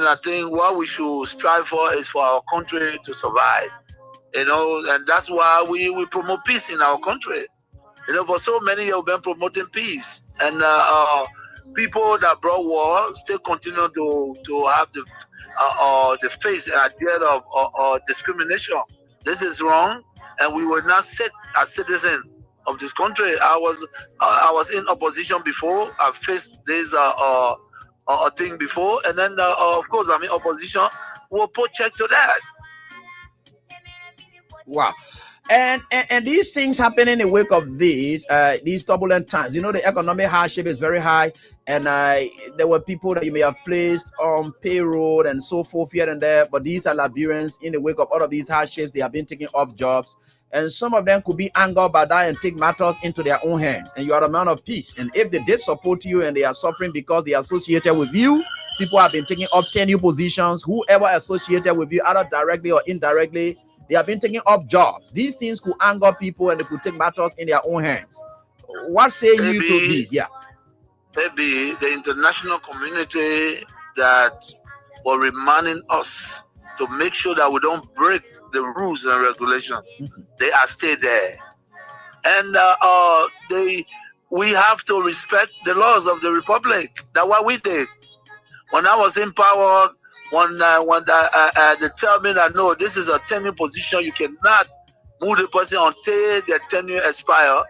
I think what we should strive for is for our country to survive. And that's why we promote peace in our country. For so many years we've been promoting peace, and people that brought war still continue to have the face and idea of discrimination. This is wrong, and we will not sit as citizens of this country. I was in opposition before. I faced this thing before, and then of course I'm in opposition. We'll put check to that. Wow. And these things happen in the wake of these turbulent times. The economic hardship is very high, and there were people that you may have placed on payroll and so forth here and there, but these are Liberians. In the wake of all of these hardships, they have been taking off jobs, and some of them could be angered by that and take matters into their own hands. And you are a man of peace, and if they did support you and they are suffering because they are associated with you, people have been taking up tenure positions. Whoever associated with you, either directly or indirectly, they have been taking off jobs. These things could anger people and they could take matters in their own hands. What say you to this? Yeah. Maybe the international community that were reminding us to make sure that we don't break the rules and regulations. They are still there. And we have to respect the laws of the Republic. That's what we did. When I was in power, when they tell me that no, this is a tenure position, you cannot move the person until their tenure expire.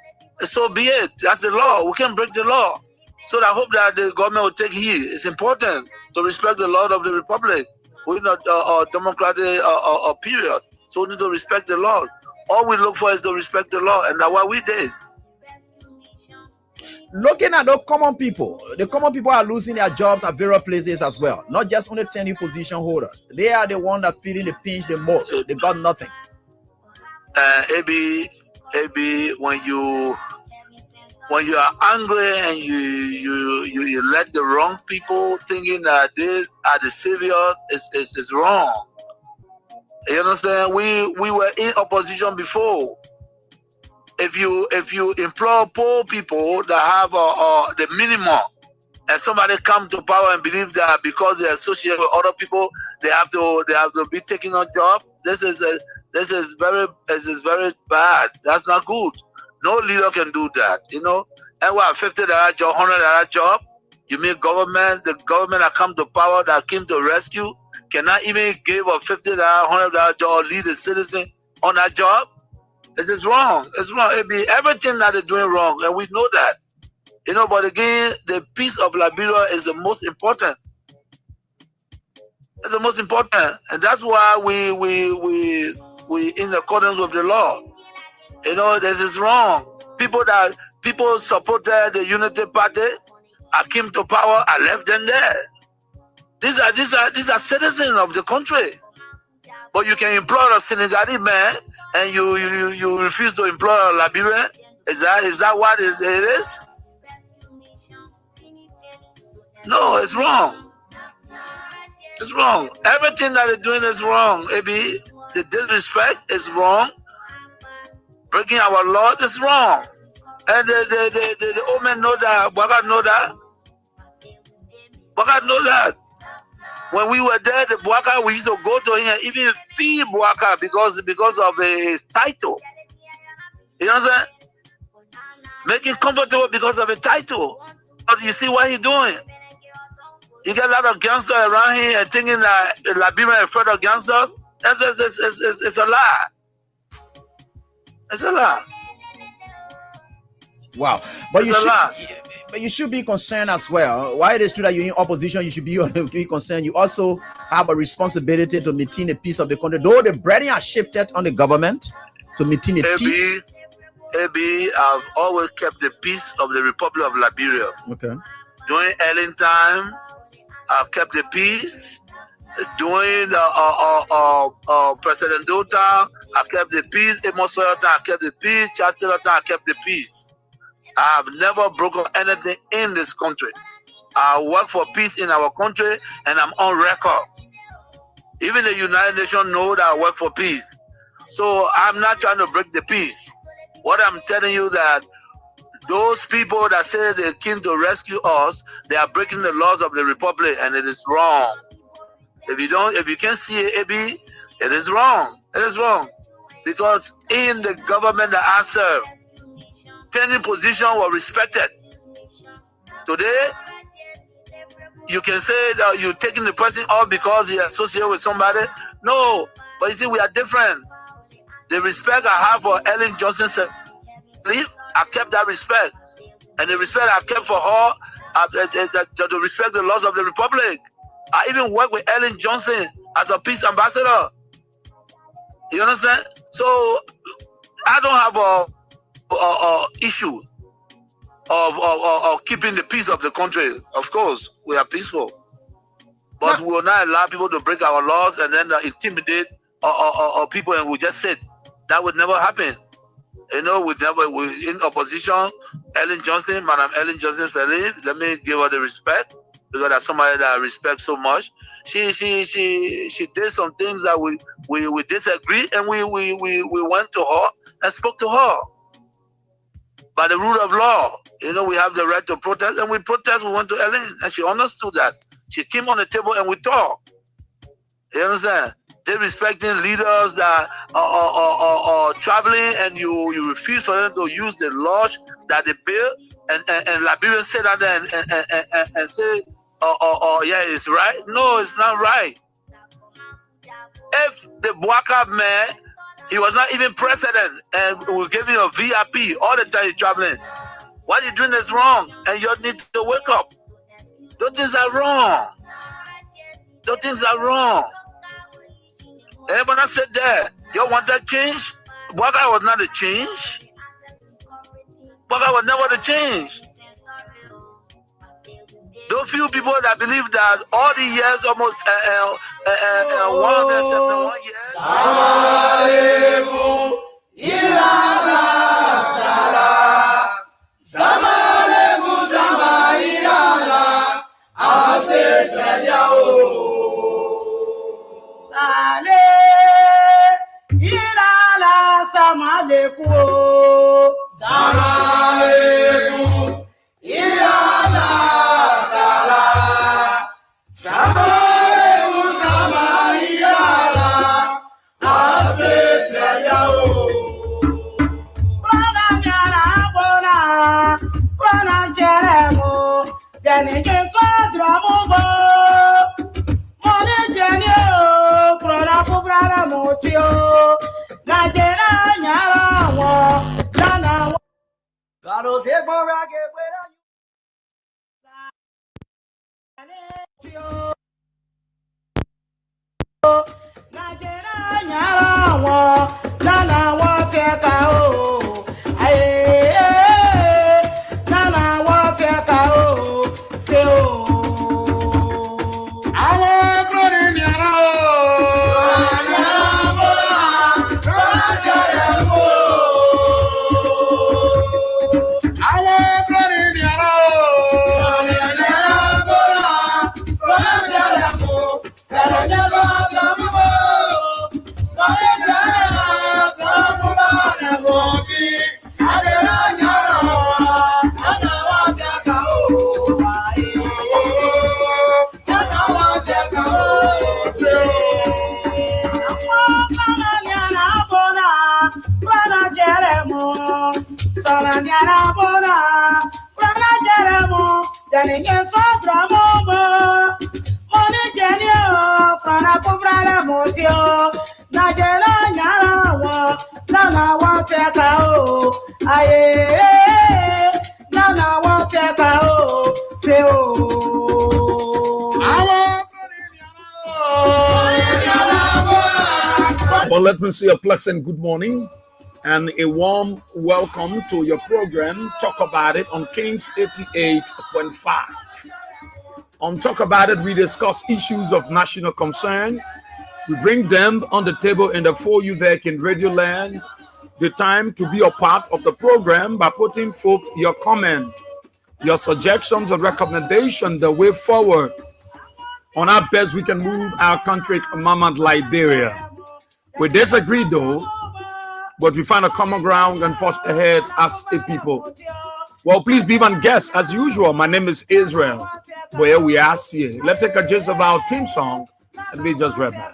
So be it. That's the law. We can't break the law. So I hope that the government will take heed. It's important to respect the law of the Republic. We're not a democratic period, so we need to respect the law. All we look for is to respect the law, and that's what we did. Looking at the common people are losing their jobs at various places as well. Not just only tenure position holders. They are the ones that feeling the pinch the most. They got nothing. Maybe when you are angry and you let the wrong people thinking that they are the savior, is wrong. You understand? We were in opposition before. If you employ poor people that have the minimum, and somebody come to power and believe that because they associate with other people, they have to be taking on job. This is very bad. That's not good. No leader can do that. And what, $50 job, $100 job? You mean the government that come to power, that came to rescue, cannot even give a $50, $100 job or lead a citizen on that job? This is wrong. It's wrong. It be everything that they're doing wrong, and we know that. But again, the peace of Liberia is the most important. It's the most important, and that's why we in accordance with the law. This is wrong. People supported the Unity Party. I came to power. I left them there. These are citizens of the country. But you can employ a Senegalese man, and you refuse to employ a Liberian. Is that what it is? No, it's wrong. It's wrong. Everything that they're doing is wrong. Maybe the disrespect is wrong. Breaking our laws is wrong. And the old men know that. Bwaga know that. Bwaga know that. When we were there, the Bwaka, we used to go to him and even feed Bwaka because of his title. You know what I'm saying? Make him comfortable because of a title. But you see what he's doing? You get a lot of gangsters around here and thinking that Liberia is afraid of gangsters. It's a lie. It's a lie. Wow. But you should be concerned as well. Why it is true that you're in opposition, you should be concerned. You also have a responsibility to maintain the peace of the country. Though the burden has shifted on the government to maintain the peace. I've always kept the peace of the Republic of Liberia. Okay. During Ellen time, I've kept the peace. During President Dota, I kept the peace. Amos Sawyer time, I kept the peace. Charles Taylor time, I kept the peace. I have never broken anything in this country. I work for peace in our country, and I'm on record. Even the United Nations know that I work for peace. So I'm not trying to break the peace. What I'm telling you that those people that say they came to rescue us, they are breaking the laws of the Republic, and it is wrong. If you can't see it, AB, it is wrong. It is wrong. Because in the government that I serve, training position was respected. Today, you can say that you're taking the person off because he associated with somebody. No, but you see, we are different. The respect I have for Ellen Johnson Sirleaf, I kept that respect. And the respect I kept for her, to respect the laws of the Republic. I even worked with Ellen Johnson as a peace ambassador. You understand? So I don't have a issue of keeping the peace of the country. Of course, we are peaceful, but we will not allow people to break our laws and then intimidate or people, and we just sit. That would never happen. You know, we in opposition. Ellen Johnson, Madam Ellen Johnson Sirleaf, let me give her the respect, because that's somebody that I respect so much. She did some things that we disagreed, and we went to her and spoke to her. By the rule of law, you know, we have the right to protest, and we protest. We went to Ellen, and she understood that. She came on the table and we talked. You understand? Disrespecting leaders that are traveling, and you refuse for them to use the laws that they built, and Liberians say that and say, yeah, it's right. No, it's not right. If the Bouaka man, he was not even president, and we gave him a VIP all the time he's traveling, what you're doing is wrong, and you need to wake up. Those things are wrong. Those things are wrong. Everyone said that. You want that change? Bouaka was not a change. Bouaka was never the change. Those few people that believe that all the years, almost 171 Well, let me say a pleasant good morning and a warm welcome to your program, Talk About It, on Kings 88.5. On Talk About It, we discuss issues of national concern. We bring them on the table in the For You There in Radio Land. The time to be a part of the program by putting forth your comment, your suggestions and recommendations, the way forward on how best we can move our country, Mama Liberia. We disagree though, but we find a common ground and forge ahead as a people. Well, please be my guest as usual. My name is Israel. Where we are here. Let's take a gist of our theme song Let me just read that.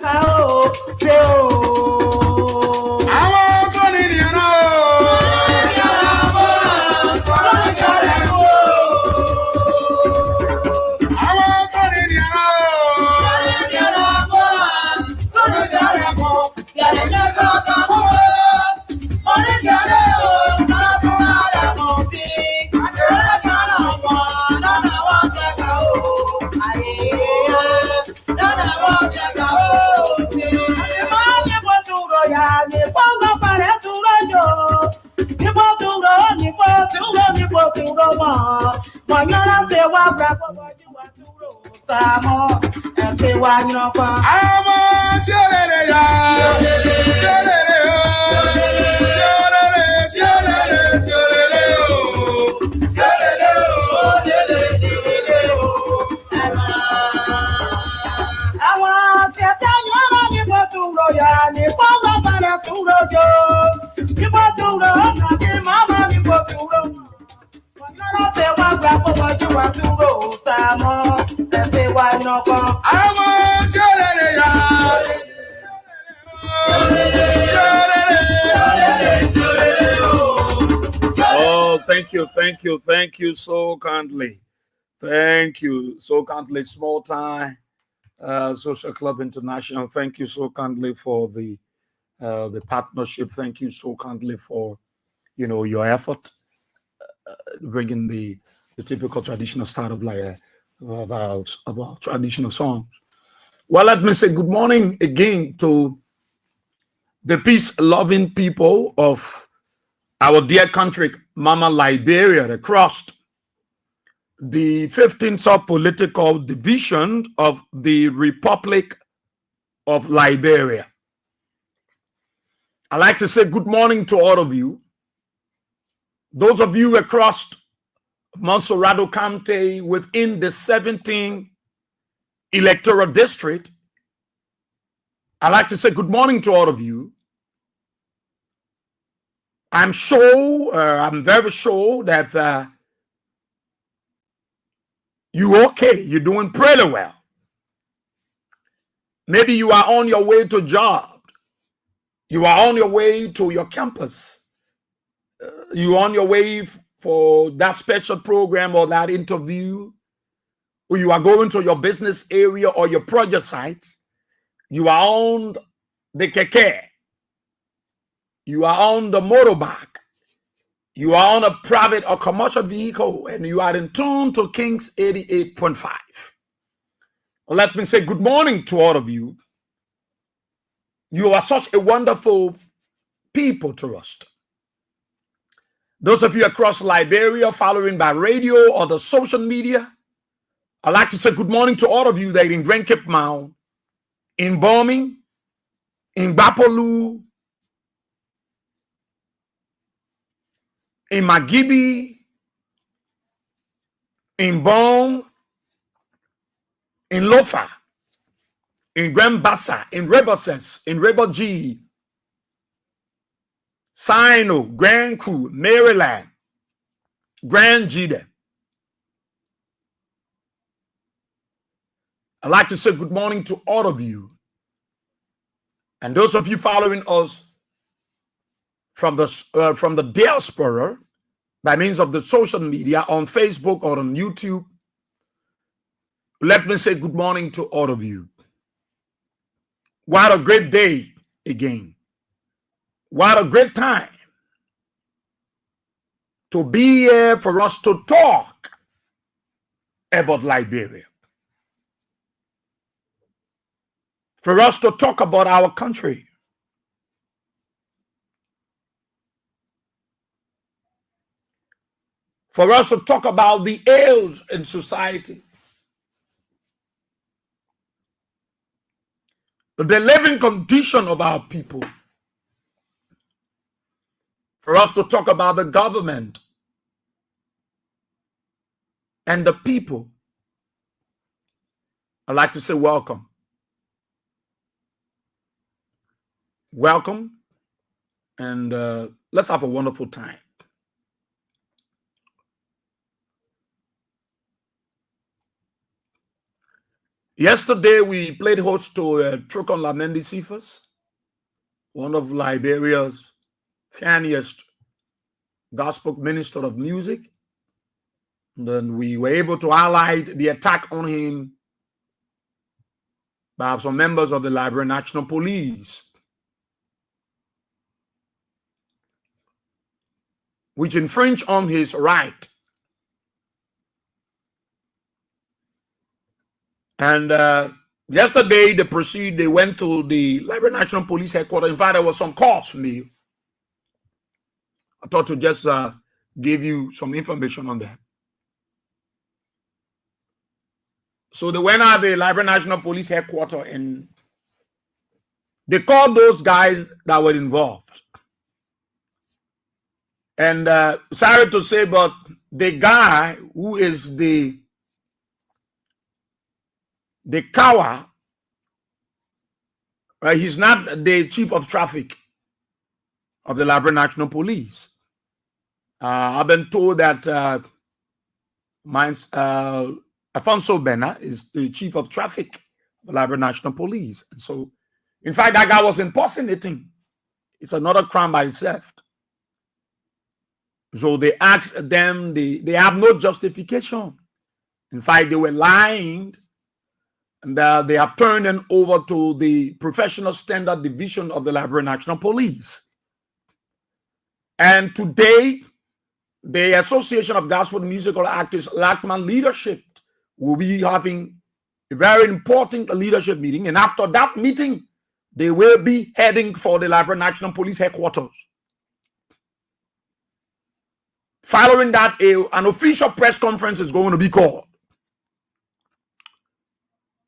Oh, thank you so kindly. Thank you so kindly, Small Time Social Club International. Thank you so kindly for the partnership. Thank you so kindly for your effort bringing the typical traditional style of our traditional songs. Well, let me say good morning again to the peace-loving people of our dear country, Mama Liberia, across the 15th sub-political division of the Republic of Liberia. I'd like to say good morning to all of you. Those of you across Monserrado County within the 17th electoral district, I'd like to say good morning to all of you. I'm very sure that you're okay. You're doing pretty well. Maybe you are on your way to job. You are on your way to your campus. You're on your way for that special program or that interview. Or you are going to your business area or your project site. You are on the keke. You are on the motorbike. You are on a private or commercial vehicle, and you are in tune to Kings 88.5. Let me say good morning to all of you. You are such a wonderful people to us. Those of you across Liberia following by radio or the social media, I'd like to say good morning to all of you that are in Grand Cape Mount, in Bombing, in Bapolu, in Magibi, in Bong, in Lofa, in Grand Bassa, in Riversense, in River G, Sino, Grand Crew, Maryland, Grand Gide. I'd like to say good morning to all of you. And those of you following us from the diaspora by means of the social media on Facebook or on YouTube, let me say good morning to all of you. What a great day again. What a great time to be here for us to talk about Liberia. For us to talk about our country. For us to talk about the ills in society. The living condition of our people. For us to talk about the government and the people. I'd like to say welcome. Welcome, and let's have a wonderful time. Yesterday, we played host to Trukon Lamendi Cephas, one of Liberia's funniest gospel minister of music. And then we were able to highlight the attack on him by some members of the Liberian National Police, which infringed on his right. And yesterday, they went to the Liberian National Police headquarters. In fact, there was some calls from me. I thought to just give you some information on that. So they went out the Liberian National Police headquarters and they called those guys that were involved. And sorry to say, but the guy who is the Kawa, he's not the chief of traffic of the Liberian National Police. I've been told that Alfonso Bena is the chief of traffic of the Liberian National Police. And so, in fact, that guy was impersonating. It's another crime by itself. So they asked them, they have no justification. In fact, they were lying. And they have turned them over to the Professional Standard Division of the Liberian National Police. And today, the Association of Gospel Musical Artists, LACMA Leadership, will be having a very important leadership meeting. And after that meeting, they will be heading for the Liberian National Police headquarters. Following that, an official press conference is going to be called.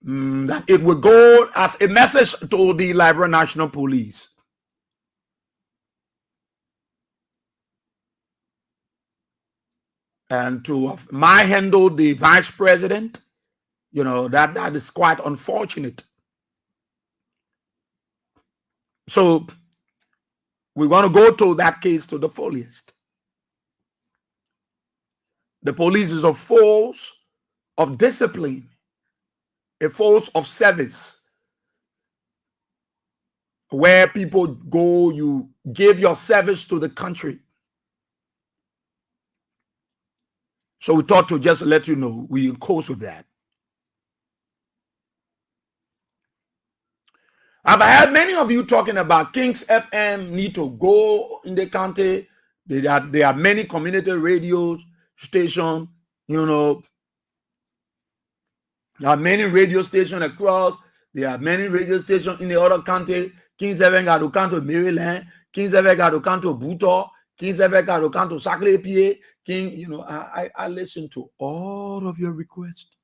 That it will go as a message to the Liberian National Police. And to my handle, the vice president, that is quite unfortunate. So we're going to go to that case to the fullest. The police is a force of discipline, a force of service, where people go, you give your service to the country. So we thought to just let you know, we in course with that. I've heard many of you talking about Kings FM need to go in the county. There are many community radio stations, there are many radio stations across. There are many radio stations in the other county. Kings FM got to come to Maryland. Kings FM got to come to Buto. Kings FM got to come to Saclay-Pied. I listen to all of your requests.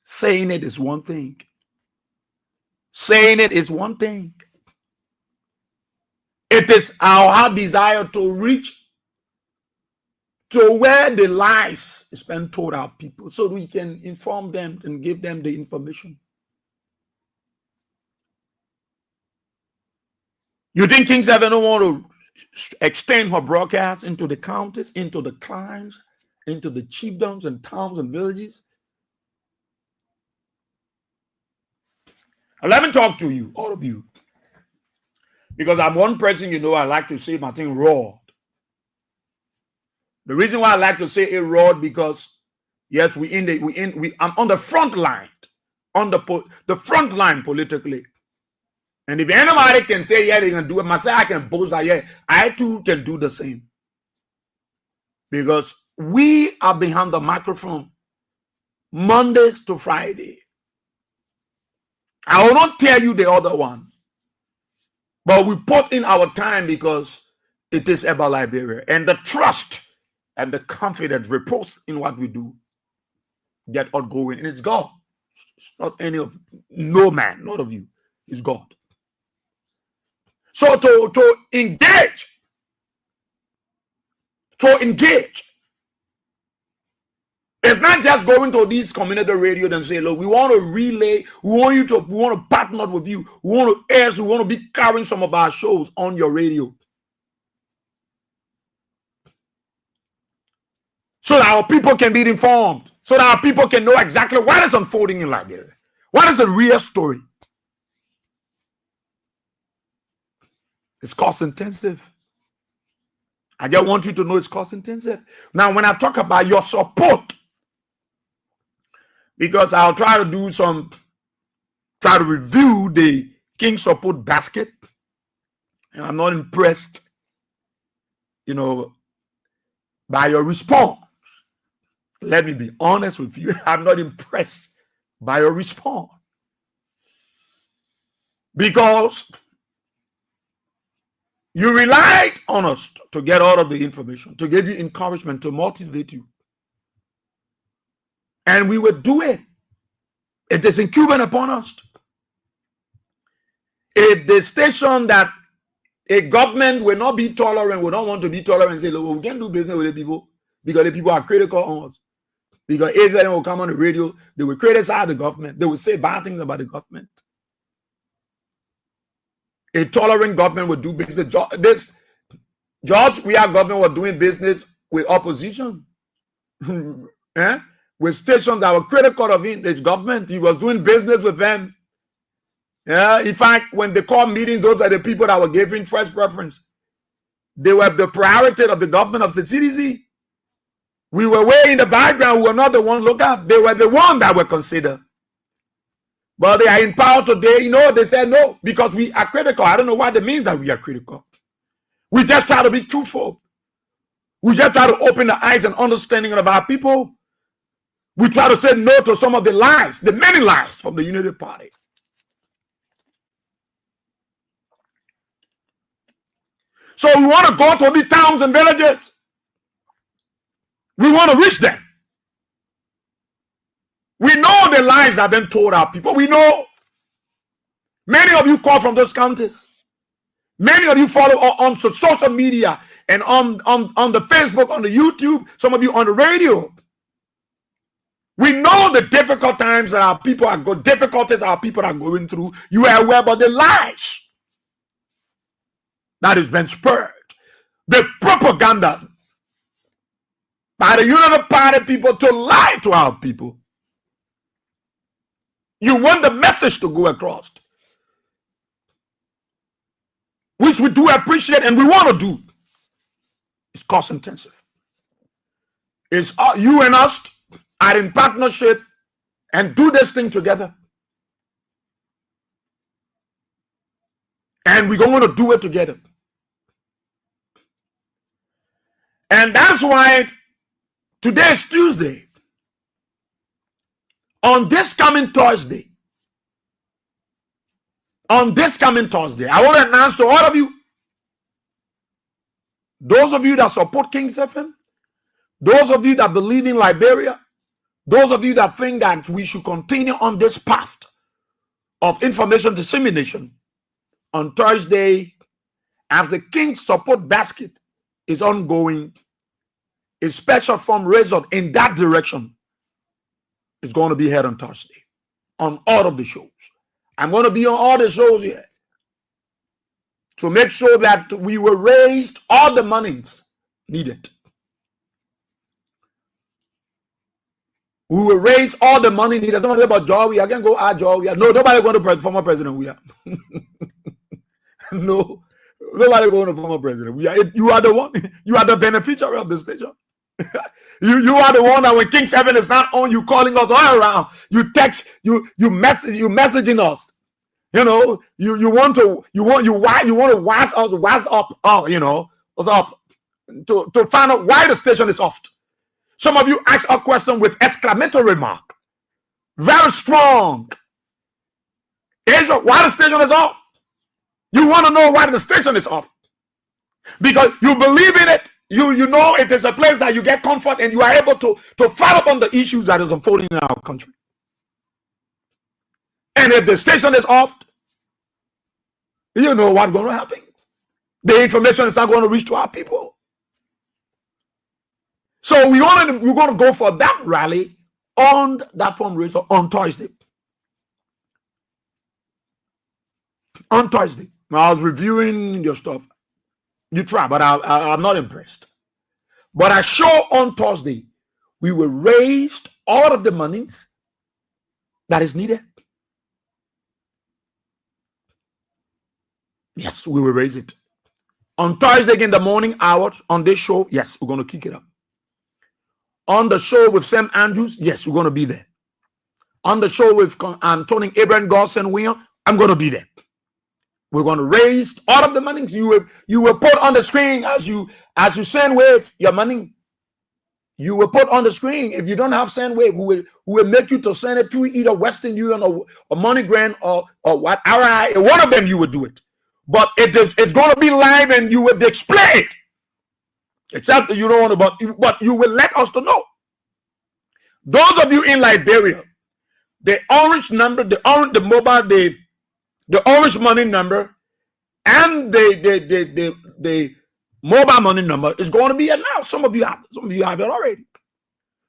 Saying it is one thing. Saying it is one thing. It is our desire to reach to where the lies is being told our people so we can inform them and give them the information. You think Kings ever don't want to extend her broadcast into the counties, into the clans, into the chiefdoms and towns and villages? And let me talk to you, all of you, because I'm one person, I like to say my thing raw. The reason why I like to say it raw because yes, I'm on the front line, on the front line politically. And if anybody can say, yeah, they can do it, myself, I can boast that, yeah, I too can do the same. Because we are behind the microphone Monday to Friday. I will not tell you the other one. But we put in our time because it is about Liberia. And the trust and the confidence reposed in what we do get outgoing. And it's God. It's not no man, none of you. It's God. So to engage, it's not just going to these community radio and say, look, we want to relay, we want to partner with you, we want to air, we want to be carrying some of our shows on your radio. so that our people can be informed, so that our people can know exactly what is unfolding in Liberia. What is the real story? It's cost intensive. I just want you to know it's cost intensive. Now, when I talk about your support, because I'll try to review the King Support basket, and I'm not impressed, by your response. Let me be honest with you. I'm not impressed by your response. Because you relied on us to get all of the information, to give you encouragement, to motivate you. And we would do it. It is incumbent upon us. If the station that a government will not be tolerant, will not want to be tolerant and say, look, we can't do business with the people because the people are critical on us. Because if anyone will come on the radio, they will criticize the government. They will say bad things about the government. A tolerant government will do business. George, we are government were doing business with opposition. With stations that were critical of the government. He was doing business with them. In fact, when they called meetings, those are the people that were giving first preference. They were the priority of the government of the CDC. We were way in the background. We were not the one look at. They were the one that were considered. But they are in power today. They said no, because we are critical. I don't know what it means that we are critical. We just try to be truthful. We just try to open the eyes and understanding of our people. We try to say no to some of the lies, the many lies from the Unity Party. So we want to go to the towns and villages. We want to reach them. We know the lies have been told our people. We know. Many of you call from those counties. Many of you follow on social media and on the Facebook, on the YouTube. Some of you on the radio. We know the difficult times that our people are difficulties our people are going through. You are aware about the lies that has been spurred. The propaganda by the Unity Party people to lie to our people. You want the message to go across, which we do appreciate and we want to do. It's cost intensive. It's you and us are in partnership and do this thing together. And we're going to do it together. And that's why today is Tuesday. On this coming Thursday, I want to announce to all of you, those of you that support King's FM, those of you that believe in Liberia, those of you that think that we should continue on this path of information dissemination, on Thursday, as the King's Support Basket is ongoing, a special fundraiser in that direction is going to be held on Thursday on all of the shows. I'm going to be on all the shows here to make sure that we will raise all the monies needed. We will raise all the money needed. Somebody say about Joe, we are going to go at Joe. No, nobody going to former president. We are. No, nobody going to former president. We are. You are the one. You are the beneficiary of the station. You are the one that when King's Heaven is not on, you calling us all around. You text, you messaging us. You want to wise up, what's up to find out why the station is off. Some of you ask a question with exclamatory mark. Very strong. Angel, why the station is off? You want to know why the station is off. Because you believe in it. You know it is a place that you get comfort and you are able to follow up on the issues that is unfolding in our country. And if the station is off, you know what's going to happen. The information is not going to reach to our people. So we're going to go for that rally on that fundraiser on Thursday. On Thursday. I was reviewing your stuff. You try, but I'm not impressed. But I show on Thursday, We will raise all of the monies that is needed. Yes, we will raise it. On Thursday in the morning hours, on this show, yes, we're going to kick it up. On the show with Sam Andrews, yes, we're going to be there. On the show with Tony Abraham Gosson William, I'm going to be there. We're going to raise all of the monies you will put on the screen as you SendWave your money. You will put on the screen. If you don't have SendWave, who will make you to send it through either Western Union or MoneyGram or what RI. One of them you will do it. But it's going to be live and you will display it. Except you don't want to, but you will let us to know. Those of you in Liberia, the orange number, the orange money number, and the mobile money number is going to be announced. Some of you have it already.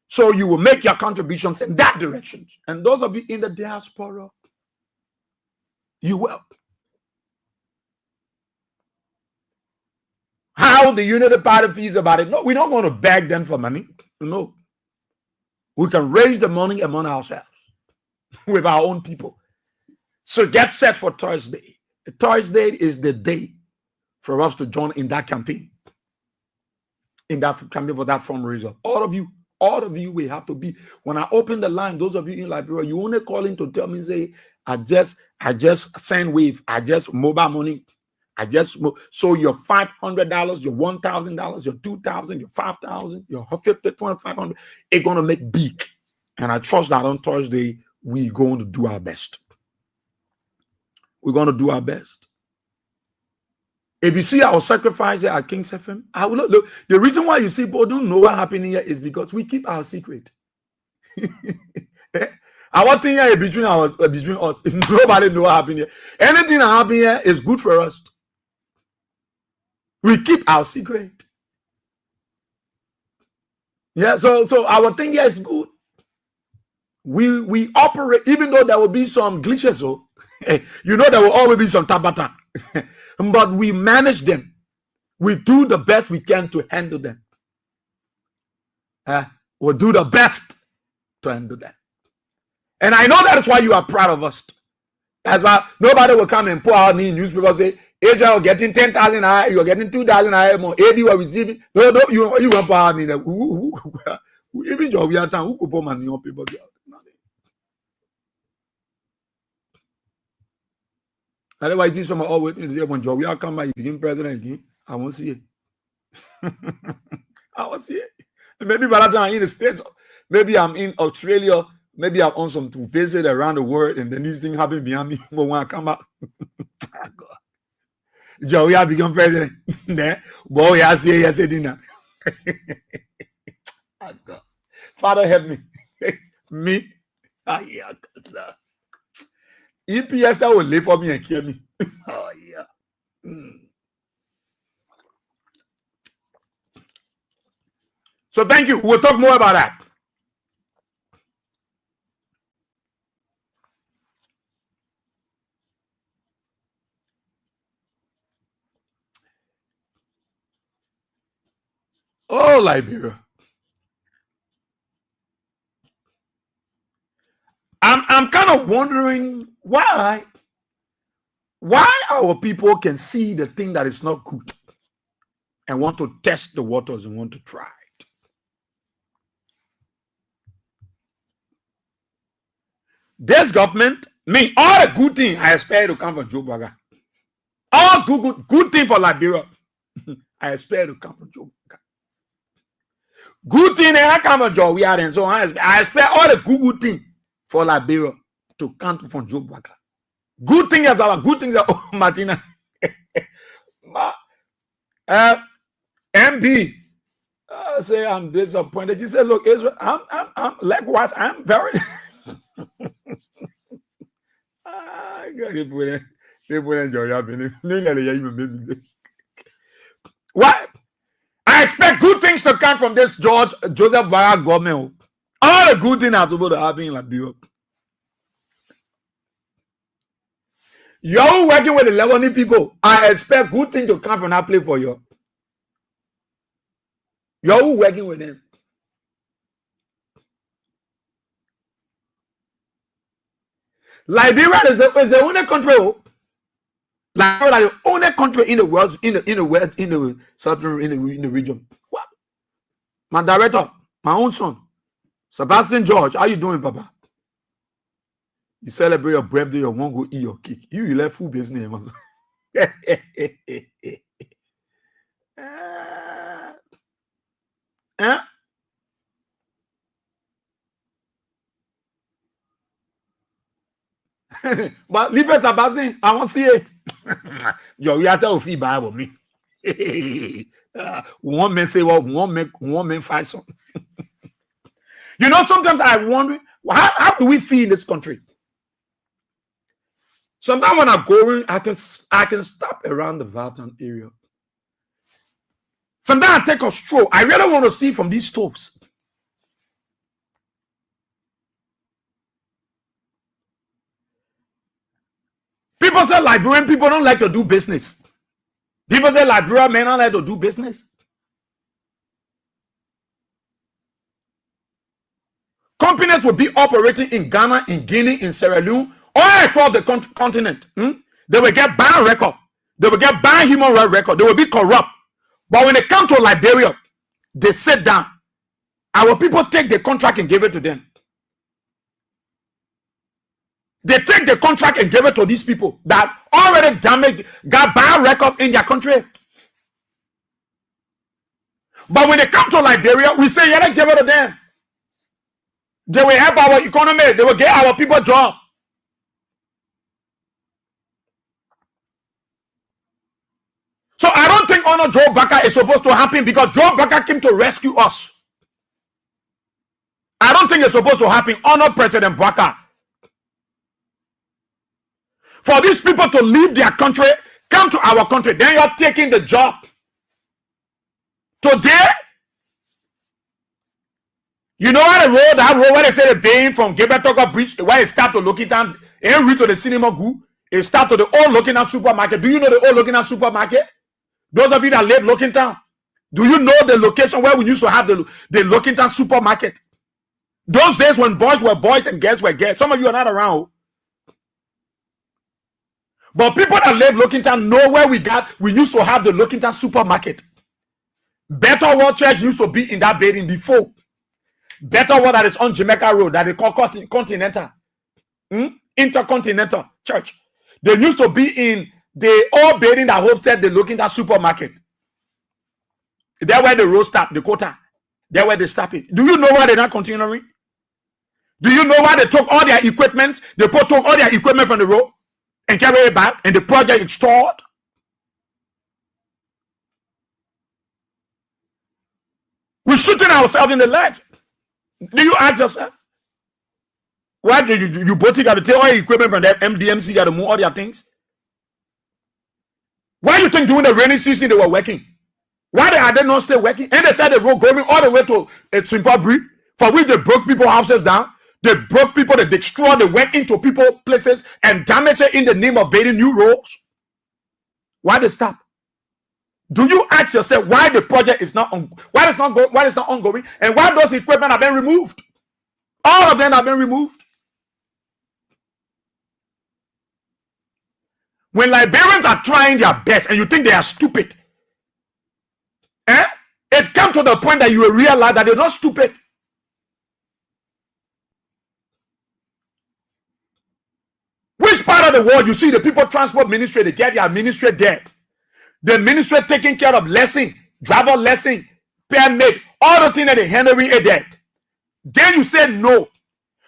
So you will make your contributions in that direction. And those of you in the diaspora, you will. How the Unity Party feels about it? No, we're not going to beg them for money. No. We can raise the money among ourselves with our own people. So get set for Thursday. Thursday is the day for us to join in that campaign. In that campaign for that fundraiser. All of you will have to be. When I open the line, those of you in Liberia, you only call in to tell me, say, I just SendWave, I just mobile money. So your $500, your $1,000, your $2,000, your $5,000, your $50, $2,500, it's gonna make big. And I trust that on Thursday we're going to do our best. We're going to do our best. If you see our sacrifice here at Kings FM, I will look. The reason why you see people don't know what happened here is because we keep our secret. Our thing here is between us. Nobody know what happened here. Anything that happened here is good for us. We keep our secret. Yeah, so our thing here is good. We operate, even though there will be some glitches, so you know there will always be some tabata. But we manage them. We do the best we can to handle them. We'll do the best to handle them. And I know that is why you are proud of us. That's why nobody will come and put out in newspaper say, Asia are getting 10,000 higher, you're getting 2,000 higher more. AD are receiving. No, you want to put out in there. Even job we are time, who could put money on people? Otherwise, see some always say when job we are come by, you became president again. I won't see it. I won't see it. Maybe by that time I'm in the States, maybe I'm in Australia, maybe I'm on some to visit around the world, and then these things happen behind me. But when I come out, Joe, we have become president. Boy, I see dinner. Father, help me. Me? Yeah. EPS will live for me and kill me. Oh, yeah. So thank you. We'll talk more about that. Oh, Liberia. I'm kind of wondering why our people can see the thing that is not good and want to test the waters and want to try it. This government, all the good things I expect to come from Joe Biden. All good thing for Liberia, I expect to come from Joe Biden. Good thing I come from Joe, we are and so on. I expect all the good thing for Liberia to come from Joe Biden. Good thing is our good things are Martina. MB say I'm disappointed. She said, "Look, Israel, I'm likewise. I'm very." Why? I expect good things to come from this Joseph Barra government. All the good things are supposed to happen in Liberia. You're working with the Lebanese people. I expect good things to come from that place for you. You're working with them. Liberia is the only country. Liberia is the only country in the world, in the southern, in the region. What? My director, my own son, Sebastian George, how you doing, Papa? You celebrate your birthday, you won't go eat your cake. You left full business. But leave us Sebastian. I want to see it. Yo, you also feel bad with me. One man say what, one man fight something. You know, sometimes I wonder how do we feel in this country? Sometimes when I'm going, I can stop around the Valton area. Sometimes I take a stroll. I really want to see from these stoves. People say Liberian people don't like to do business. People say Liberian men don't like to do business. Companies will be operating in Ghana, in Guinea, in Sierra Leone, all across the continent. They will get bad record. They will get bad human rights record. They will be corrupt. But when they come to Liberia, they sit down. Our people take the contract and give it to them. They take the contract and give it to these people that already damaged, got bad records in their country. But when they come to Liberia, we say, yeah, give it to them. They will help our economy. They will get our people jobs. So I don't think Honor Joe Baka is supposed to happen because Joe Baka came to rescue us. I don't think it's supposed to happen. Honor President Baka. For these people to leave their country, come to our country, then you're taking the job. Today, you know what that road where they say the vein from Gabriel Togo Bridge, where it start to Lokitan, and reach to the cinema go, it start to the old Lokitan supermarket. Do you know the old Lokitan supermarket? Those of you that live Lokitan, do you know the location where we used to have the Lokitan supermarket? Those days when boys were boys and girls were girls. Some of you are not around. But people that live Lokitan know where we used to have the Lokitan supermarket. Better World Church used to be in that building before. Better World that is on Jamaica Road, that they call Continental. Intercontinental Church. They used to be in the old building that hosted the Lokitan supermarket. There where the road stop, the quota. There where they stop it. Do you know why they're not continuing? Do you know why they took all their equipment? They took all their equipment from the road and carry it back, and the project is stored. We're shooting ourselves in the leg. Do you ask yourself? Why did you both got to take all your equipment from the MDMC, got to move all their things? Why do you think during the rainy season they were working? Why are they not still working? And they said they were going all the way to Zimbabwe, for which they broke people's houses down. They broke people, they destroyed, they went into people's places and damaged it in the name of building new roads. Why they stop? Do you ask yourself why the project is not on, why it's not ongoing, and why those equipment have been removed? All of them have been removed. When Liberians are trying their best and you think they are stupid, it comes to the point that you will realize that they're not stupid. Which part of the world you see the people transport ministry, they get their ministry there. The ministry taking care of lesson, driver lesson, permit, all the things that they handling it there. Then you say no.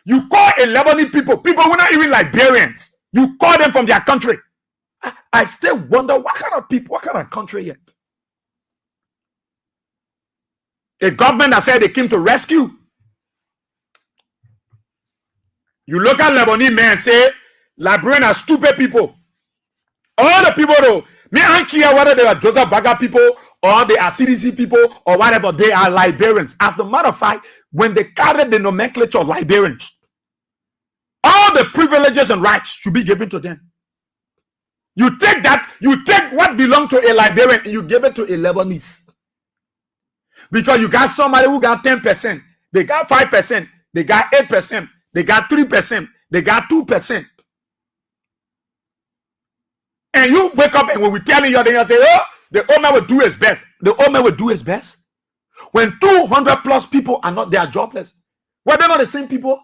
You call 11 people who are not even Liberians. You call them from their country. I still wonder what kind of people, what kind of country yet? A government that said they came to rescue. You look at Lebanese men and say, Liberians are stupid people. All the people though, me I don't care whether they are Joseph Baga people or they are CDC people or whatever, they are Liberians. As a matter of fact, when they carry the nomenclature of Liberians, all the privileges and rights should be given to them. You take that, you take what belongs to a Liberian and you give it to a Lebanese. Because you got somebody who got 10%, they got 5%, they got 8%, they got 3%, they got 2%. And you wake up and when we telling you, then you say, oh, the old man will do his best. The old man will do his best. When 200 plus people are not, they are jobless. Well, they're not the same people.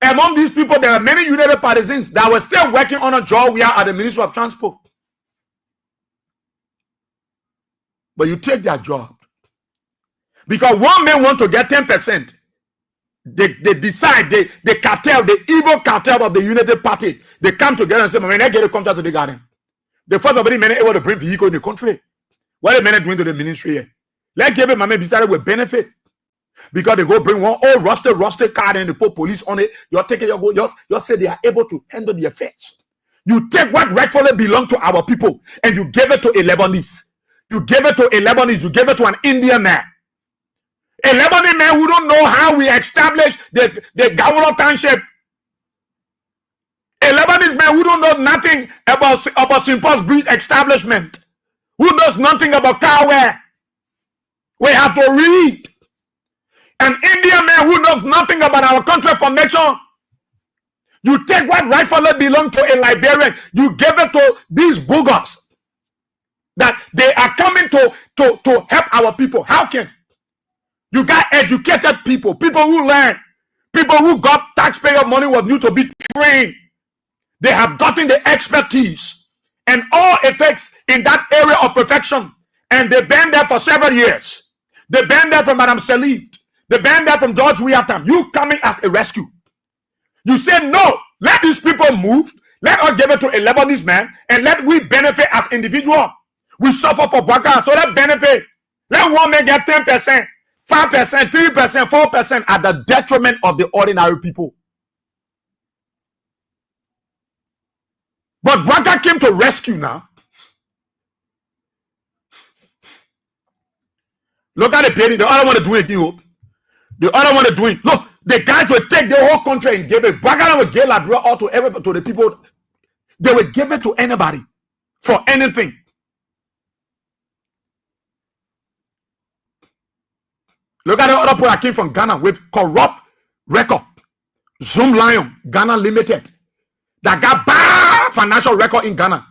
Among these people, there are many United Partisans that were still working on a job we are at the Ministry of Transport. But you take their job. Because one man want to get 10%. They decide, the cartel, the evil cartel of the United Party, they come together and say, man, I get a contract to the garden. The first of all, many able to bring vehicle in the country. What are men doing to the ministry here? Let's give it, my man, decided with benefit. Because they go bring one old rusted car and they put police on it. You're taking your go, you say they are able to handle the affairs. You take what rightfully belongs to our people and you give it to a Lebanese. You give it to a Lebanese, you give it to an Indian man. A Lebanese man who don't know how we establish the Gawuro Township. A Lebanese man who don't know nothing about St. Paul's breed establishment. Who knows nothing about car wear. We have to read. An Indian man who knows nothing about our country formation. You take what rightfully belongs to a Liberian, you give it to these boogers that they are coming to help our people. How can you got educated people who learn, people who got taxpayer money was new to be trained. They have gotten the expertise and all it takes in that area of perfection. And they've been there for several years. They've been there from Madame Salif. They've been there from George Weahtan. You coming as a rescue. You say, no, let these people move. Let us give it to a Lebanese man and let we benefit as individual. We suffer for Baka, so that benefit. Let one man get 10%, 5%, 3%, 4% at the detriment of the ordinary people. But Baka came to rescue now. Look at the penny. The other one to do it, you. The other one to do it. Look, the guys will take the whole country and give it. Baka will give Ladra all to everybody, to the people. They will give it to anybody for anything. Look at the other people that came from Ghana with corrupt record. Zoom Lion, Ghana Limited. That got bad financial record in Ghana.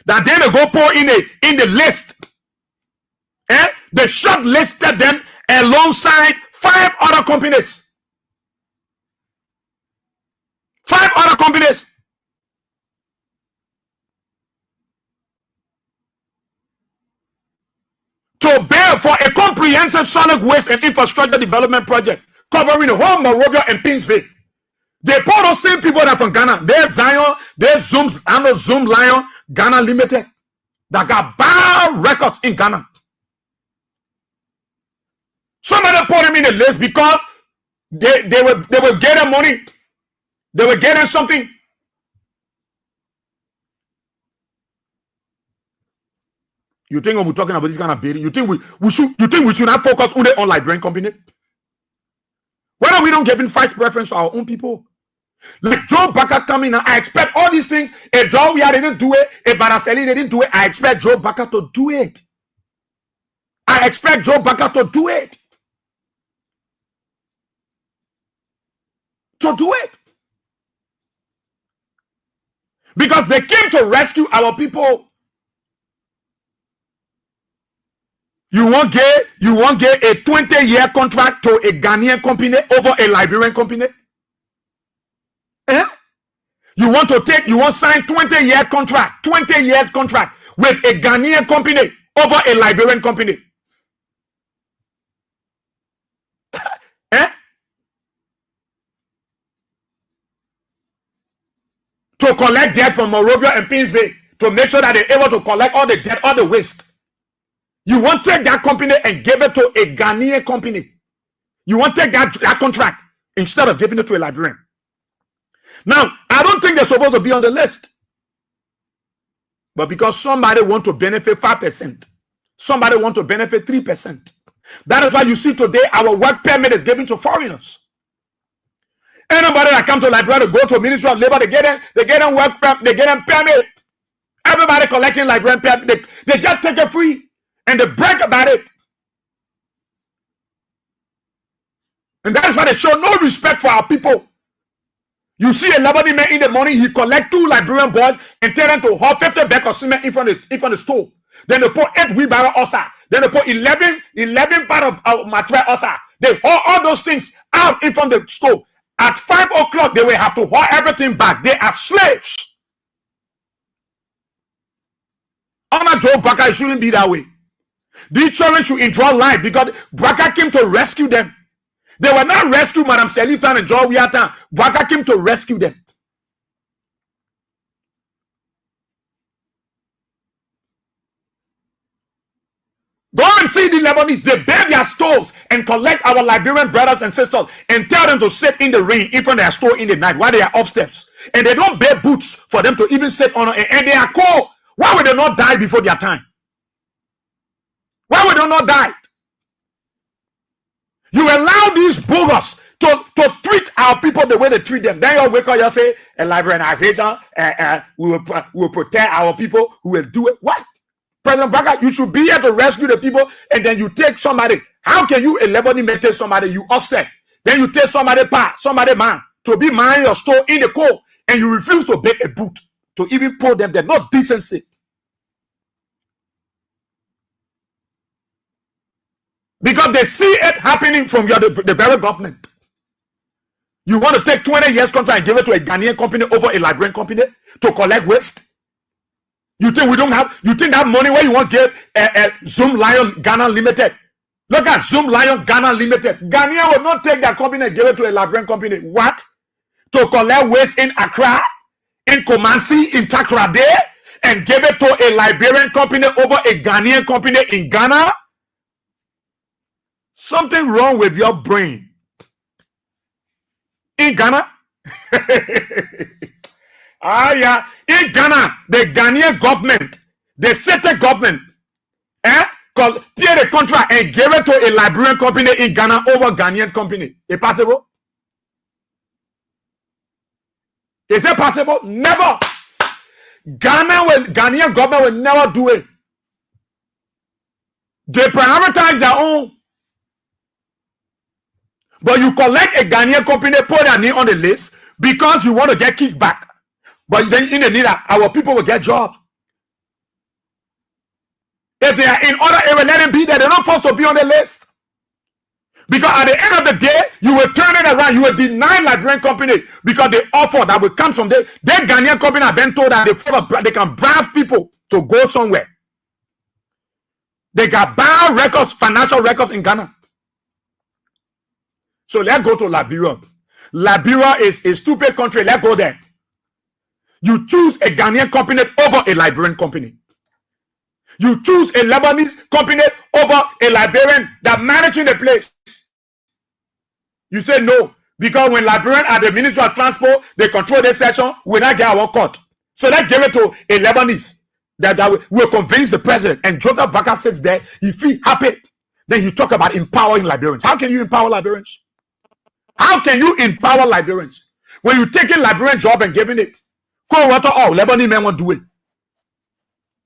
That then they go pour in the list. They shortlisted them alongside 5 other companies. 5 other companies. To bear for a comprehensive solid waste and infrastructure development project covering the whole Monrovia and Pinsville. They put those same people that are from Ghana. They're Zion, they're Zoom Lion, Ghana Limited. That got bad records in Ghana. Somebody put them in the list because they were getting money. They were getting something. You think when we're talking about this kind of bidding, you think we should not focus only on Liberian company? Why are we not giving first preference to our own people? Like Joe Baka coming now, I expect all these things. If Joe Weah didn't do it, if Baraseli didn't do it, I expect Joe Baka to do it. I expect Joe Baka to do it. To do it. Because they came to rescue our people. You won't get a 20-year contract to a Ghanaian company over a Liberian company? You want to sign 20-year contract, 20 years contract with a Ghanaian company over a Liberian company? To collect debt from Monrovia and Pinsville, to make sure that they're able to collect all the debt, all the waste. You want to take that company and give it to a Ghanaian company. You want to take that contract instead of giving it to a Liberian. Now, I don't think they're supposed to be on the list. But because somebody want to benefit 5%, somebody want to benefit 3%. That is why you see today our work permit is given to foreigners. Anybody that comes to Liberia to go to Ministry of Labor, they get in work permit, they get in permit. Everybody collecting Liberian permit, they just take it free. And they brag about it. And that is why they show no respect for our people. You see a Lebanese man in the morning, he collect 2 Liberian boys and tell them to haul 50 bags of cement in front of the store. Then they put 8 wheelbarrow also. Then they put 11 part of material also. They haul all those things out in front of the store. At 5 o'clock, they will have to haul everything back. They are slaves. Honor Joe Baka, it shouldn't be that way. These children should enjoy life because Baka came to rescue them. They were not rescued, Madam Seliftan and Joe Wiatan. Baka came to rescue them. Go and see the Lebanese. They bear their stores and collect our Liberian brothers and sisters and tell them to sit in the rain in front of their store in the night while they are upstairs. And they don't bear boots for them to even sit on it. And they are cold. Why would they not die before their time? Why would they not die? You allow these boogers to treat our people the way they treat them. Then you wake up and say, a Liberianization, we will protect our people who will do it. What? President Baka, you should be here to rescue the people, and then you take somebody. How can you, a Lebanese man, take somebody you upset? Then you take somebody man to be minding your store in the cold, and you refuse to bake a boot to even pull them there. Not decency. Because they see it happening from the very government. You want to take 20 years contract and give it to a Ghanaian company over a Liberian company to collect waste? You think we don't have, you think that money where you want to give Zoom Lion Ghana Limited? Look at Zoom Lion Ghana Limited. Ghanaian will not take that company and give it to a Liberian company. What? To collect waste in Accra, in Kumasi, in Takoradi, and give it to a Liberian company over a Ghanaian company in Ghana? Something wrong with your brain. In Ghana? Yeah. In Ghana, the Ghanaian government, the city government, tear the contract and give it to a Liberian company in Ghana over Ghanaian company. Is it possible? Is it possible? Never. Ghanaian government will never do it. They prioritize their own. But you collect a Ghanaian company, put their name on the list because you want to get kickback. But then in the need, our people will get jobs. If they are in other areas, let them be there. They're not forced to be on the list. Because at the end of the day, you will turn it around. You will deny Liberian company because the offer that will come from their Ghanaian company have been told that they can bribe people to go somewhere. They got bad records, financial records in Ghana. So let's go to Liberia. Liberia is a stupid country. Let's go there. You choose a Ghanaian company over a Liberian company. You choose a Lebanese company over a Liberian that managing the place. You say no, because when Liberian at the Ministry of Transport, they control this section, we not get our cut. So let's give it to a Lebanese that will convince the president. And Joseph Baka sits there, he feel happy. Then he talk about empowering Liberians. How can you empower Liberians? How can you empower Liberians? When you take a Liberian job and giving it, cold water, oh, Lebanese men won't do it.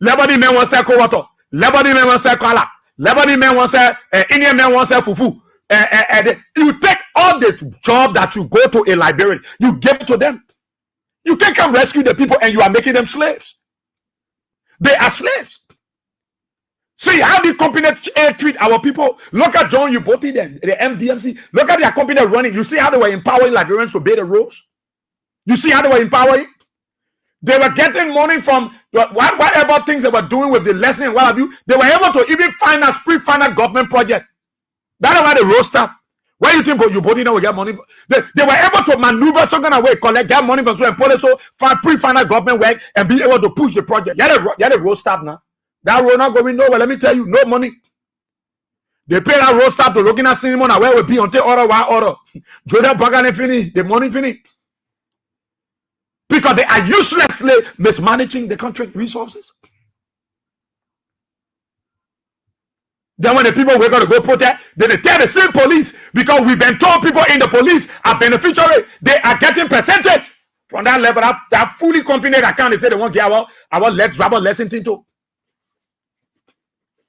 Lebanese men want to say cold water. Lebanese men want to say kola. Lebanese men want to say, Indian men want to say fufu. You take all the job that you go to a Liberian, you give it to them. You can't come rescue the people and you are making them slaves. They are slaves. See how the company treat our people. Look at John Uboti, the MDMC. Look at their company running. You see how they were empowering Liberians to obey the rules? You see how they were empowering? They were getting money from whatever things they were doing with the lesson and what have you. They were able to even finance pre-finance government project. That's why they rose up. Why do you think Uboti will get money? They were able to maneuver some kind of way, get money from so and put it so pre-finance government work and be able to push the project. Yeah, they rose up now. That road not going nowhere. Let me tell you, no money. They pay that road stop to looking at cinema where will be until order. Jordan Bagan finish, the money finish. Because they are uselessly mismanaging the country resources. Then when the people were going to go protest, then they tell the same police, because we've been told people in the police are beneficiary, they are getting percentage from that level. That fully company account, they say they won't get our lesson thing too.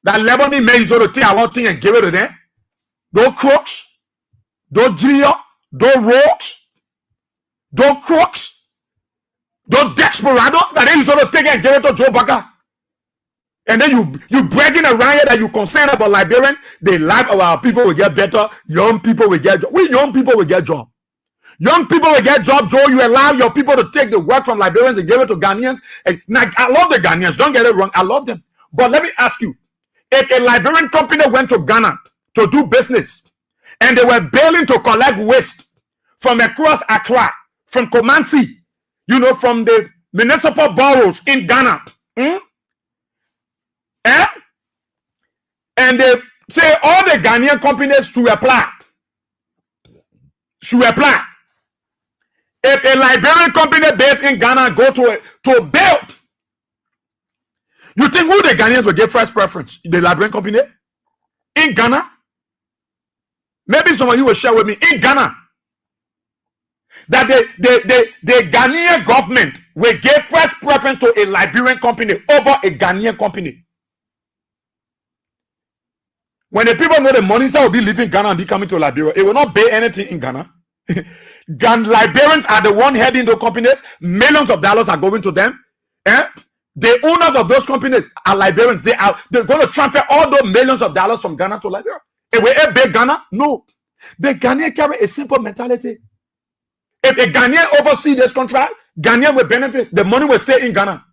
That Lebanese men is going to take our thing and give it to them. Those crooks, those Gio, those rogues, those crooks, those desperados that they used to take and give it to Joe Baka. And then you bragging around here that you concerned about Liberian. The life of our people will get better. Young people will get job. We young people will get job. Young people will get job, Joe. You allow your people to take the work from Liberians and give it to Ghanaians. And now, I love the Ghanaians. Don't get it wrong. I love them. But let me ask you, if a Liberian company went to Ghana to do business and they were bailing to collect waste from across Accra, from Kumasi, from the municipal boroughs in Ghana, and they say all the Ghanaian companies should apply. If a Liberian company based in Ghana go to bail, you think who the Ghanaians will get first preference? The Liberian company in Ghana? Maybe some of you will share with me in Ghana that the Ghanaian government will give first preference to a Liberian company over a Ghanaian company. When the people know the money will be leaving Ghana and be coming to Liberia, it will not pay anything in Ghana. Liberians are the one heading the companies. Millions of dollars are going to them. The owners of those companies are Liberians. They're going to transfer all those millions of dollars from Ghana to Liberia. It will pay Ghana? No. The Ghanaian carry a simple mentality. If a Ghanaian oversees this contract, Ghanaian will benefit. The money will stay in Ghana.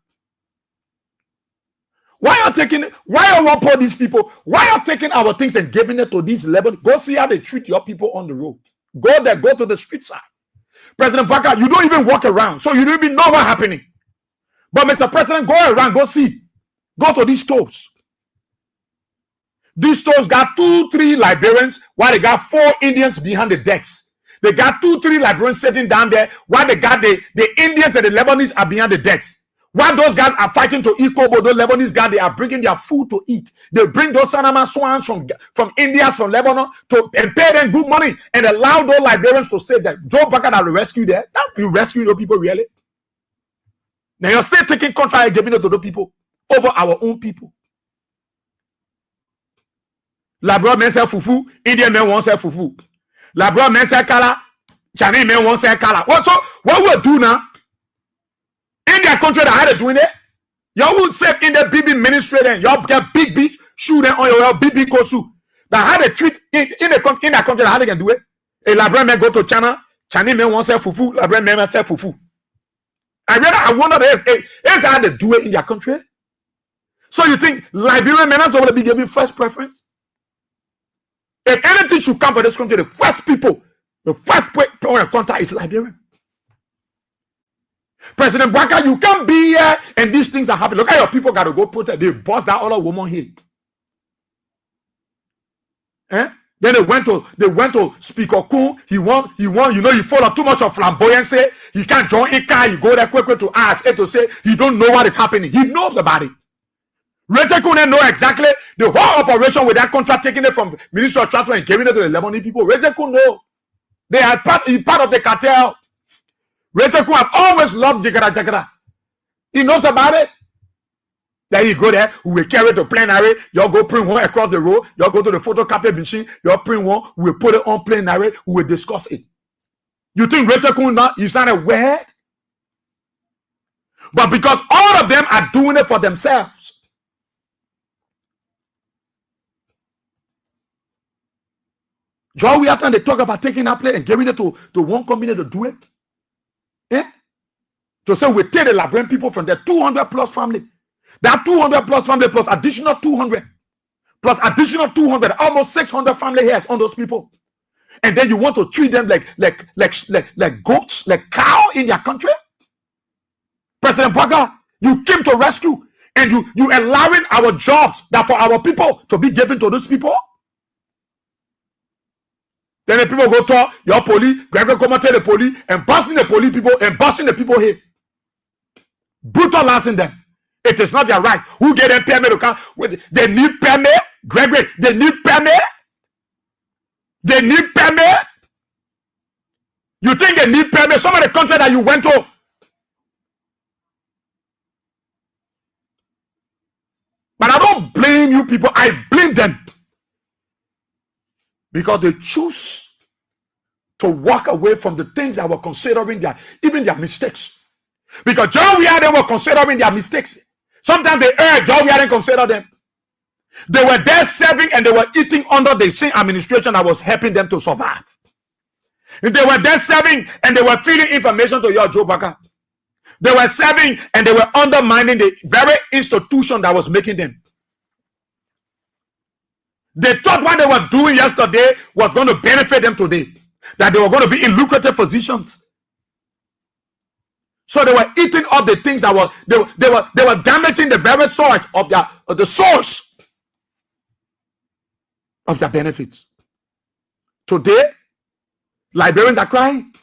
Why are you pour these people? Why are you taking our things and giving it to these Lebanese? Go see how they treat your people on the road. Go there, go to the street side. President Baka, you don't even walk around, so you don't even know what's happening. But Mr. President, go around, go see. Go to these stores. These stores got 2-3 Liberians, while they got 4 Indians behind the decks. They got 2-3 Liberians sitting down there, while they got the Indians and the Lebanese are behind the decks. While those guys are fighting to eat Kobo, those Lebanese guys, they are bringing their food to eat. They bring those Sanama swans from India, from Lebanon, and pay them good money and allow those Liberians to say that Joe Baka that will rescue them. Now you rescue those people, really? Now you're still taking contract and giving it to those people over our own people. Labrador men say fufu, Indian men won't say fufu. Labrador men say kala, Chinese men won't say kala. What will do now? In their country that had it doing it, y'all would say in the BB ministry then y'all get big shoe then on your BB coat suit. That had a treat in that country that how they can do it. A Liberian man go to China, Chinese men won't say fufu, Liberian men say fufu. I wonder is how they do it in their country. So you think Liberian men are going to be given first preference? If anything should come for this country, the first point of contact is Liberian. President Baka, you can't be here and these things are happening. Look at your people got to go protest. They bust that other woman here. Then they went to Speaker Kun. He won, he follow too much of flamboyancy. He can't join a car. He go there quickly to ask and to say he don't know what is happening. He knows about it. Rachel couldn't know exactly the whole operation with that contract, taking it from Ministry of Transport and giving it to the Lebanese people. Rachel couldn't know. They are part of the cartel. Rachel could have always loved Jagara. He knows about it. Then you go there, we will carry the plenary, you'll go print one across the road, you'll go to the photocopy machine, you'll print one, we will put it on plenary, we will discuss it. You think Rachel could not, is not a word? But because all of them are doing it for themselves. Joe, we have time to talk about taking that plate and giving it to one company to do it. So say we take the Liberian people from the 200 plus family. That 200 plus family plus additional 200. Plus additional 200. Almost 600 family hairs on those people. And then you want to treat them like goats, like cow in their country? President Baka, you came to rescue. And you allowing our jobs that for our people to be given to those people? Then the people go to your police, Gregory come tell the police, and busting the police people, and busting the people here. Brutalizing them. It is not their right. Who get them permit to come? They need permit? Gregory, they need permit? They need permit? You think they need permit? Some of the country that you went to. But I don't blame you people. I blame them. Because they choose to walk away from the things that were considering even their mistakes. Because John Weir, they were considering their mistakes. Sometimes they erred. John Weir didn't consider them. They were there serving and they were eating under the same administration that was helping them to survive. They were there serving and they were feeding information to your Joe Baka. They were serving and they were undermining the very institution that was making them. They thought what they were doing yesterday was going to benefit them today. That they were going to be in lucrative positions. So they were eating up the things that they were damaging the very source of the source of their benefits. Today, Liberians are crying.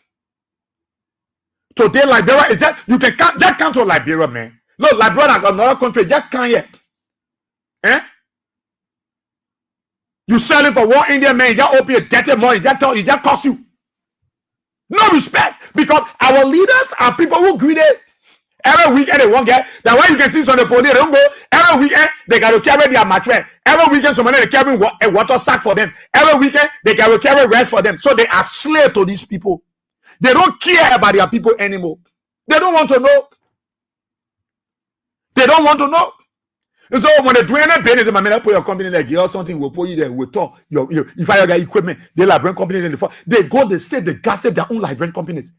Today, Liberia is just, you can just count on Liberia, man. No, Liberia is another country, just can't yet. Eh? You sell it for one Indian man, you just open it, get it more, it just cost you. No respect, because our leaders are people who greedy. Every weekend they won't get. That's why you can see some of the police, they don't go. Every weekend they got to carry their mattress. Every weekend somebody they carry a water sack for them. Every weekend they got to carry rest for them. So they are slaves to these people. They don't care about their people anymore. They don't want to know. They don't want to know. And so when they do any business, my man, put your company like or something, we'll put you there, we'll talk. If I got equipment, they Liberian company in the fall. They go, they say they gossip their own Liberian companies.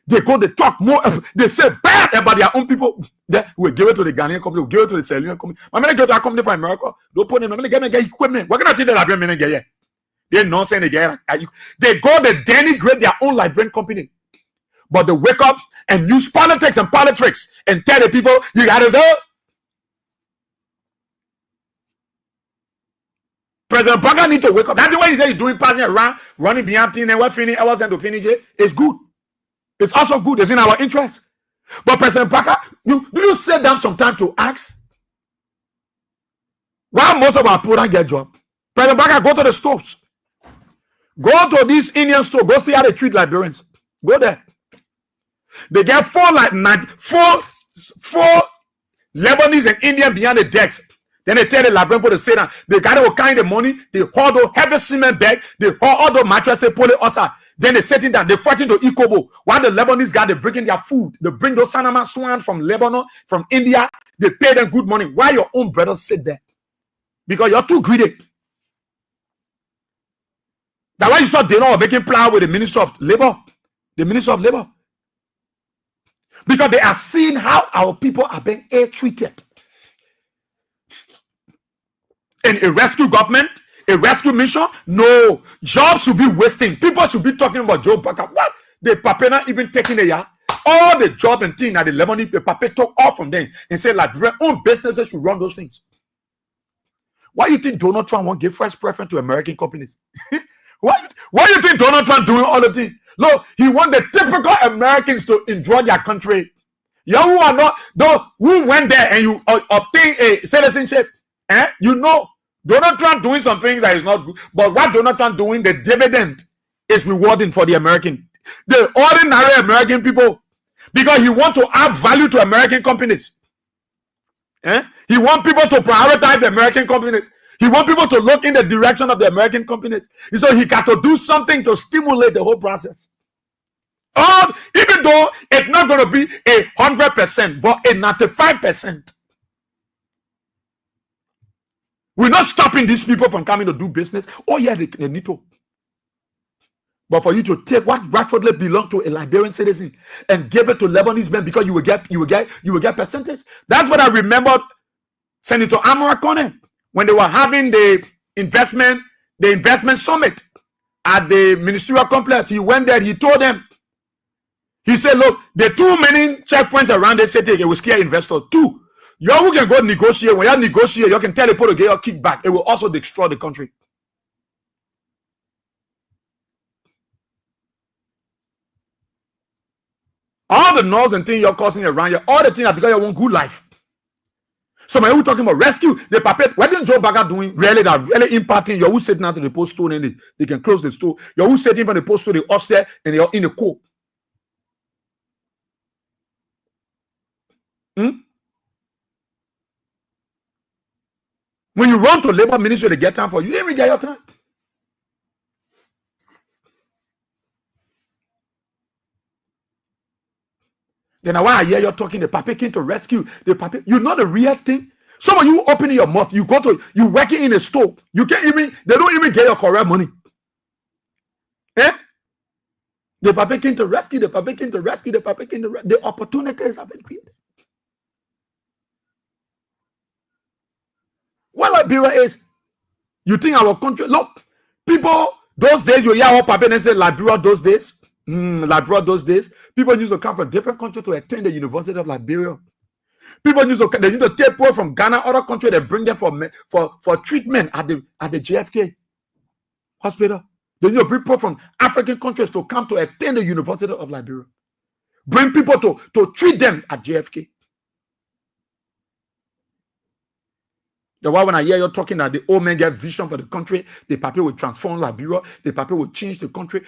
They go, they talk more, they say bad about their own people. They will give it to the Ghanaian company, we'll give it to the Sierra Leone company. My man, go to a company from America, don't put them, I'm gonna get equipment. What can I tell the Liberian men get here? They're nonsense again. They go, they denigrate their own Liberian company. But they wake up and use politics and politics and tell the people, you gotta go. President Baka need to wake up. That's the way he said he's doing, passing around, running behind things, and what finish, I wasn't to finish it. It's good. It's also good. It's in our interest. But President Baka, do you sit down sometime to ask why most of our people don't get job? President Baka, go to the stores. Go to these Indian stores. Go see how they treat Liberians. Go there. They get four Lebanese and Indian behind the decks. Then they tell the Liberian people to sit down. They got all kind of money. They hold the heavy cement bag. They hold all the mattresses, pull it outside. Then they sit down. They fighting to Ikobo. While the Lebanese guys, they bringing their food. They bring those Sanama swans from Lebanon, from India. They pay them good money. Why your own brothers sit there? Because you're too greedy. That's why you saw Deno making plan with the Minister of Labor. The Minister of Labor. Because they are seeing how our people are being ill-treated. In a rescue government, a rescue mission, no. Jobs should be wasting. People should be talking about Joe Baka. What? The Papa not even taking a year. All the job and thing that the Lebanese, the Papa took off from them and say like their own businesses should run those things. Why you think Donald Trump won't give first preference to American companies? Why you think Donald Trump doing all the things? Look, he want the typical Americans to enjoy their country. You who are not, though, who went there and you obtain a citizenship, you know, Donald Trump doing some things that is not good. But what Donald Trump doing, the dividend is rewarding for the American, the ordinary American people, because he want to add value to American companies. He want people to prioritize the American companies. He want people to look in the direction of the American companies. So he got to do something to stimulate the whole process. Even though it's not going to be 100%, but a 95%. We're not stopping these people from coming to do business. Oh yeah, they need to. But for you to take what rightfully belong to a Liberian citizen and give it to Lebanese men because you will get percentage. That's what I remembered Senator Amara Kone when they were having the investment summit at the ministerial complex. He went there, he told them, he said, look, there are too many checkpoints around the city. It will scare investors. Two, you who can go negotiate. When you negotiate, you can tell the people to get your kickback. It will also destroy the country. All the noise and things you're causing around you, all the things are because you want good life. So when we're talking about rescue, the puppet, what is Joe Baka doing? Really impacting. You're who sitting out to the post store and they can close the store. You're who sitting from the post store, the upstairs, and you're in the court. When you run to labor ministry, they get time for you. You didn't even get your time. Then why I hear you talking, the Papa came to rescue the Papa. You know the real thing? Some of you opening your mouth, you working in a store. You can't even, they don't even get your correct money. Eh? The Papa came to rescue, the Papa came to rescue, the Papa came to rescue. The opportunities have been created. What Liberia is, you think our country, look, people, those days, you hear what Papa and say Liberia those days. Liberia those days, people used to come from different countries to attend the University of Liberia. People used to take people from Ghana, other countries, they bring them for treatment at the JFK hospital. They need to bring people from African countries to come to attend the University of Liberia. Bring people to treat them at JFK. The why when I hear you talking that the old men get vision for the country, the Papa will transform Liberia, the Papa will change the country,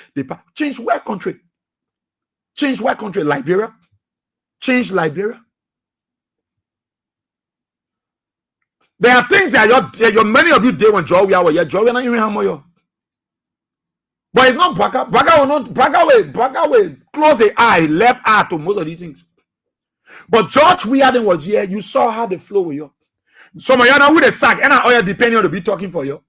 change where country? Change where country? Liberia? Change Liberia? There are things that many of you did when Joe we are here. Joe we are not even how. But it's not Braga. Braga will close the eye, left eye to most of these things. But George Weirden was here. You saw how they flow with you. Some of you now with a sack, and I depending on to be talking for you.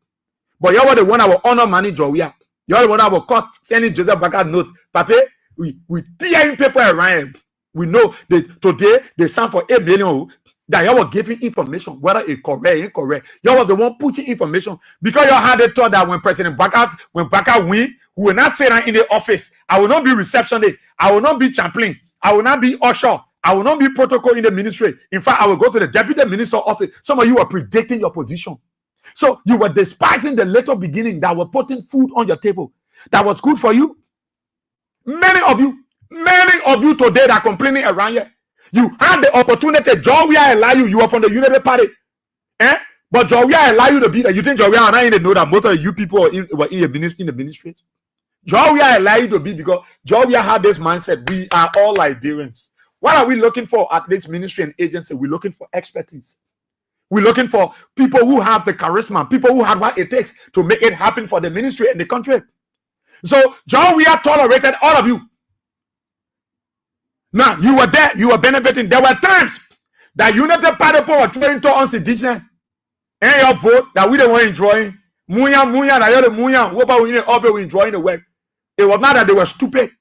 But you are the one that will honor manager. We are. You are the one that will cut sending Joseph Braga note. Papa, we tearing paper around. We know that today they signed for 8 million. That you were giving information, whether it's correct, incorrect. You was the one putting information because you had the thought that when President Braga win, we will not sit down in the office. I will not be reception day. I will not be chaplain. I will not be usher. I will not be protocol in the ministry. In fact, I will go to the deputy minister office. Some of you were predicting your position. So you were despising the little beginning that were putting food on your table. That was good for you. Many of you today that are complaining around here. You had the opportunity. John, we allow you. You are from the Unity Party. But John, we allow you to be there. You think John, we are not even know that most of you people were in the ministry? John, we allow you to be because John, we have this mindset. We are all Liberians. What are we looking for at this ministry and agency? We're looking for expertise. We're looking for people who have the charisma, people who have what it takes to make it happen for the ministry and the country. So, John, we have tolerated all of you. Now, you were there, you were benefiting. There were times that United Party people were trying to on sedition and your vote that we don't want enjoying. Muya, that you're the Muya, what about we enjoying the work? It was not that they were stupid.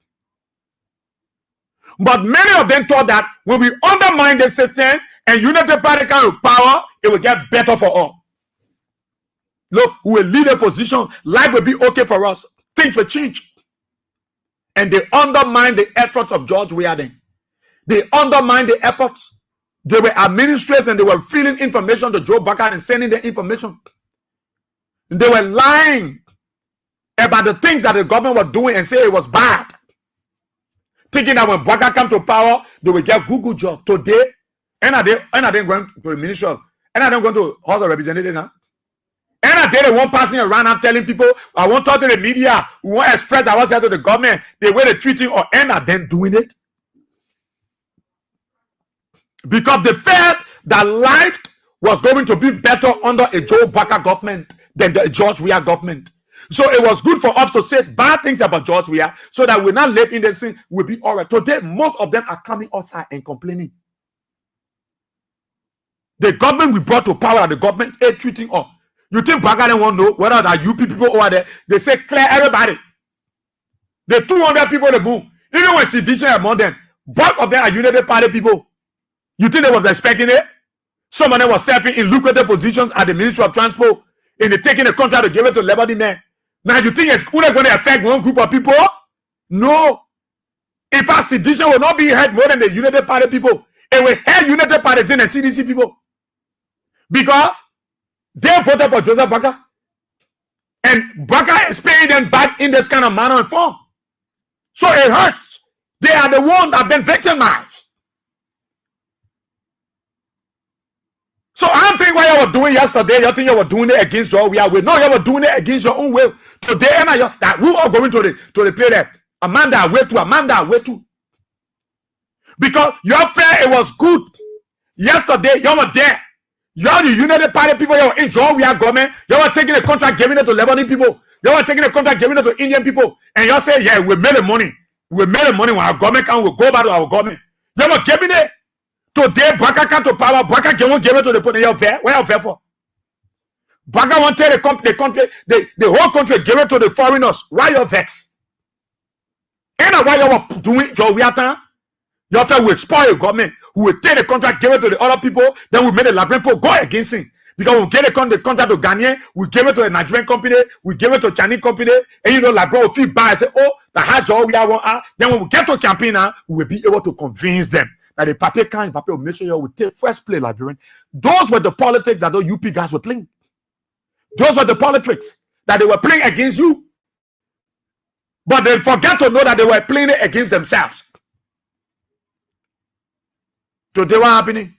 But many of them thought that when we undermine the system and United Party come with power, it will get better for all. Look, we will lead a position, life will be okay for us, things will change. And they undermine the efforts of George Weirden. They undermined the efforts. They were administrators and they were feeding information to Joe Braga and sending the information. And they were lying about the things that the government was doing and say it was bad. Thinking that when Braga come to power, they will get Google job. Today, and I didn't going to the ministry of, and I didn't go to House of Representatives now. And I did one passing around, I'm telling people, I won't talk to the media, we won't express ourselves to the government, the way they're treating or and are then doing it. Because they felt that life was going to be better under a Joe Braga government than the George Weah government. So it was good for us to say bad things about George Weah so that we're not live in the sin, we'll be all right. Today, most of them are coming outside and complaining. The government we brought to power, the government is treating us. You think Braga don't want to know whether that UP people over there, they say clear everybody. The 200 people they move. Even when Sidisha among them, bulk of them are United Party people. You think they was expecting it? Some of them was serving in lucrative positions at the Ministry of Transport and they taking a contract to give it to Liberty men. Now you think it's only going to affect one group of people? No. In fact, Sidisha will not be hurt more than the United Party people. It will hurt United Parties and CDC people. Because they voted for Joseph Braga. And Braga is paying them back in this kind of manner and form. So it hurts. They are the ones that have been victimized. So I don't think what you were doing yesterday, you think you were doing it against your will. No, you were doing it against your own will. Today, that we are going to the play there. Amanda, wait to. Because your fair, it was good. Yesterday, you were there. You are the United Party people, you were in John Weah government. You were taking a contract, giving it to Lebanese people. You were taking a contract, giving it to Indian people. And you say, yeah, we made the money. We made the money when our government can, we'll go back to our government. They were giving it. Today, Baka come to power. Baka give it to the put in your fair. Where are for? Baka want to tell the country, the whole country give it to the foreigners. Why you vex? And why you were doing your reaction? Your fair will spoil your government. Who will take the contract, give it to the other people, then we made the Labyrinth go against him. Because we get the contract to Ghanaian, we give it to a Nigerian company, we give it to a Chinese company, and you know, Labyrinth will feel bad and say, oh, the hard job we are. Then when we get to campaign, we will be able to convince them that the paper can, paper will make sure you will take first play Labyrinth. Those were the politics that those UP guys were playing. Those were the politics that they were playing against you. But they forget to know that they were playing it against themselves. Today, what happening?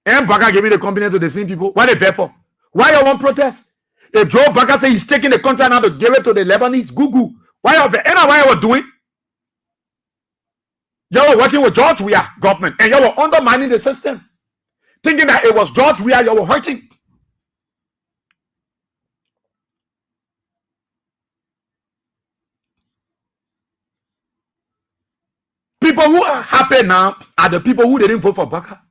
And Baka gave me the company to the same people. What they pay for? Why you want protest? If Joe Baka say he's taking the contract now to give it to the Lebanese, Google. Why you why you were doing? You were working with George Weah government and you were undermining the system. Thinking that it was George Weah you were hurting. People who are happy now are the people who didn't vote for Baka.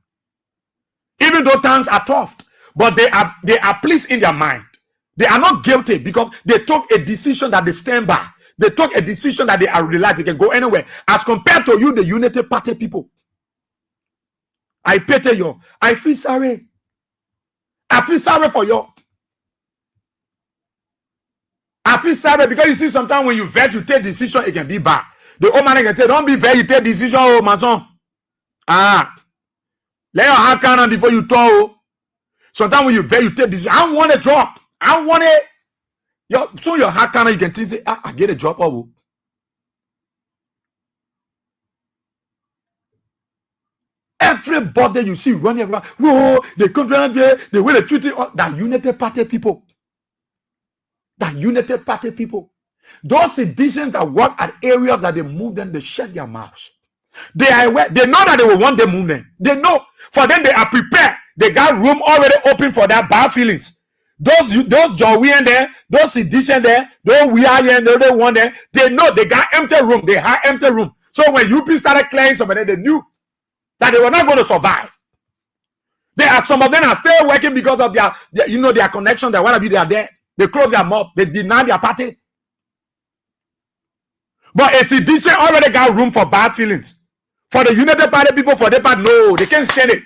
Even though times are tough, but they are pleased in their mind. They are not guilty because they took a decision that they stand by. They took a decision that they are realized they can go anywhere. As compared to you, the Unity Party people. I pity you. I feel sorry. I feel sorry for you. I feel sorry because you see sometimes when you vex, you take decision, it can be bad. The old man can say, don't be vex, you take decision, oh my son. Let your heart count on before you talk. Sometimes when you vex, you take decision. I don't want a job. I don't want it. So your heart count, you can say, I get a job. Oh. Everybody you see running around, whoa, they come around there, they will treat it. That United Party people. That United Party people. Those citizens that work at areas that they move them, they shut their mouths. They are aware, they know that they will want the movement. They know. For them, they are prepared. They got room already open for their bad feelings. Those Jowian there, those citizens there, those we are here, they want there. They know they got empty room. They have empty room. So when UP started clearing somebody, they knew that they were not going to survive. There are some of them are still working because of their connection. That want to be there. They close their mouth. They deny their party. But a citizen already got room for bad feelings. For the United Party people, for their part, no, they can't stand it.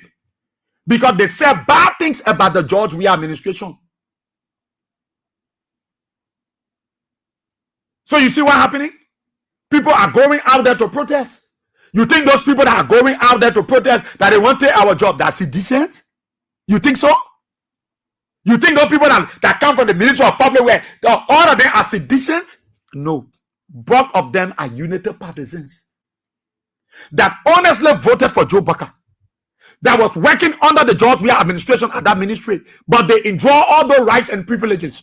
Because they say bad things about the George Weah administration. So you see what's happening? People are going out there to protest. You think those people that are going out there to protest, that they want to take our job, that's citizens? You think so? You think those people that come from the Ministry of Public Works, all of them are citizens? No. Both of them are United partisans that honestly voted for Joe Baka, that was working under the George Weah administration at that ministry, but they enjoy all the rights and privileges.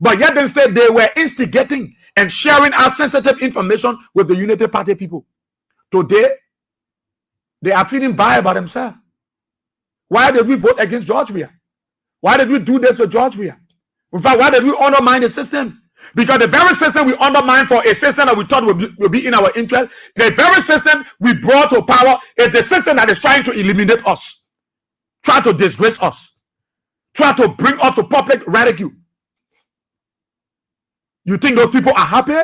But yet instead they were instigating and sharing our sensitive information with the United Party people. Today, they are feeling bad about themselves. Why did we vote against George Weah? Why did we do this to George Weah? In fact, why did we undermine the system? Because the very system we undermined for a system that we thought would be in our interest, the very system we brought to power is the system that is trying to eliminate us, try to disgrace us, try to bring us to public ridicule. You think those people are happy?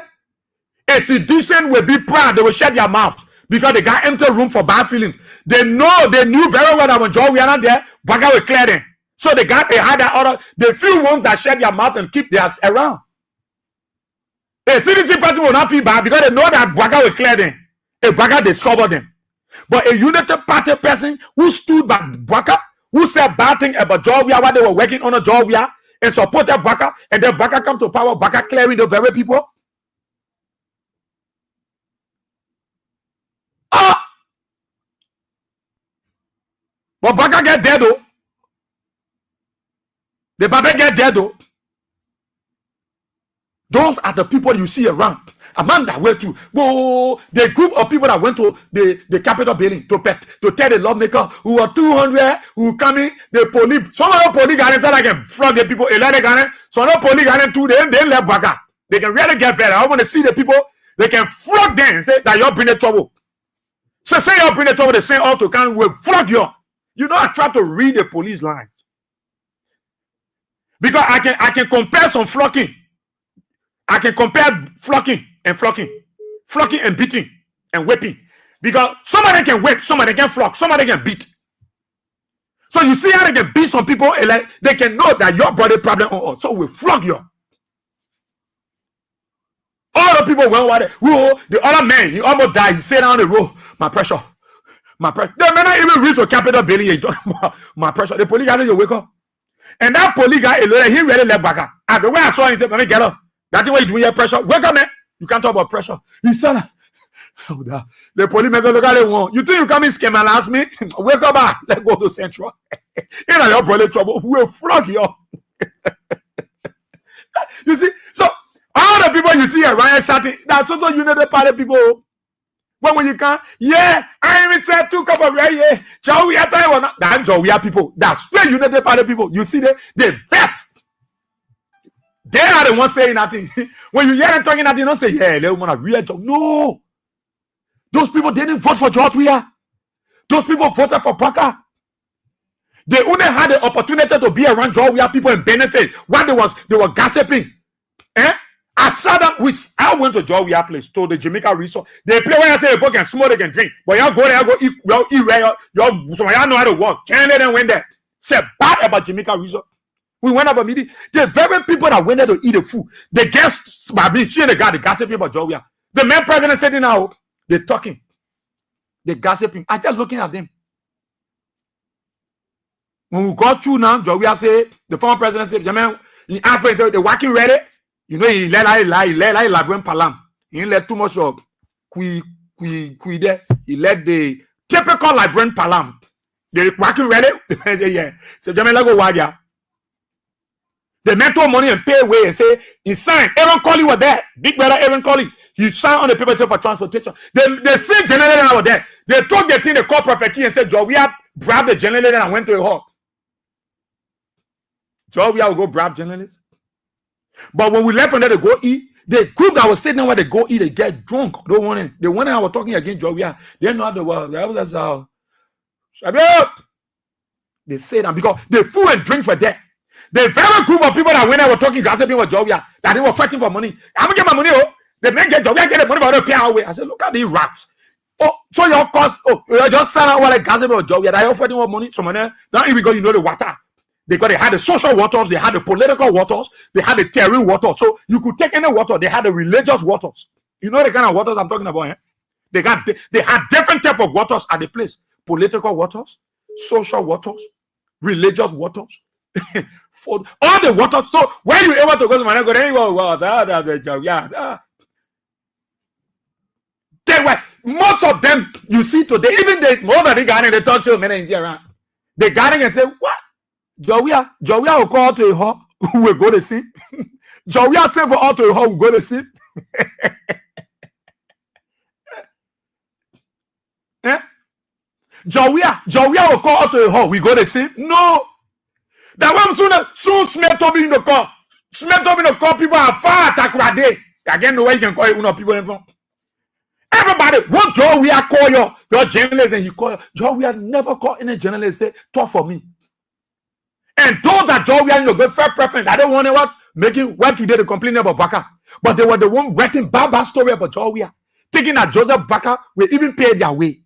A citizen will be proud. They will shut their mouth because they got empty room for bad feelings. They knew very well that when George Weah not there, Baka will clear them. So they had that order. The few ones that shut their mouths and keep theirs around. A citizen person will not feel bad because they know that Baka will clear them. A Baka discovered them. But a United Party person who stood by Baka, who said bad thing about George Weah while they were working on a George Weah and supported Baka, and then Baka come to power, Baka clearing the very people. But Baka get dead though. The Baba get dead though. Those are the people you see around. Amanda went to the group of people that went to the Capitol building to tell the lawmaker who were 200 who coming, the police. Some of the police guys said I can flog the people. Some of the police guys too, they left Baka. They can really get better. I want to see the people. They can flog them and say that you're bringing trouble. So say you bring the trouble, the same auto can will flog you. You know, I try to read the police lines. Because I can compare some flocking. I can compare flocking and beating and whipping. Because somebody can whip, somebody can flock, somebody can beat. So you see how they can beat some people, and like they can know that your body problem. So we flog you. All the people went over there. Whoa, the other man, he almost died. He sat down the road. My pressure. They may not even reach to Capitol Building. My pressure. The police guy, you wake up. And that police guy, he really left back up. And the way I saw him, he said, "Let me get up. That's the way you do your pressure. Wake up, man. You can't talk about pressure." He said, "Oh, the police man look at it one. You think you come in scam and ask me? Wake up, let's go to Central. You know your brother trouble. We'll flog you." You see, so all the people you see around shouting, that's also United Party people. When you can, yeah, I even said 2 cups of right here. That's people. That's straight United Party people. You see the best. They are the ones saying nothing. When you hear them talking nothing, don't say, yeah, they want to real job. No. Those people didn't vote for George Weah. Those people voted for Parker. They only had the opportunity to be around George Weah people and benefit while they were gossiping. I went to George Weah place, to the Jamaica Resort. They play when I say they can smoke, they can drink. But y'all go there, go eat, y'all know how to work. Canada went there. Said bad about Jamaica Resort. We went up a meeting. The very people that went there to eat the food, the guests, the guy, the gossiping about George Weah. The man president sitting now, they're talking. They're gossiping. I just looking at them. When we got through now, George Weah said, the former president said, in Africa, they're working ready. You know, he let Labrine Palam. He didn't let too much of Kui there. He let the typical Labrine Palam. They're working ready. They say, yeah. So, Jamaica go Wadia. They mentor money and pay away and say, he signed. Aaron Colley was there. Big brother Aaron Colley. He signed on the paper for transportation. They sent General over there. They took the thing, they called Prophet Key and said, George Weah grabbed the journalist and went to a hawk. George Weah will go grab journalists. But when we left from there to go eat, the group that was sitting there where they go eat, they get drunk. They went in I was talking against George Weah. They know how the world. They say that because the food and drinks were there. The very group of people that when I were talking gossiping with George Weah, that they were fighting for money. I'm gonna get my money. Oh, the men get George Weah, get the money for the pay away. I said, look at these rats. Oh, so your cost. Oh, you just sign out while like gossiping with George Weah. That you're fighting for money. So money. Not even because you know the water. They had the social waters, they had the political waters, they had the terror waters. So you could take any water, they had the religious waters. You know the kind of waters I'm talking about, eh? They had different type of waters at the place. Political waters, social waters, religious waters. For all the waters. So when you able to go to my go, then you go, that's a job. Yeah. They were most of them you see today, even the more than the guy they talk to men in around. The guy and say, what? George Weah will call to a hall, who will go to see. George Weah say for all to a hall, we go to see. George Weah will call to a hall, we go to see. No. That one soon Smith told me in the call. Smith told me in the call, people are far attack right there. Again, the way you can call it, people in front. Everybody, what George Weah call your journalist and you call George Weah never call any journalist say, talk for me. And those that George Weah go fair preference. I don't want to making what today to complain about Baka. But they were the one writing bad story about George Weah. Thinking that Joseph Baka will even pay their way.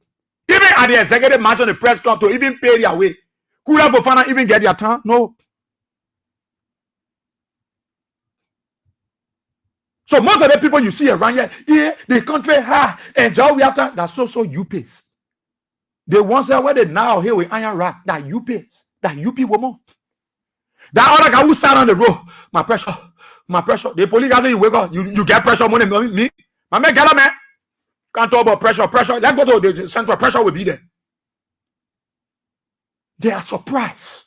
Even at the executive match on the press club to even pay their way. Kula Bofana even get their turn? No. So most of the people you see around here, the country, and George Weah, that's so you pays. They once say where they now here with iron rack, that you pays. That you people more. That other guy who sat on the road, my pressure. The police guy say you wake up, you get pressure money. Me, my man, get up, man. Can't talk about pressure. Let's go to the central. Pressure will be there. They are surprised.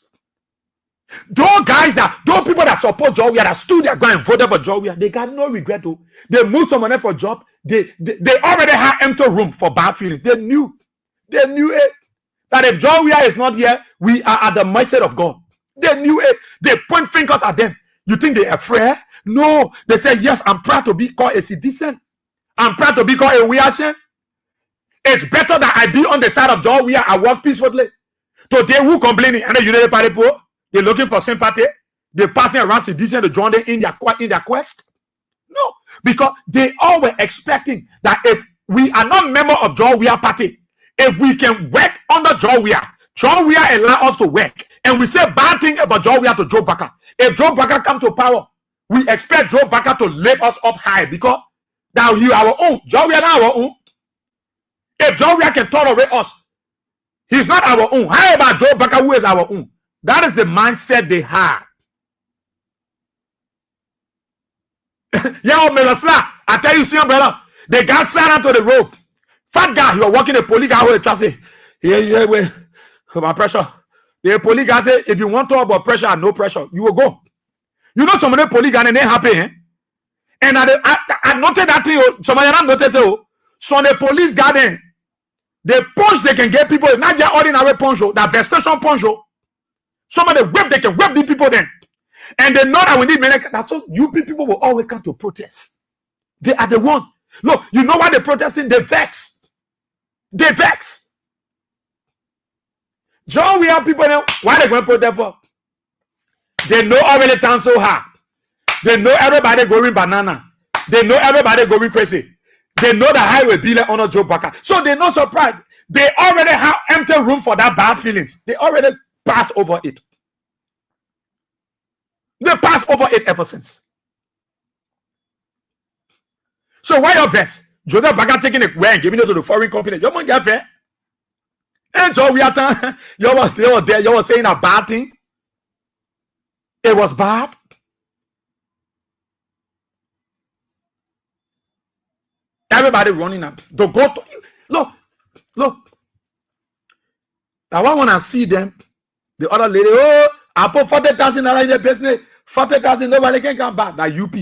Those people that support George Weah, that stood there going and voted for George Weah, they got no regret. They moved someone for job. They already had empty room for bad feelings. They knew it. That if George Weah is not here, we are at the mercy of God. They knew it. They point fingers at them. You think they're afraid? No. They say, yes, I'm proud to be called a citizen. I'm proud to be called a Weahian. It's better that I be on the side of Joe where I walk peacefully. Today, who complaining? And the United Party poor, they're looking for sympathy. They're passing around sedition to join them in their quest. No, because they all were expecting that if we are not member of John Weah party, if we can work under John Weah allow us to work, and we say bad thing about John Weah to Joe Baka. If Joe Baka come to power, we expect Joe Baka to lift us up high because now you are our own. John Weah not our own. If John Weah can tolerate us, he's not our own. How about Joe Baka, who is our own? That is the mindset they have. Yo, Melasla, I tell you, see, brother, the guy sat onto the rope. Fat guy, you are walking a police guy with trust. Yeah, wait, my pressure. The police guy say, if you want to talk about pressure and no pressure, you will go. You know, some of the police guys, and they happy, eh? And I noted that thing. Somebody not noticed it. So the police guy, the punch they can get people, not their ordinary punch, that vestation punch. Some of the whip, they can whip the people then. And they know that we need many. That's so you people will always come to protest. They are the one. Look, you know why they're protesting? They vex. They vex. John, we have people now. Why they going to protest for? They know already town so hard. They know everybody going banana. They know everybody going crazy. They know the highway be like on Joe Baka. So they're not surprised. They already have empty room for that bad feelings. They already pass over it. They pass over it ever since. So why your vest? Joseph Baka taking it away and giving it to the foreign company. You want to get and so we are you were there. You were saying a bad thing. It was bad. Everybody running up to go to you. Look. Now I want to see them. The other lady, oh, I put 40,000 in the business. 40,000, nobody can come back. That UP.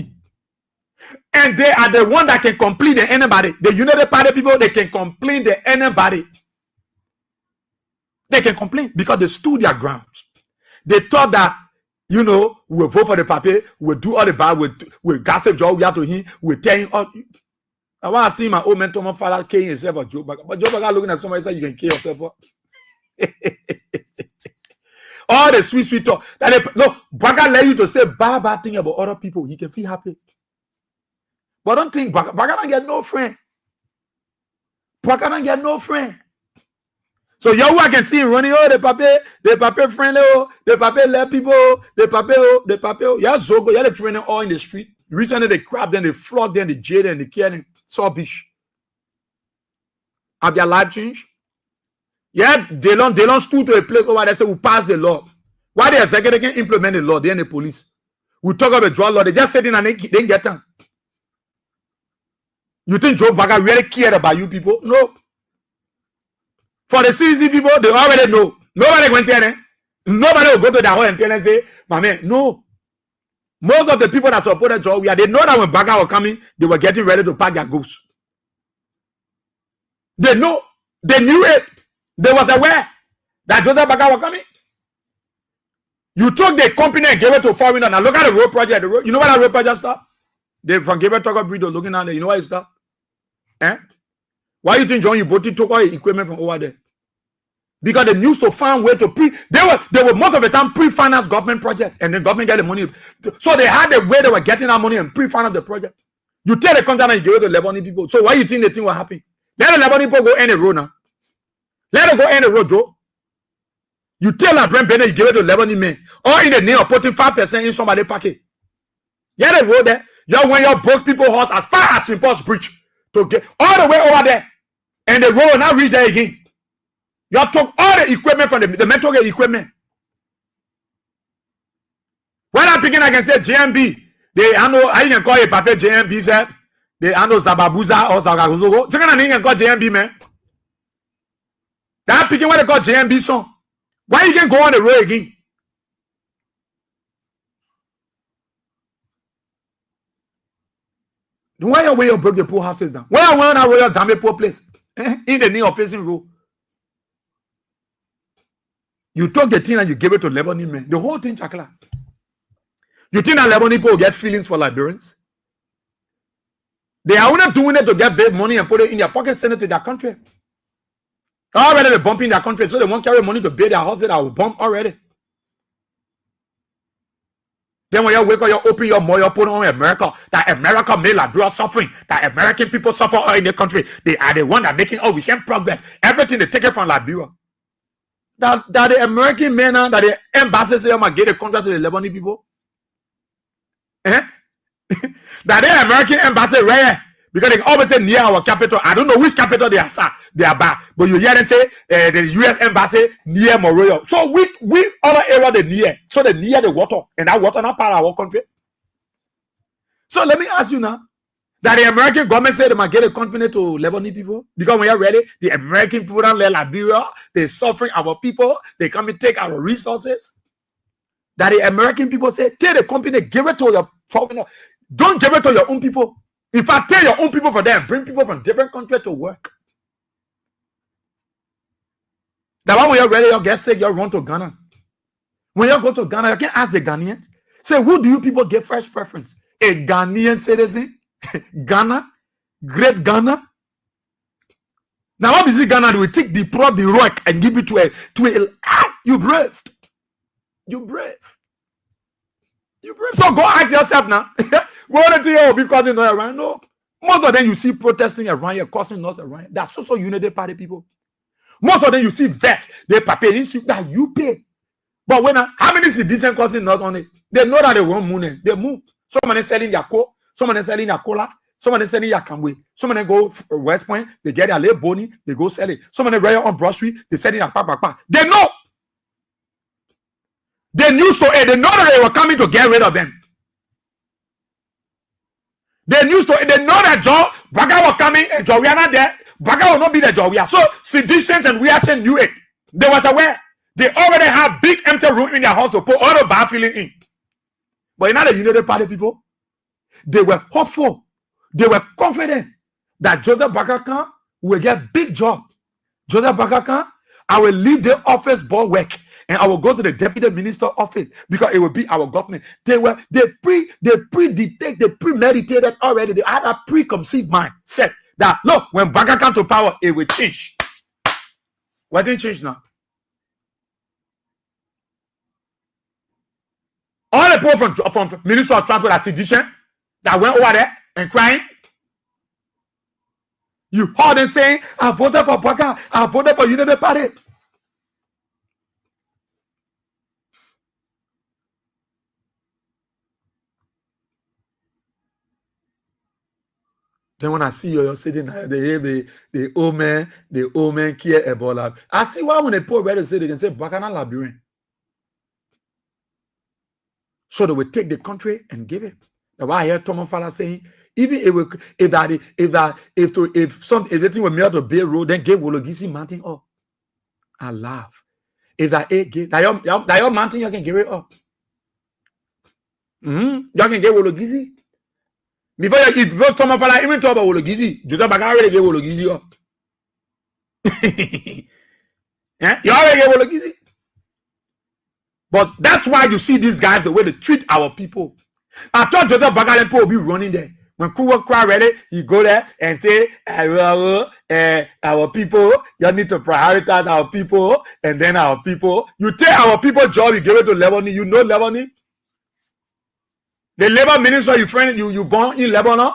And they are the one that can complain to anybody. The United Party people, they can complain to anybody. They can complain because they stood their ground. They thought that, you know, we'll vote for the party, we'll do all the bad, we'll gossip Joe, we have to him, we'll tell him all. I want to see my old mentor, my father, killing himself for Joe Baka. But Joe Baka looking at somebody say you can kill yourself for. All the sweet talk. No, Baka let you to say bad thing about other people. He can feel happy. But don't think Baka don't get no friend. Baka don't get no friend. So you I can see him running, oh, the pape friendly, oh, the pape let people, the pape. Yeah, Zogo, yeah, the training all in the street. Recently they grabbed them, they flogged them, they jailed them, they killed them. So bish. Have their life changed? Yeah, they don't stood to a place over there say we pass the law. Why the executive can implement the law? They and the police. We talk about drug law. They just sit in and they didn't get them. You think Joe Baka really cared about you people? No. For the CDC people, they already know. Nobody went there. Nobody will go to their home and tell and say, my man, no. Most of the people that supported Joe, they know that when Baka was coming, they were getting ready to pack their goods. They know. They knew it. They was aware that Joseph Baka was coming. You took the company and gave it to foreigner. Now look at the road project. You know what that road project start? They from Gabriel Tucker Bridge looking at it. You know why it start? Eh? Why you think John Yuboti took all the equipment from over there? Because they used to find way to they were most of the time pre-finance government project, and the government get the money. So they had the way they were getting that money and pre-finance the project. You tell the contract and you give it to Lebanese people. So why you think the thing will happen? Let the Lebanese people go any road now. Let them go any road, Joe. You tell that Brent Bennett you give it to Lebanese men, or in the name of putting 5% in somebody's pocket. Yeah, they road there. You when you broke people horse as far as St. Paul's Bridge to get all the way over there, and the road will not reach there again. You took all the equipment from the mental equipment. When I'm picking, I can say JMB. They handle, I can call it Papa JMB, sir. They handle Zababuza or Zagazugo. So can I call JMB, man? That picking what they call JMB song. Why you can go on the road again? Why you way you broke the poor houses down? Why you want to royal damn poor place? In the name of facing road. You took the thing and you gave it to Lebanese men. The whole thing, chakla. You think that Lebanese people get feelings for Liberians? They are not doing it to get big money and put it in their pocket, send it to their country. Already they're bumping their country, so they won't carry money to pay their houses that will bump already. Then when you wake up, you open your mouth, you put on America, that America made Liberia suffering, that American people suffer in the country. They are the one that making we can progress. Everything they take it from Liberia. That the American men, that the embassy say, I'm going to get a contract to the Lebanese people. That the American embassy, right? Because they always say near our capital. I don't know which capital they are back, but you hear them say the U.S. embassy near Monrovia. So we other area they near. So they near the water, and that water not part of our country. So let me ask you now, that the American government said they might get a company to Lebanese people, because when you're ready, the American people don't let Liberia, they suffering our people, they come and take our resources. That the American people say, take the company, give it to your foreigner. Don't give it to your own people. If I tell your own people for them, bring people from different countries to work. That one when you're ready, you get sick, you run to Ghana. When you go to Ghana, you can ask the Ghanaian, say, who do you people give first preference? A Ghanaian citizen? Ghana? Great Ghana? Now what is it Ghana? We take the rock and give it to a you brave. You brave. You brave. So go ask yourself now. What do you because it's not around? No. Most of them you see protesting around here, causing not around. That's social unity party people. Most of them you see vest, they pay that you pay. But when how many citizens causing not on it? They know that they won't move. They move. Someone is selling their coke, someone is selling their cola, someone is selling their Kamwe, someone go West Point, they get their late boni, they go sell it. Someone is right on Broad Street, they sell it at pa. They know. They knew so they know that they were coming to get rid of them. They knew so they know that Joe Baga was coming and Joe we are not there. Baga will not be the Joe we are. So citizens and reaction knew it. They was aware. They already have big empty room in their house to put all the bad feeling in. But in other United Party people, they were hopeful. They were confident that Joseph Boakai will get big job. Joseph Boakai, I will leave the office board work and I will go to the deputy minister office because it will be our government. They premeditated already. They had a preconceived mind set that look, when Boakai come to power, it will change. What didn't change now? All the people from Minister of Transport are sedition that went over there and crying. You heard them saying, I voted for Boakai, I voted for United Party. Then when I see you're sitting there, the old man care about that. I see why when they put ready to say they can say Boakai na labyrinth. So they will take the country and give it. That's why I hear Thomas Fala saying, even if everything were made to Bay Road, then give Wologisi mountain up. I laugh. If that your mountain, you can give it up. You can get Wologisi. Before Thomas Fala even talk about Wologisi, Joseph Boakai already gave Wologisi up. You already gave Wologisi. But that's why you see these guys, the way they treat our people. I thought Joseph Boakai will be running there. When Kuwa cry ready, he go there and say, our people, you need to prioritize our people, and then our people. You take our people job, you give it to Lebanon. You know Lebanon? The labor minister you born in Lebanon?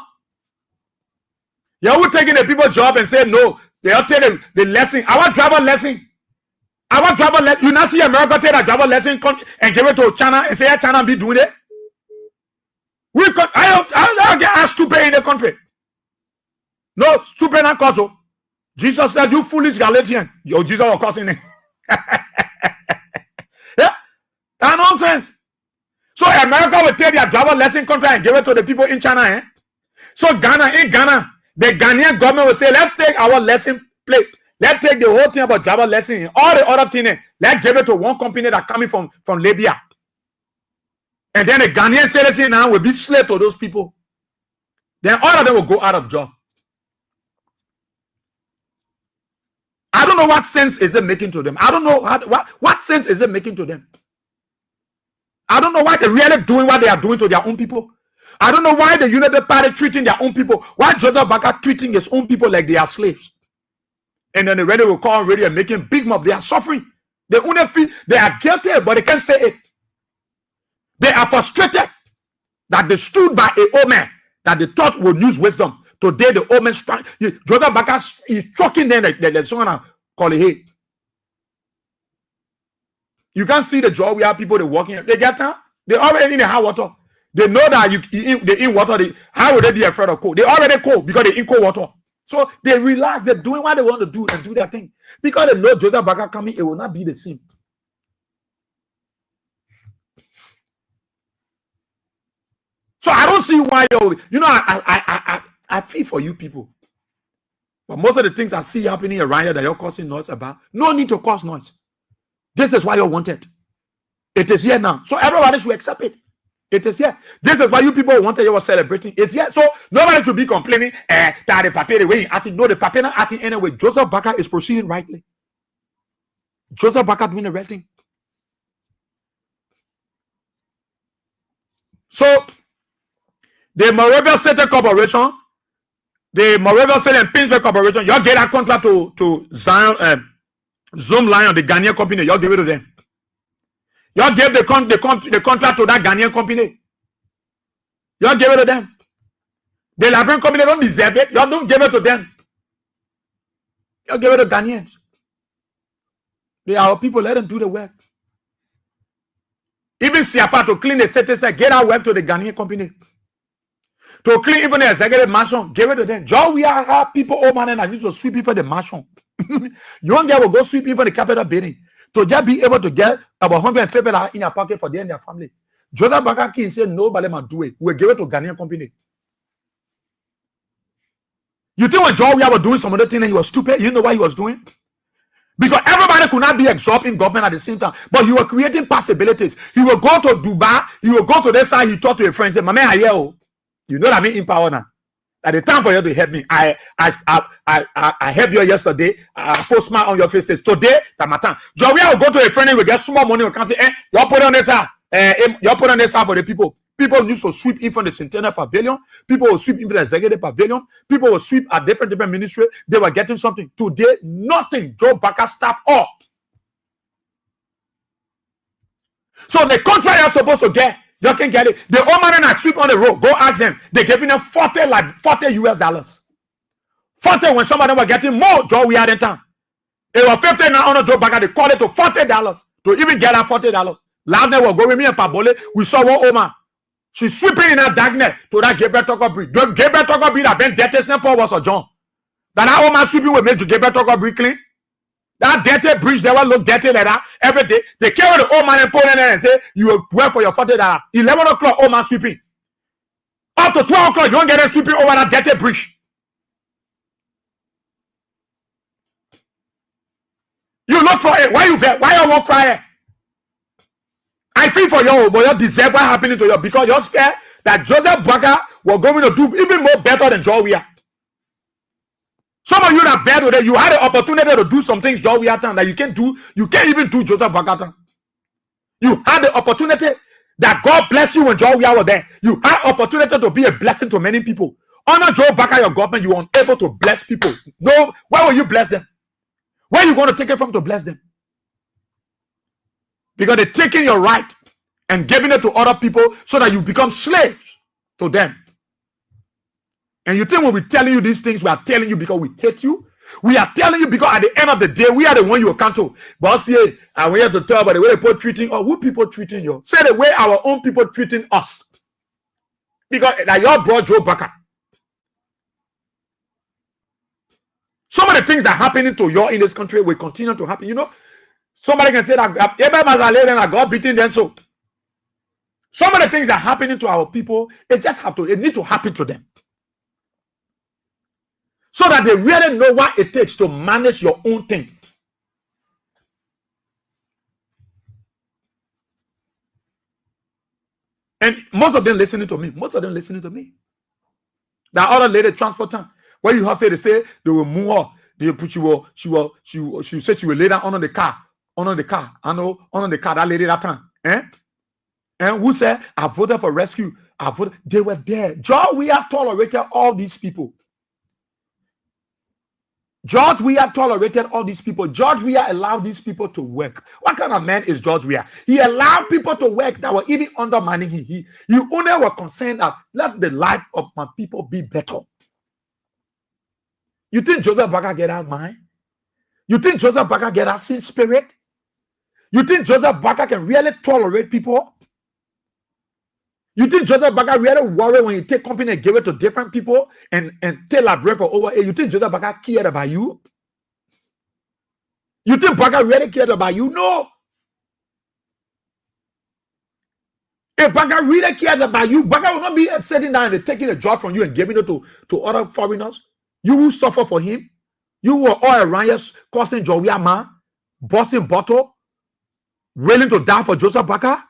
You taking the people job and say, no, they are taking the lesson. Our driver lesson. Our driver lesson. You not see America take a driver lesson and give it to China and say, yeah, China be doing it? I don't get asked to pay in the country. No, stupid and cause. Jesus said, you foolish Galatian. Yo, Jesus was causing it. Yeah, that nonsense. So America will take their driver lesson contract and give it to the people in China. Eh? So in Ghana, the Ghanaian government will say, let's take our lesson plate. Let's take the whole thing about driver lesson, all the other things. Let's give it to one company that coming from Libya. And then the Ghanaian citizen now will be slave to those people. Then all of them will go out of job. I don't know what sense is it making to them. I don't know what sense is it making to them. I don't know why they're really doing what they are doing to their own people. I don't know why the United Party treating their own people. Why Joseph Boakai treating his own people like they are slaves. And then the radio will call on radio and making big mob. They are suffering. They only feel they are guilty, but they can't say it. They are frustrated that they stood by a old man that they thought would use wisdom. Today, the old man strong. Joseph Baka is choking them. There's someone call it hate. You can't see the joy we have people they walking. They get time. They already in the hot water. They know that they in water. How would they be afraid of cold? They already cold because they in cold water. So they relax. They're doing what they want to do and do their thing because they know Joseph Baka coming. It will not be the same. So I don't see why I feel for you people. But most of the things I see happening around here that you're causing noise about, no need to cause noise. This is why you're wanted. It is here now. So everybody should accept it. It is here. This is why you people wanted you were celebrating. It's here. So nobody should be complaining that the papier the way acting. No, the papier not acting anyway. Joseph Baka is proceeding rightly. Joseph Baka doing the right thing. So the Moravian Center Corporation, the Moravian Center and Pinsville Corporation, y'all get that contract to Zion, Zoom Lion, the Ghanaian company. Y'all give it to them. Y'all gave the contract to that Ghanaian company. Y'all give it to them. The Liberian company don't deserve it. Y'all don't give it to them. Y'all give it to Ghanaians. They are our people. Let them do the work. Even Siafa to clean the city, say, get our work to the Ghanaian company. To clean even the executive mansion, give it to them. Joe, we are people, old man, and I used to sweep in for the mansion. Young guy will go sweep in for the capital building. To just be able to get about $150 in your pocket for them and their family. Joseph Bakaki said, nobody must do it. We'll give it to Ghanaian company. You think when Joe was doing some other thing and he was stupid, you know what he was doing? Because everybody could not be absorbed in government at the same time. But you were creating possibilities. He will go to Dubai, he will go to this side, he talked to a friend, say, my man, I hear you. You know that I'm in power now. At the time for you to help me, I helped you yesterday. I post smile on your faces. Today, that's my time. Joe, we will go to a friend and we get small money. We can say, you put on this side. You put on this side for the people. People used to sweep in from the Centennial Pavilion. People will sweep in from the Executive Pavilion. People will sweep at different ministries. They were getting something. Today, nothing. Joe Baka stopped up. So the contract you're supposed to get, you can get it. The old man and sweep on the road. Go ask them. They're giving them $40 US. 40 when somebody was getting more, Joe, we had in town. It was 50 now on a Joe Baka. They called it to $40 to even get that $40. Last night we go with me and Pabole. We saw one old man. She's sweeping in that darkness to that Gabriel Toko Bridge. Gabriel Toko Bridge that been dirty St. Paul was a John. That old man sweeping with me to Gabriel Toko Bridge clean. That dirty bridge, they will look dirty like that every day. They carry the old man and put in there and say, you will work for your $40. 11 o'clock, old man sweeping. Up to 12 o'clock, you won't get them sweeping over that dirty bridge. You look for it. Why you won't cry? I feel for you, but you deserve what happening to you because you're scared that Joseph Baka was going to do even more better than Joe Weah. Some of you that there today, you had the opportunity to do some things Joe Weah done that you can't do. You can't even do Joseph Baka done. You had the opportunity that God bless you when Joe Weah was there. You had opportunity to be a blessing to many people. Honor Joe Baka, your government, you were unable to bless people. No, where will you bless them? Where are you going to take it from to bless them? Because they're taking your right and giving it to other people so that you become slaves to them. And you think when we're telling you these things, we are telling you because we hate you? We are telling you because at the end of the day, we are the one you account to. But see, and we have to tell about the way people treating us. Who people treating you? Say the way our own people treating us. Because like y'all brought Joe Baka. Some of the things that are happening to you in this country will continue to happen. You know, somebody can say that God beating them so. Some of the things that are happening to our people, it need to happen to them. So that they really know what it takes to manage your own thing. And most of them listening to me. That other lady transport time. When you have said they say they will move her, they put she said she will lay down under the car. I know under the car, that lady that time. And who said I voted for rescue? They were there. Joe, we have tolerated all these people. George Weah tolerated all these people. George Weah allowed these people to work. What kind of man is George Weah? He allowed people to work that were even undermining him. He only were concerned that let the life of my people be better. You think Joseph Baca get that mind? You think Joseph Baca get that sin spirit? You think Joseph Baca can really tolerate people? You think Joseph Baca really worry when you take company and give it to different people and tell a bread for over? You think Joseph Baca cared about you? You think Baca really cared about you? No. If Baca really cares about you, Baca will not be sitting down and taking a job from you and giving it to other foreigners. You will suffer for him. You were all around here causing Jowiah man, busting bottle, willing to die for Joseph Baca.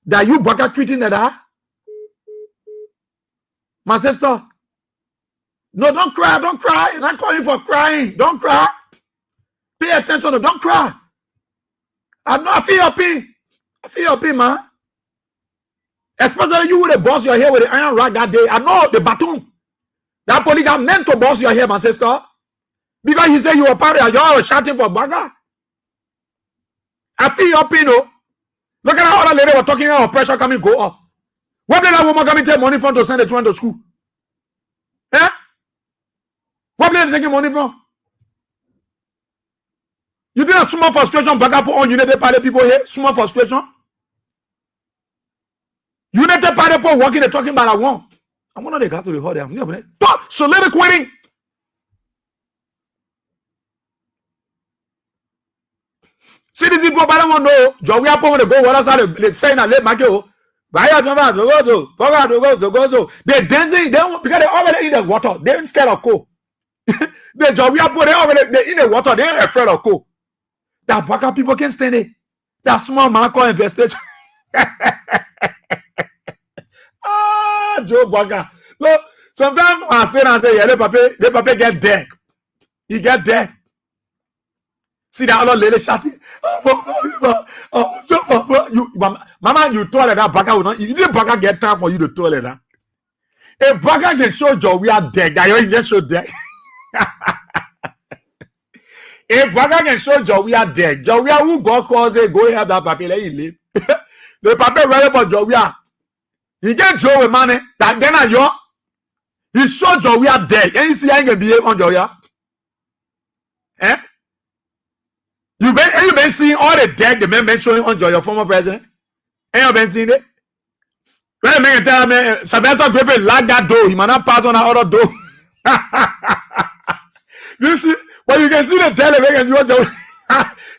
That you Baca treating that? My sister. No, don't cry. Don't cry. I'm not calling for crying. Don't cry. Pay attention. Don't cry. I feel your pain. I feel your pain, man. Especially you would have bossed your hair with the iron rag that day. I know the baton. That police got meant to boss your hair, my sister. Because he said you were part of y'all shouting for Baca. I feel your pain, oh. Look at how other lady were talking about pressure coming go up. Where did that woman come and take money from to send the children to school? Eh? Where did they taking money from? You think a small frustration Baca put on United Party people here? Small frustration? United Party people working and talking about I want. I wonder they got to the hot there. So let it quitting. Citizen people don't want to know. Jowiah people want to go. What else are they saying? I let Michael. They dancing. Because they already in the water. They ain't scared of cold. The Jowiah people they in the water. They ain't afraid of cold. That Baca people can stand it. That small man call investigation. Joe Baca. Look, sometimes I say, yeah, the papa get dead. He get dead. See that other lady shouting, Mama, you toilet that Baca will not. You didn't Baca get time for you to toilet that. If Baca can show Jowiah dead, that you just show dead. If Baca can show Jowiah dead, Jowiah who God calls it, go help that papa, let him live. The papa ready for Jowiah. He get Joe with money. That then I yo. He showed Jowiah dead. And you see how he can behave on Jowiah? Eh? You been seeing all the dead the men been showing on Jowiah, former president? Ain't you been seeing it? When the man tell me, Sylvester Griffin lock that door. He might not pass on that other door. You see? But you can see the television.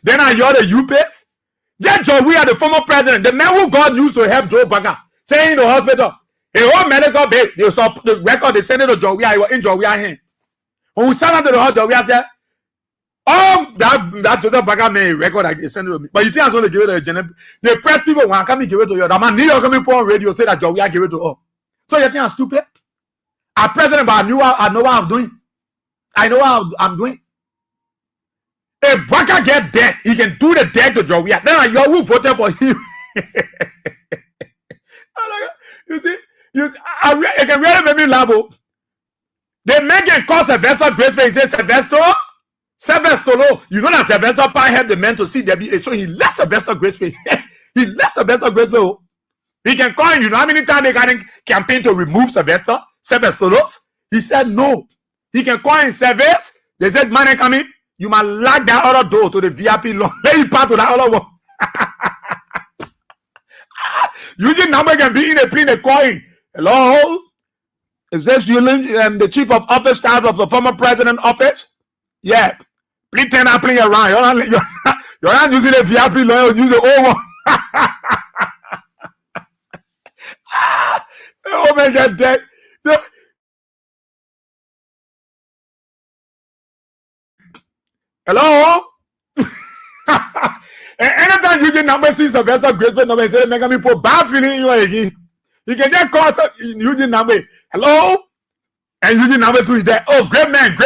Then I hear the U-Pace. Just Jowiah, the former president, the man who God used to help Joe Baca, saying in the hospital, a whole medical bill, they saw the record, they sent it to Jowiah, he was in Jowiah hand. When we sat down to the hospital, Jowiah said, oh, that Joseph Baca made record, they sent it to me. But you think I was going to give it to the general? The press people, when I come and give it to you, that man, New York coming on radio, say that Jowiah give it to us. So you think I'm stupid? I'm president, but I know what I'm doing. I know what I'm doing. If Baca get dead, he can do the dead to Jowiah. Then you who voted for him. You see, it can really make me laugh. They make it call Sylvester Graceful. He says, Sylvester, you know that Sylvester Pine helped the men to see Debbie. So he left Sylvester Graceful. He left Sylvester Graceful. He can call him. You know how many times they got in campaign to remove Sylvester? He said no. He can call him Sylvester. They said, man, come in. You might lock that other door to the VIP lawn. Let you part to that other one. Using number can be in a plane, a coin. Hello? Is this you, the chief of office staff of the former president office? Yeah. Please turn that plane around. You're not using a VIP lawyer, you're using old one. Oh my God, dead. Hello? And anytime using number 6 Sylvester Graceful number, say make me put bad feeling in you again. You can just call using number. Hello? And using number 2 is there. Oh, great man.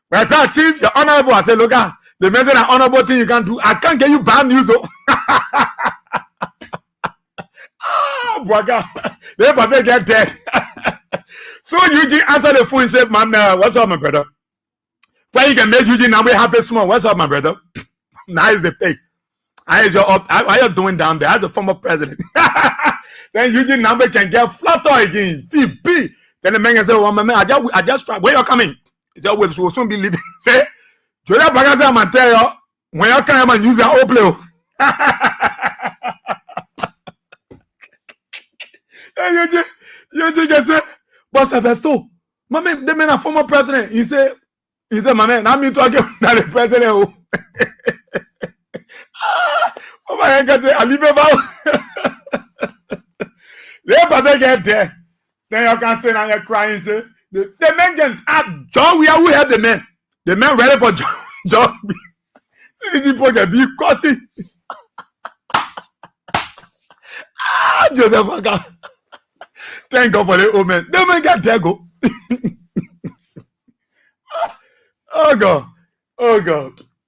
When I tell Chief, you're honorable. I say, look at the message an honorable thing you can do. I can't get you bad news. Oh, brother. They probably get dead. So Eugene answered the phone and said, man, what's up, my brother? Why you can make Eugene Nambwe happy small? What's up, my brother? Now is the thing. How are you doing down there as a former president? Then Eugene Nambwe can get flatter again. VP. Then the man can say, "Oh, my man, I just tried. Where you coming?" He said, "We will soon be leaving." Say, "Jola Bagaza man tell you when you come and use your old play." Eugene can say, "Boss, Festo, my man, the man a former president." He said, "My man, I mean to again that the president." Oh my God, I leave about. Let Papa get there. Then you can say now you're crying. Say the men can John. We have the men. The men ready for John. See the people can be causing. Joseph Waka. Thank God for the old men. The men get there go. Oh God.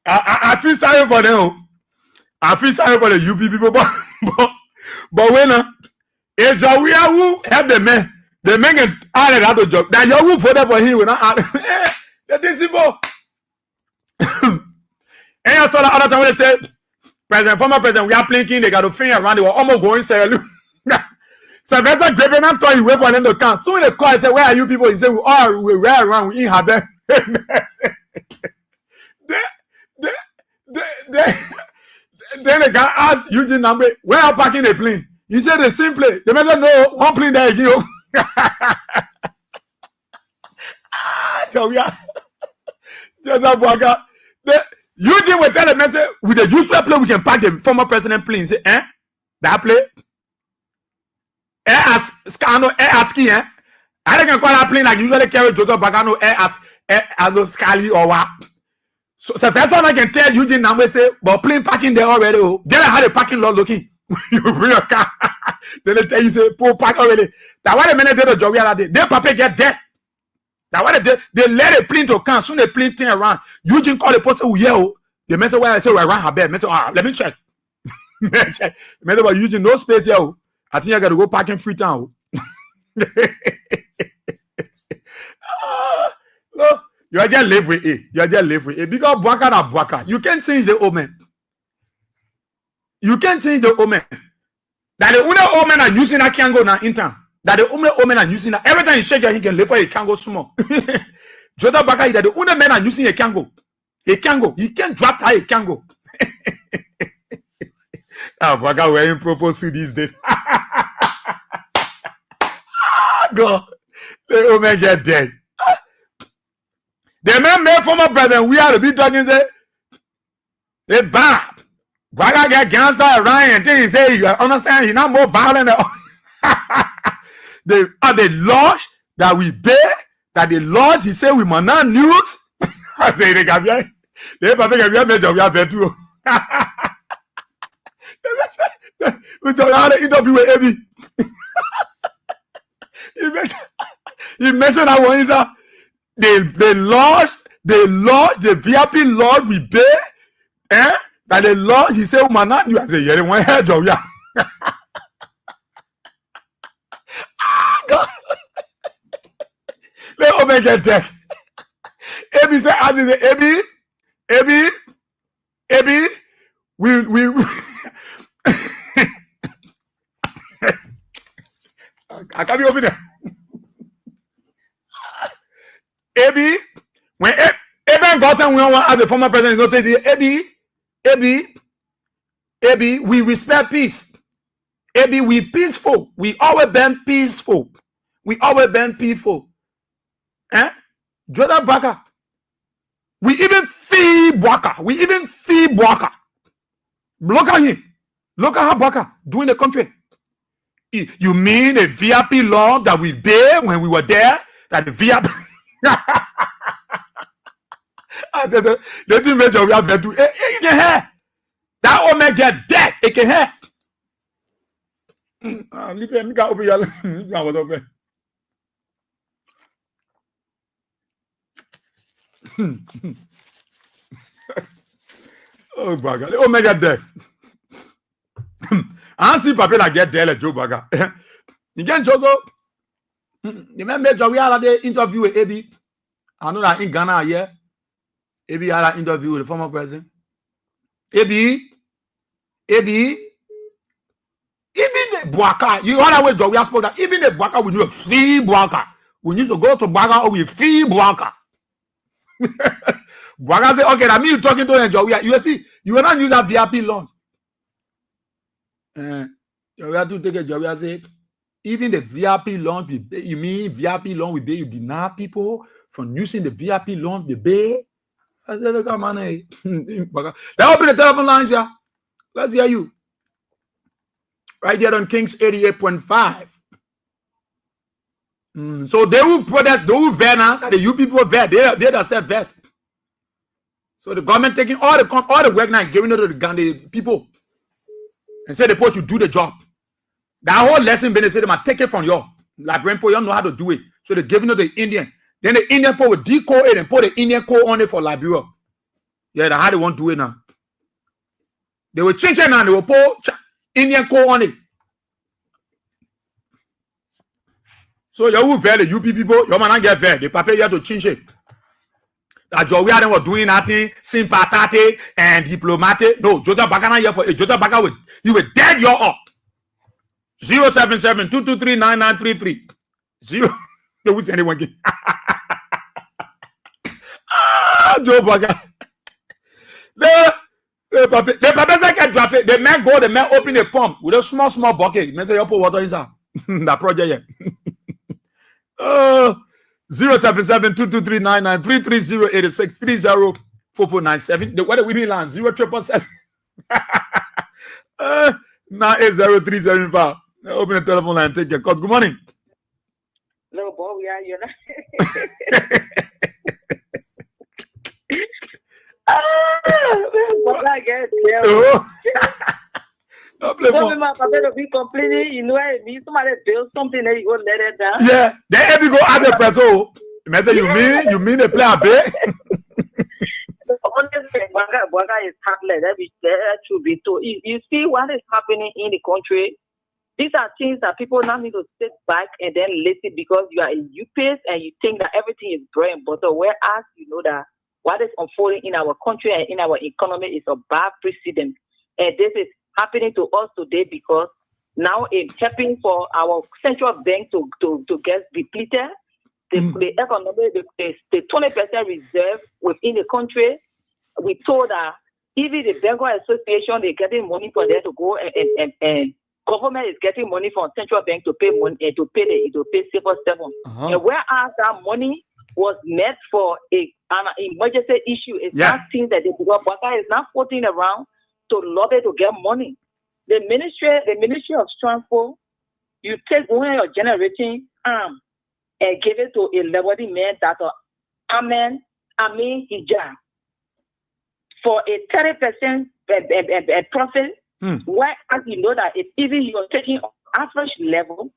I feel sorry for them. I feel sorry for the UP people, but when if we are who help the men get added out of job. That you who voted for him will not add. The thing simple. And you saw the other time when they said, former president, we are playing, they got to finish around, they were almost going to so better grabbing and toy wait for them to come. So when they call, I say, "Where are you people?" He said, "We are around, we in Haben." Then they can ask Eugene Nambwe, "Where are parking the plane?" He said the same plane. They better know one plane there again. So we are just a bugger. Eugene will tell the man, say, "With the usual plane, we can park the former president plane." He say, that plane? Air asking, I can call that plane like usually carry Joseph Bagano air Scali or what. So first time I can tell Eugene Nambwe say, "But plane parking there already." Oh, then I had a parking lot looking. You bring your car. Then they tell you say, "Poor park already." That why the minute they the job we are there, they papa get there. That why they let a plane to come. Soon the plane turn around. Eugene call the person who yell. The message where I say we around her bed. Message, let me check. Message about Eugene no space here. I think I got to go parking Freetown. No. You are just live with it. You are just live with it. Because Bwaka na Bwaka. You can't change the omen. You can't change the omen. That the only omen are using that can go now in time. That the only omen are using that. Every time you shake your hand, you can live for it can go small. Jota Baka is that the only men are using a can go. A can go. You can't drop how it can go. Bwaka wearing propose to these days. God. The omen get dead. The man made former president, we are to be talking, say, they bad. Braga get gangster around and then he say, you understand, he's not more violent. The laws that we bear, that the laws he say we must not use. I say, they got me. They probably got me a major, we have too. We talk how to interview with Ebi. You mentioned that one is the laws, the VIP laws we bear, that the laws he said, "Man, not you." I say, "Yeah, one head job, yeah." God, let me get there. Ebi say, "As is Ebi, we." I can't be open there. Ebi, when Eben Gosson we want as the former president, is not saying Ebi, we respect peace. Ebi, we peaceful. We always been peaceful. Jordan Baka. We even fee Baka. Look at him. Look at how Baka doing the country. You mean a VIP law that we bear when we were there? That the VIP. They didn't measure we have to do. It can hair. That old man get dead. It can hair. Leave him go over here. I was over. Oh my God. The old man get dead. I see Papa like get dead like Joe Baga. You can't jogo. You remember we had the interview with Ebi. I know that in Ghana here. Ebi had an interview with the former president. Ebi, even the Buaka, you know way we have spoke that even the Buaka we do a free Buaka. We need to go to Buaka or we free Buaka. Buaka say, okay, that means you talking to Jowia. You see, you will not use a VIP lounge. Jowia to take a Jowia say, even the VIP lounge, you mean VIP lounge we pay you deny people from using the VIP lounge, the bay? I said, look at money. They open the telephone lines, yeah. Let's hear you. Right there on Kings 88.5. So they will protest, they will veer now, that the you people veer, they themselves vest. So the government taking all the work now, giving it to the Gandhi people. And say the post you do the job. That whole lesson been they say they might take it from you. Liberian people, you don't know how to do it. So they're giving it to the Indian. Then the Indian people will decode it and put the Indian code on it for Liberia. Yeah, that's how they want to do it now. They will change it now and they will put Indian code on it. So you will veer the UP people, you might not get veer. The paper you have to change it. That we are doing nothing, sympathetic and diplomatic. No, Jota Bakana here for a Jota Baka with you will dead your up. 077-223-9933. Zero. Who's anyone get? Joe Baka. The paper get drafted. The man go, the man open a pump with a small bucket. Man say you put water inside. That project. 077-223-9933-086-30-4497. The weather we need land 077 980-375. Open the telephone line. Take your calls. Good morning. No, boy, we are you know. What I get? Don't my papa be complaining. You know, I mean, somebody build something and you go let it down. Yeah, then if you go as a press, you mean they play a bit. Honestly, Baga is happening. That should be told. You see what is happening in the country. These are things that people now need to sit back and then listen because you are in UPS and you think that everything is bread and butter. Whereas you know that what is unfolding in our country and in our economy is a bad precedent. And this is happening to us today because now it's helping for our central bank to get depleted. The economy, the 20% reserve within the country. We told that even the Bengal Association, they're getting money for them to go and government is getting money from central bank to pay money to pay civil servants. And whereas that money was meant for an emergency issue, it's not things that the Baka is not floating around to lobby to get money. The Ministry of Transport, you take one of your generating arm and give it to a Lewadi man that Amin Hijab for a 30% profit. Why, as you know that if even you're taking average level,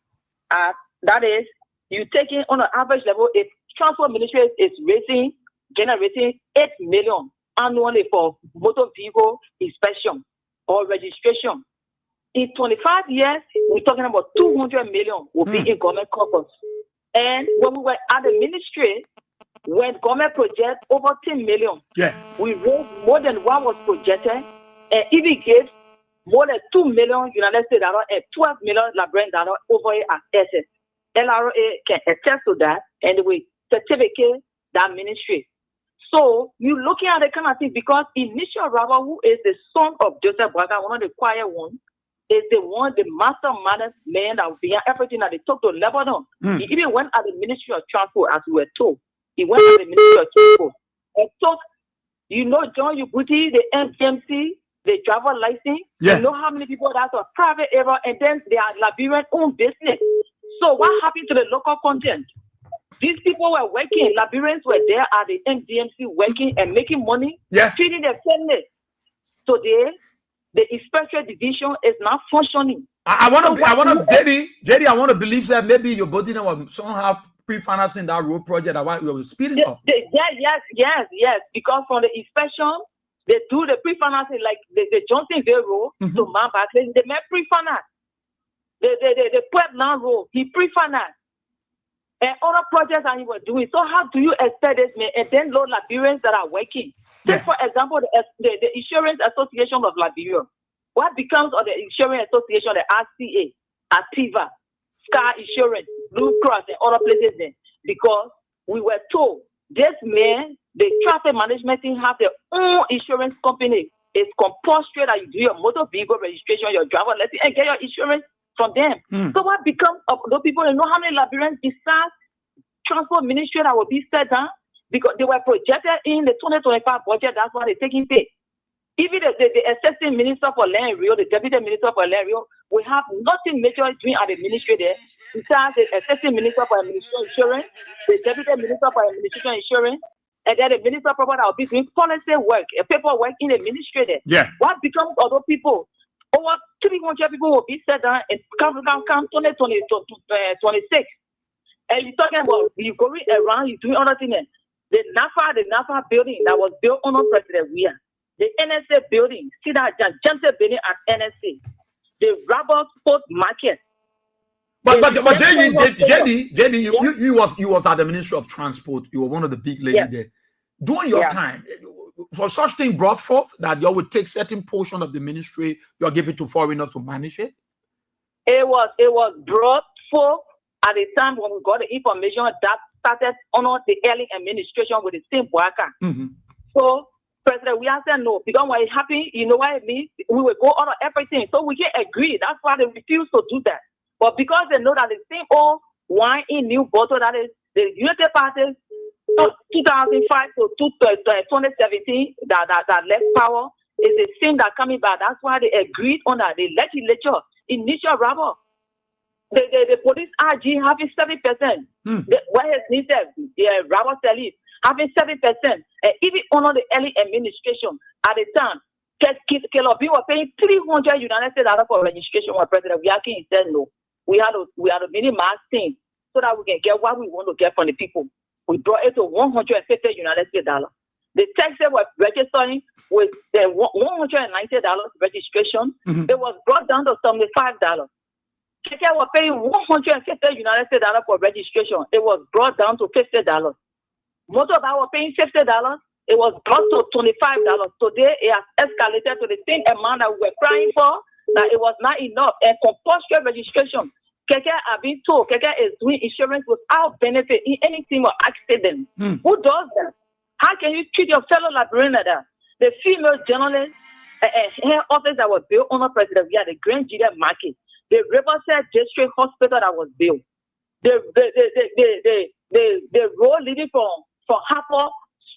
that is, you're taking on an average level, if Transport Ministry is generating 8 million annually for motor vehicle inspection or registration. In 25 years, we're talking about 200 million will be in government coffers. And when we were at the ministry, when government project over 10 million, we raised more than what was projected, and even gave more than 2 million United States dollars and 12 million Liberian dollars over here as assets. LRA can attest to that, and we certificate that ministry. So you're looking at the kind of thing because Initial Rabba, who is the son of Joseph Braga, one of the quiet ones, is the mastermind man that behind everything that they talk to Lebanon. He even went at the Ministry of Transport, as we were told. He went at the Ministry of Transport and took, John Ubuti, the MDMC, the driver license. You know how many people that's a private area, and then they are Liberian owned business. So what happened to the local content? These people were working. Liberians were there at the MDMC working and making money, feeding their families. Today, the inspection division is not functioning. I want to believe that maybe your body was somehow pre-financing that road project that we were speeding up. Yes. Because from the inspection, they do the pre-financing like the Johnsonville Road to Mount Barclay. They make pre-finance. The Puebla Road, he pre-financed. and other projects that you were doing. So how do you expect this, man? And then those Liberians that are working. Take, for example, the Insurance Association of Liberia. What becomes of the Insurance Association, the RCA, Activa, Sky Insurance, Blue Cross, and other places then? Because we were told this man, the traffic management team have their own insurance company. It's compulsory that you do your motor vehicle registration, your driver license, and get your insurance from them. So what becomes of those people? You know how many Liberians besides transport ministry that will be set down? Because they were projected in the 2025 budget, that's why they're taking pay. Even the assistant minister for Land Rio, the deputy minister for Land Rio, we have nothing major doing at the ministry there. Besides the assistant minister for administration insurance, the deputy minister for administration insurance, and then the minister for that will be doing policy work, paperwork in the ministry there. Yeah. What becomes of those people? Over 300 people will be set down in 2026. And you're talking about you going around, you're doing other things. The NAFA building that was built under President Weah, the NSA building, see that Johnson building at NSA, the Robert Sport Market. But JD, you was at the Ministry of Transport. You were one of the big ladies there. During your time, was such thing brought forth that you would take certain portion of the ministry, you'll give it to foreigners to manage it? It was brought forth at the time when we got the information that started under the early administration with the same worker. So President, we said no, because when it happened, you know what it means? We will go on everything. So we can agree. That's why they refuse to do that. But because they know that the same old wine in new bottle, that is the Unity Party, 2005 to 2017, that left power, is the same that coming back. That's why they agreed on that. The legislature, initial rubber. The police RG having 7%. What has needed, the Robert Salif having 7%. And even under the early administration at the time, Kelobi was paying $300 United States for registration when President Yaki said no. We had a minimize thing so that we can get what we want to get from the people. We brought it to $150 United States. The taxes were registering with the $190 registration. It was brought down to $75. Keke was paying $150 United States for registration. It was brought down to $50. Motorbike was paying $50. It was brought to $25. Today, it has escalated to the same amount that we were crying for, that it was not enough. And compulsory registration. Keke have been told Keke is doing insurance without benefit in anything or accident. Who does that? How can you treat your fellow Liberian like that? The female journalist, her office that was built under President Weah, the Grand Julia Market, the Riverside District Hospital that was built, the road leading from Harper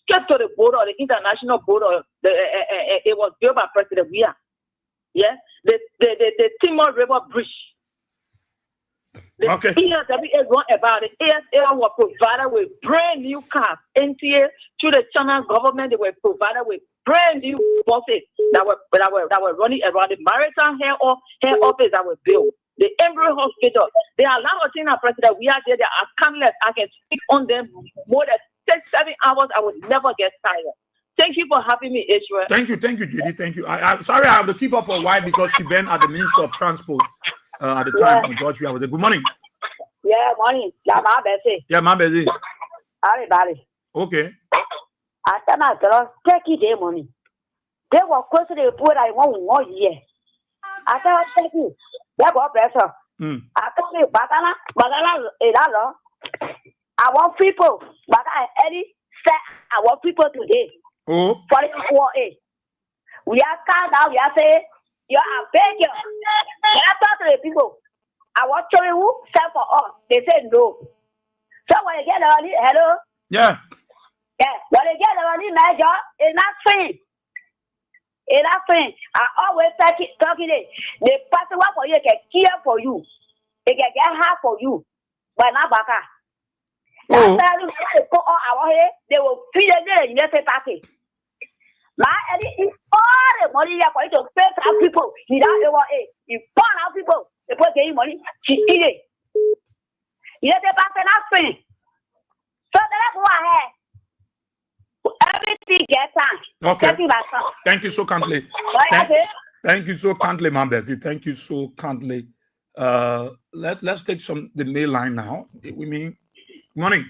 straight to the border, the international border, it was built by President Weah. Yeah, the Timor River Bridge. The ESWA wrote about it. ASL was provided with brand new cars. NTA through the China government, they were provided with brand new buses that were running around the maritime hair office that was built. The Embry Hospital. There are a lot of things that President Weah did. They are countless. I can speak on them more than 6-7 hours. I would never get tired. Thank you for having me, Israel. Thank you, Judy. Thank you. I'm sorry I have to keep her for a while because she been at the Minister of Transport at the time when George Weah was there. Good morning. Yeah, morning. Yeah, my busy. Yeah, my busy. Everybody. Okay. After my girl, take it money. They were close to the poor. I want 1 year. After I take it, they got pressure. After the Bagala, I want people, but I already said I want people today. Oh. 44A. We are calm now. We are saying, you are begging. When I talk to the people, I want to who sell for us. They say no. So when you get the money, hello? Yeah. Yeah. When you get the money, major, it's not free. It's not free. I always talking it. The person work for you can care for you. They can get half for you. But not back. Oh. They will feed the United Party. My all the money you are going to pay for people. You don't know you burn out people. They put getting money. She eat it. United Party not free. So let's go ahead. Everything gets done. Okay. Thank you so kindly. Thank you so kindly, Ma'am Bessie. Thank you so kindly. Let's take the mail line now. We mean Morning.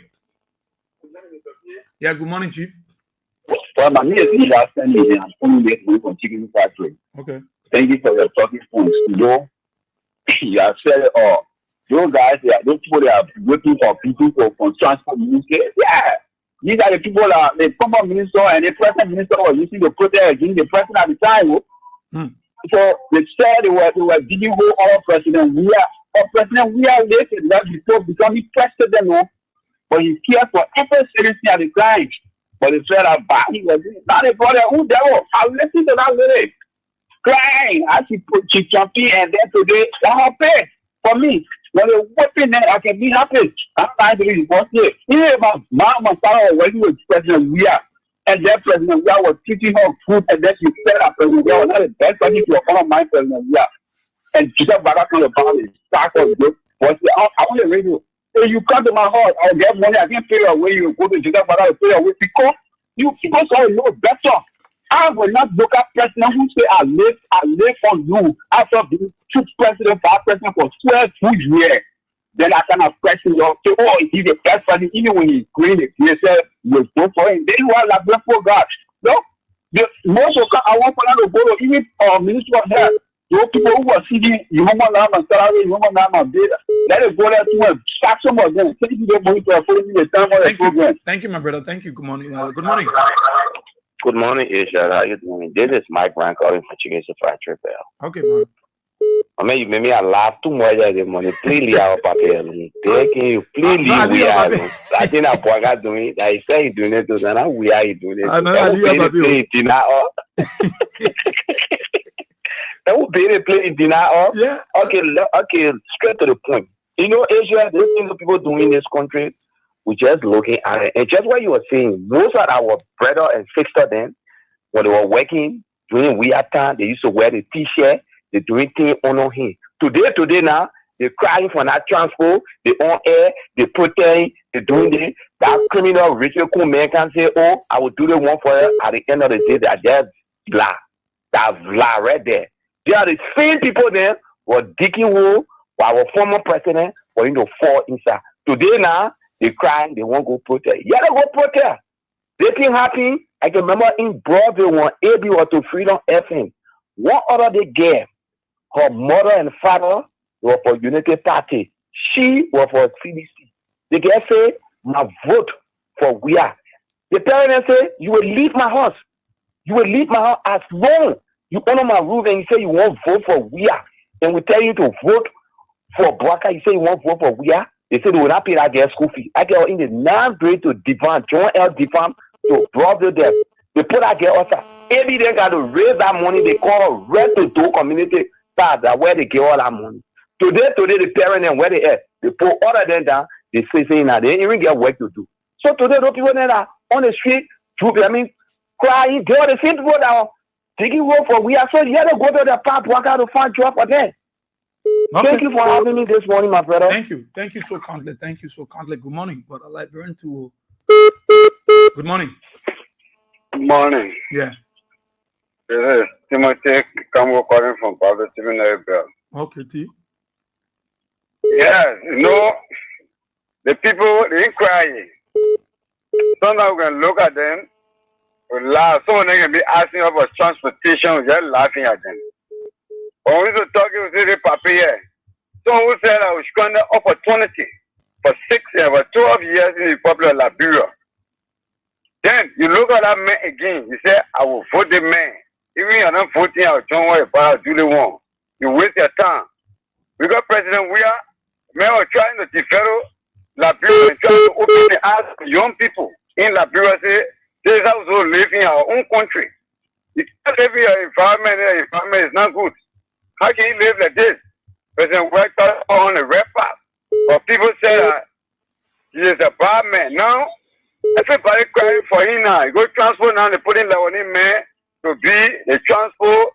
Yeah, good morning, Chief. Well, my name is last time I'm only from Chicken Factory. Okay. Thank you for your talking points. You know, you have said, oh, those guys, those people that are working for people from transport ministry. Yeah, these are the people that the former minister and the present minister were using to protest against the president at the time. So they said they were digging hole our president. We are later that before becoming president, but he cared for every citizen at the time. But they said that he was not a brother who devil. I listened to that lyric. Crying as he put Chichapi, and then today that happy for me. When they're whipping there, I can be happy. I'm trying to be it. Even my mama started when he was President Weah, and then President Weah was teaching her food, and then she said that President Weah was not the best person to honor my President Weah. And she said, "Baba, come about it. Start of good." But I want to read you. If you come to my house, I'll get money. I can't pay your way. You go to Jesus, but I'll pay your way because you people saw know better. I will not look at president who say I live for you after being two president, five president for 12 years. Then I cannot question you. Say, oh, he's the best president. Even when he's green, he said you vote for him. Then you are like that for God. No, most of I want to go to even Minister of Health. Those people who are seeing human life and salary, human life and data. Let it go there to start some of them. Thank you the time for the program. Thank you, my brother. Thank you. Good morning. Good morning. Good morning, Asia. How you doing? This is Mike Brown calling for Chicken Factory Bell. Okay, bro. I mean, you made me laugh too much at the money. Please, our paper. Thank you. Please, we are. I think I'm going doing it. I say doing it to them. We are doing it. I know. That would be the play dinner. Yeah. Okay. Straight to the point. You know, Asia. There's things people doing in this country. We just looking at it. And just what you were saying, most of our brother and sister then, when they were working, during weird time, they used to wear the t-shirt, they doing things on him. Today now, they're crying for that transport, they on air, they protest, they're doing this. That criminal Richard Cool man can say, oh, I will do the one for you. At the end of the day, they're just blah. That blah right there. They are the same people then were digging hole for our former president for him to fall inside. Today now, they crying, they won't go protest. Yeah, they go protest. They think happy. I can remember in Broadway when AB was to Freedom FM. What order they gave? Her mother and father were for Unity Party. She was for CDC. The girl say, my vote for we are. The parents say, you will leave my house. You will leave my house as long you honor my rule and you say you won't vote for we are. And we tell you to vote for Braka. You say you won't vote for we are. They said they will not pay that girl school fee. I get in the 9th grade to Devon, John L. Devon, to Broadway there. They put that girl outside. Every day got to raise that money. They call her Red to Do Community That where they get all that money. Today, the parents and where they at, they put all of them down. They say now they even get work to do. So today, those people that are on the street, crying, they are the same people that are taking work for we are. So you have to go to the park, work out to find job for them. Okay. Thank you for having me this morning, my brother. Thank you so kindly. Good morning, but I like burn to. Good morning. Good morning. Yeah. This is Timothy Kambo calling from Pablo Seminary Bell. Okay, T. Yes, you know, the people, they ain't crying. Sometimes we can look at them, we laugh. Some of them can be asking about transportation, we're just laughing at them. When we were talking, we say, Papa, yeah. Someone who said I was going to opportunity for 12 years in the Republic of Liberia. Then you look at that man again, you say, I will vote the man. Even you're not voting, I will don't worry about it, do the one. You waste your time. We got President Weah, man was trying to develop Liberia and trying to open the eyes to young people in Liberia. Say, this is how we live in our own country. You can't live in your environment, the environment is not good. How can you live like this? President Weah thought on the red path. But people say that he is a bad man. Now, everybody crying for him now. You go transport now, they put in the man to be the transport,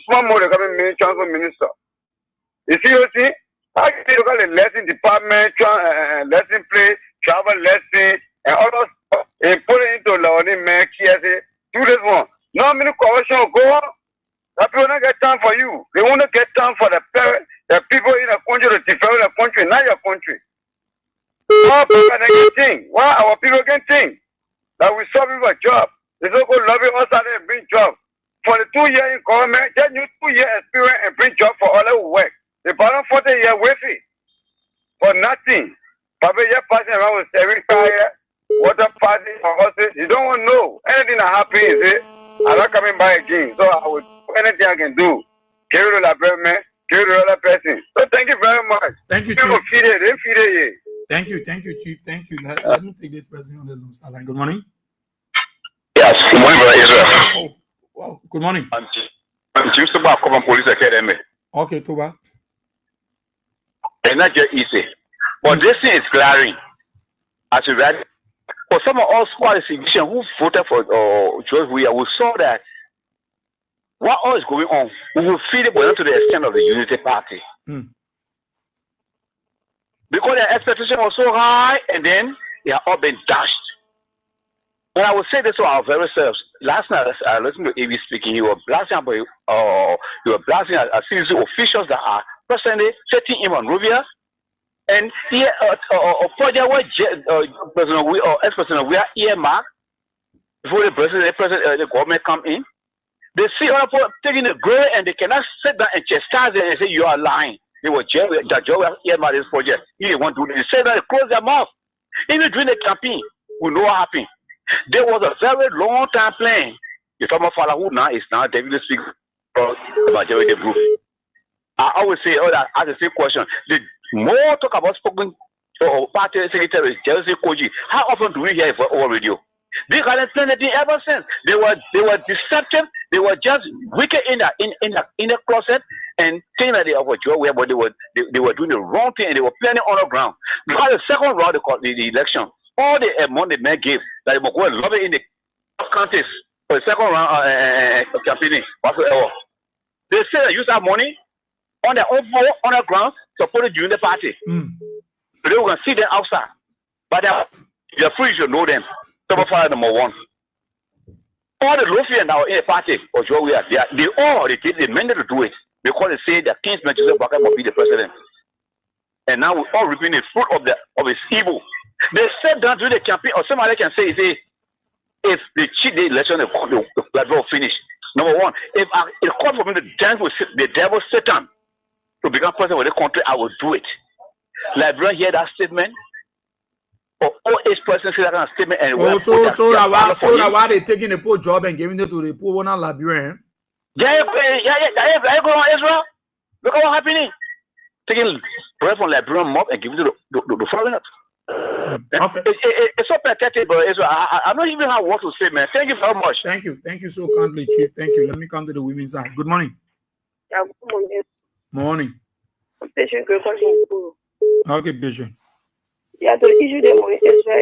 small more government transport minister. You see what you see? How can you look at the lesson department, lesson play, travel lesson, and all those stuff, and put it into the man, do this one. No, many corruption will go on. That people don't get time for you. They want to get time for the people in the country to develop the country, not your country. Why our people can think that we solve for job? They don't go lobby us and bring job. For the 2 years in government, just you 2 years experience and bring job for all the work. The bottom 40 years waiting for nothing. Probably you're passing around with every fire, water party for horses. You don't want to know anything that happens. I'm not coming back again. So I will do anything I can do. Carry the government, carry the other person. So thank you very much. Thank you, People Chief. feed it, they feed it. Thank you, Chief. Thank you. Let me take this person on the loose line. Good morning. Yes, good morning, Brother Israel. Oh, wow. Good morning. I'm Chief Suba from Police Academy. Okay, Tuba. And not just easy. But this thing is glaring. As you read, for some of us qualifications who voted for George Weah, we saw that what all is going on, we will feel it, but not to the extent of the Unity Party. Because their expectation was so high, and then they are all been dashed. But I will say this to our very selves. Last night, I listened to AV speaking. You were blasting about you were blasting a series of officials that are personally setting him on Rubia. And here, project where President we or ex-President we are earmarked before the government come in. They see other people taking the grade and they cannot sit down and chastise them and say you are lying. They were earmarked this project. He didn't want to do it. They said that they close their mouth. Even during the campaign, we know what happened. There was a very long time plan. The former father who now is now David speaking about the group. I always say, that ask the same question. The more talk about spoken party secretary Jersey Koji, how often do we hear it over radio? They haven't done anything ever since. They were deceptive. They were just wicked in the closet and saying that they were Joe, but they were doing the wrong thing and they were planning on the ground. Because the second round the election, all the money men gave that they were going to lobby in the counties for the second round campaigning whatsoever. They say they use that money on their own vote on the ground supported during the party. So they were going to see them outside. But they're free, you should know them. Top fire number one. All the Lufians that were in the party or Joe we are there, they meant to do it because they say that Kingsman Joseph Boakai must be the president. And now we're all reaping the fruit of his evil. They said that during the campaign, or somebody can say, if they cheat the election, the blood will finish. Number one, if it calls for me to dance with the devil Satan to become president of the country, I will do it. Librarian hear that statement. For all age persons see that kind of statement and so that why they taking the poor job and giving it to the poor one librarian? Yeah, Israel. Look at what happening. Taking bread from librarian mob and giving it to the foreigners. Okay. It's so pathetic, but Israel. I don't even have what to say, man. Thank you very much. Thank you so kindly, Chief. Thank you. Let me come to the women's side. Good morning. Yeah, good morning. Morning. Patient, Okay, Bishop. yeah, the issue there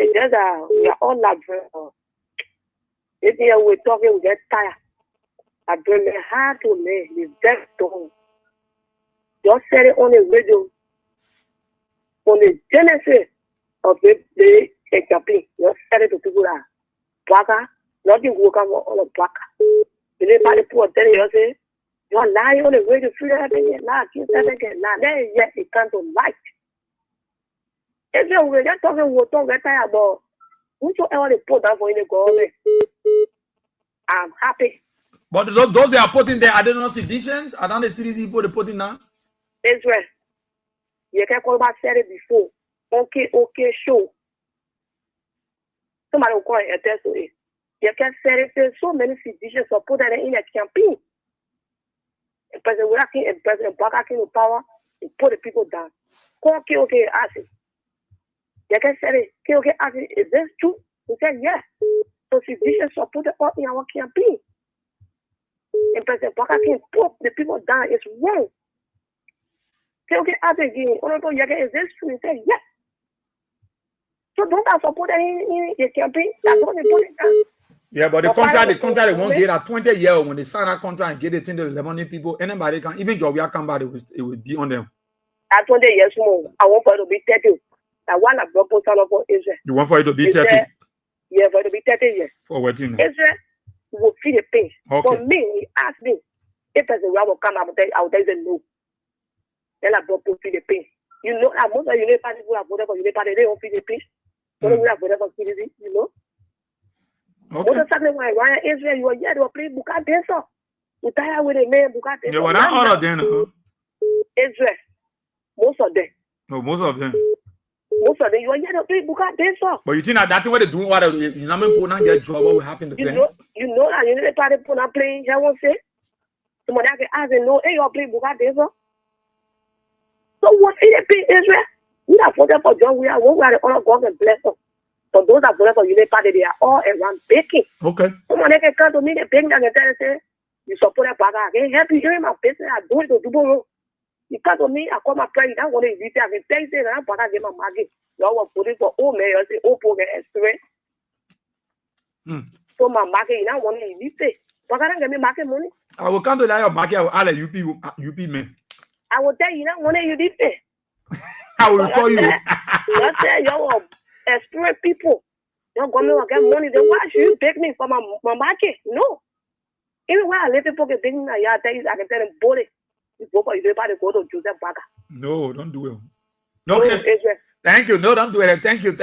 is that we are all like if we're talking, we get tired. I bring my heart to me, the death to just said it on the radio, on the genesis of the campaign. Just said it to people that Baka, nothing will come on a Baka. Anybody put telling you, say, you're lying on the radio, free that again, now, keep that again, now, then, yes, it comes to light. If we're just talking, we're talking about whosoever they put down for in the government, I'm happy. But those they are putting there, are they not citizens? Are not the citizens people they putting now? Israel, you can call about said it before. Okay, show. Somebody will call it a test to it. You can say it, so many citizens support that in a campaign. And President Wilaki and President Baka came to power and put the people down. Okay, ask it. You can say it, okay, ask it, is this true? We said yes. So citizens supported us in our campaign. And President Baka can put the people down. It's wrong. Okay, ask again. Honorable Yaga, is this true? He said yes. So don't I support in the campaign? That's what they put it down. Yeah, but the contract they won't get at 20 years when they sign that contract and get it into the money people, anybody can, even Jovia come back, it will be on them. At 20 years more, I want for it to be 30. I want a proposal for Israel. You want for it to be 30? Yeah, for it to be 30 years. For what you know? Israel will feel the pain. Okay. For me, he asked me if there's a will come, I will tell you no. Then I brought to feel the pain. You know that most of the Unity Party who have voted for Unity Party, they don't feel the peace. Most of them have voted for PDP, you know. Most of the time when Ryan Israel, you were here, they were playing Buka Denso. You tired with a man, Buka Denso. Yeah, well, not all of them. Israel. Most of them. No, most of them. Most of them, you were here to play Buka Denso. But you think that that's what they're doing? What you know, people not get job. What will happen to them? You know that Unity Party put not playing. I won't say. Somebody can ask and know, hey, you're playing Buka Denso. So what is it, Israel? We have voted for John. We are the honor God and bless us. For those that voted for Unity Party, they are all around baking. Okay. Someone can come to me, they beg and tell say, you support a bagger. I can help you in my business. I do it to do. You come to me, I call my friend. I want to invite you. I can tell you that I'm bagger get my market. You all want voting for old mayor, say old program experience. So my market, you don't want to invite you. Bagger don't get me market money. I will come to that market. I will add a UP man. I will tell you, don't want to invite you. I will call you. I say, you experience people. Your government will get money. Then why should you beg me for my market? No. Even when I let people get big, I can tell them, bully. You go for you, go to Joseph Baga. No, don't do it. Okay. Thank you. No, don't do it. Thank you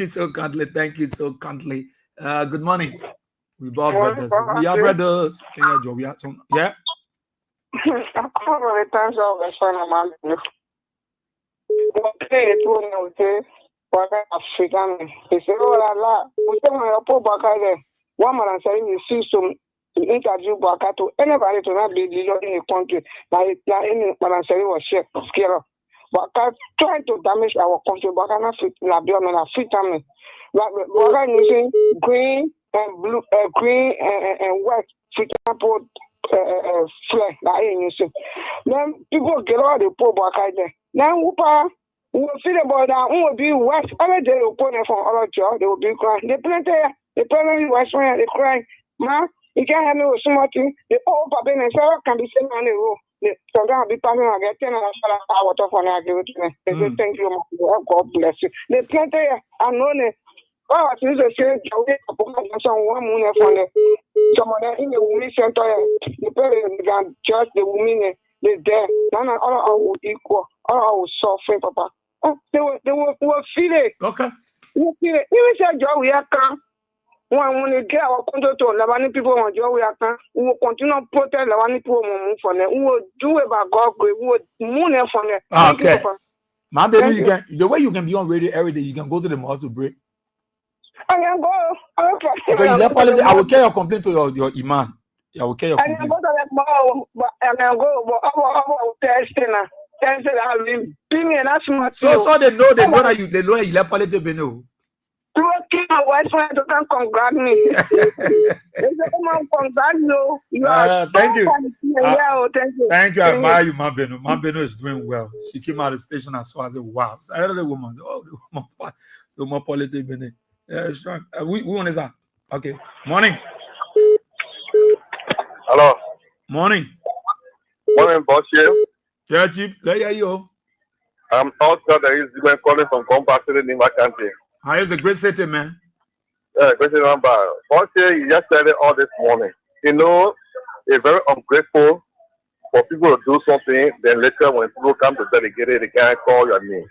so kindly. Thank you so kindly. Good morning. We are brothers. We are brothers. Yeah. I call the times of the son of man. Okay, African. He said, oh, la, we say, when you put Baka there, one man saying you see some interview Baka to anybody to not be leader in the country. Like any man saying was scared. Baka trying to damage our country. Baka not fit, la be on a fit time. Baka using green and blue, green and white fit apple flag. Like you see. Then people get all the poor Baka there. Now, we feel about that. We will be West. Every day, will put them from all of you. They will be crying. They plenty. They plenty West. They crying. Man, you can't have me with somebody. The old papa and Sarah can be sitting on the road. Sometimes be passing and get 10 and I water for them. They say, thank you, God bless you. They plenty. I know them. Oh, I see the same job. One moon from the some of them in the women's center. The parents can judge the women. They're there. None of all will equal. All will suffer, Papa. They will feel it. Okay. They feel it. Even say, Joe, we are come. When we get our control to Lavani people on Joe, we are come. We will continue to protect Lavani people move for them. We will do it by God. We will move them from them. Okay. My baby, you can the way you can be on radio every day, you can go to the mosque to break. I can go. Okay. Okay, I will carry your complaint to your imam. I will carry your complaint. I can go to the mall. I can go, but I will test it now. So they know that you left politics, you know. My wife trying to come congrat me. Thank you. Thank you. Thank you. I admire you, Mabeno. Mabeno is doing well. She came out of the station and saw. I said, wow. I heard the woman. Oh, the woman politics. Yeah, it's strong. We want this. Okay. Morning. Hello. Morning. Morning, boss. Yeah, Chief. There you go. I'm also the calling from Compassion in my country. How is the great city, man? Yeah, great city number. Boss, you just said it all this morning. You know, it's very ungrateful for people to do something, then later when people come to delegate it, they can't call your name.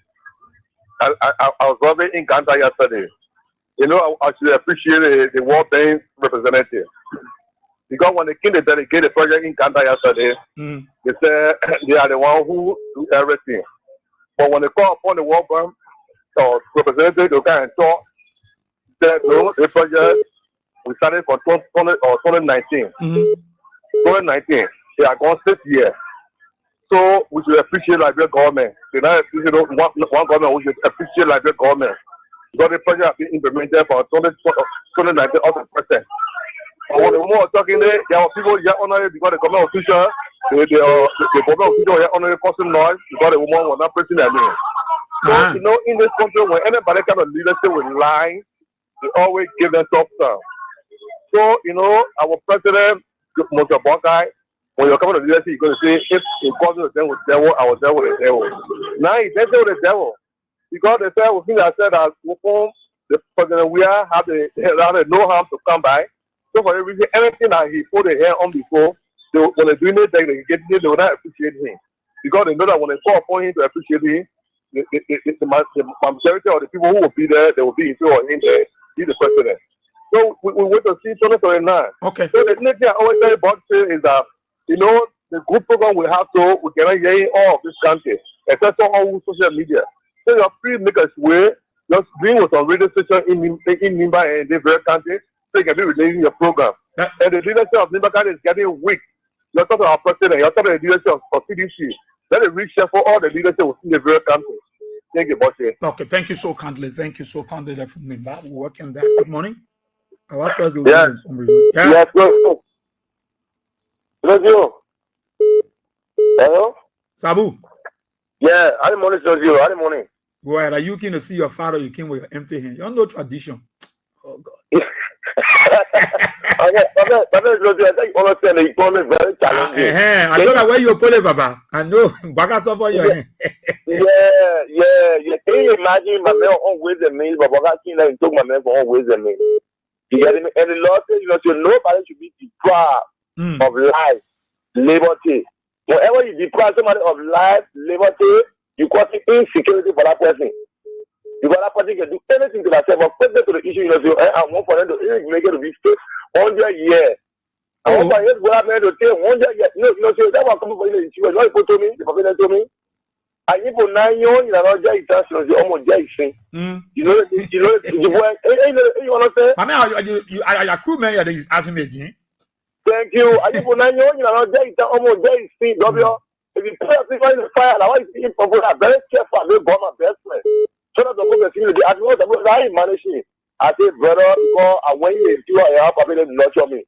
I was over in Ghana yesterday. You know, I should appreciate the World Bank representative. Because when they came to delegate the project in Ghana yesterday, they said they are the one who do everything. But when they call upon the World Bank representative to come and talk, said no, the project we started from 2019. 2019, they are gone 6 years. So we should appreciate Liberia government. They not appreciate one government. We should appreciate Liberia government because the project has been implemented from 2019 up to present. But when the woman was talking there were people here honoring because the government official, the government official were honoring causing noise because the woman was not pressing their name. So, you know, in this country, when anybody kind of leadership will lie, they always give them top stuff. So, you know, our president, Mr. Bokai, when you're coming to leadership, you're going to say, if he calls you with the devil, I will deal with the devil. Now he doesn't with the devil. Because they said, we said that the president we have the no harm to come by. So for every reason, anything that he put a hand on before, when they're doing it, they will not appreciate him. Because they know that when they call upon him to appreciate him, majority of the people who will be there, they will be in favor of him to be the president. So we wait to see 2029. Okay. So the next thing I always tell about is that, you know, the group program we have to, we cannot hear all of this country, except for all social media. So you're free to make us way, just bring with some radio station in Nimba and the very country, so you can be releasing your program. Yeah. And the leadership of Nimba County is getting weak. You're talking about our president, you're talking about the leadership of CDC. Let it reach out for all the leadership within the very country. Thank you, boss. Okay, thank you so kindly. Thank you so kindly there from Nimba. We're working there. Good morning. Yes. Yeah. Yes, go. Sergio. Hello? Sabu. Yeah, I didn't morning, Sergio. I didn't morning. Go ahead. Are you keen to see your father? You came with your empty hand. You're no tradition. Oh, God. Okay, Sergio, I think you understand the economy is very challenging. I know that where you put it, Baba. I know. Baka suffer your hand. Yeah. Can you imagine my man always a meal, but Baka King took my man for always a meal. You get me? And the Lord says, you know, so nobody should be deprived of life, liberty. Whenever you deprive somebody of life, liberty, you cause insecurity for that person. Because that person can do anything to themselves, but put them to the issue, you know, so I want for them to make it to be 100 years. I want for them to take 100 years. You know, so that was coming for you. You know, people told me, the professor told me, and you for 9 years, you know, just almost just you know, you understand? I mean, are crew man that is asking me again? Thank you. I just for 9 years, you know, just almost just W. If you put a people in the fire, I want to see people are very careful. They bomb my best friend. So that the book is I know the I manage it. I say, brother, because I went in to a help, I didn't nurture me.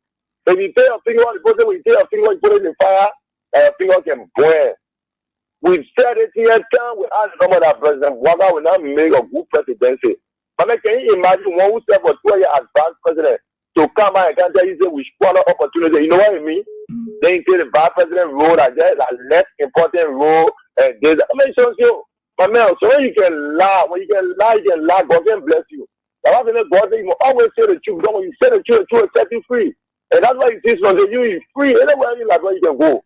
If you take a finger on the person, we take a finger and put it in the fire, and a finger can burn. We said it here, we asked someone that President Waka will not make a good presidency. But can you imagine one who said for 2 years as vice president to come out and can't tell you say we squander opportunity? You know what I mean? Then you say the vice president role as a less important role. And there's I mean, so my man, so when you can lie, God can bless you. That's why God you always say the truth. When you say the truth will set you free. And that's why you see so you is free anywhere in life where you can go.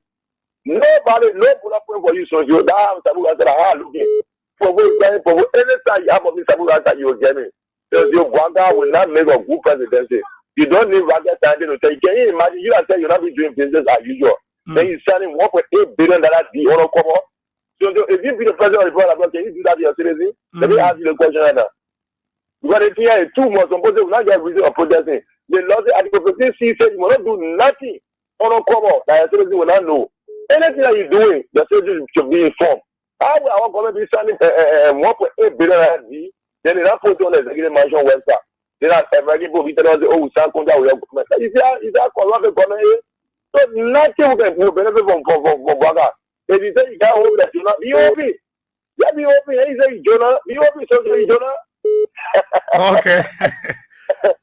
Nobody, no pull up for you, so you damn Sabu answer looking for anytime you have of this Sabu answer you will get me. Because your Wanga will not make a good presidency. You don't need rocket standing to tell you. Can you imagine you are saying you're not be doing business as usual? Then you're selling $1.8 billion deal on a cover. So if you be the president of the world, can you do that to your citizen? Let me ask you the question right now. Because it's here in 2 months, some people will not get reason of protesting. The law said, Article 15C said you will not do nothing on a cover that your citizen will not know. Anything that you're doing, the citizen should be informed. How will our government be selling $1.8 billion then they not put it on the executive mansion website? They not every people be telling us, oh, we stand contact with your government. Is that corrupt government? So nothing will benefit from Waka. If you say you can't hold that, you not be open. Yeah, be open. And you say Jonah, be open, so say Jonah. Okay.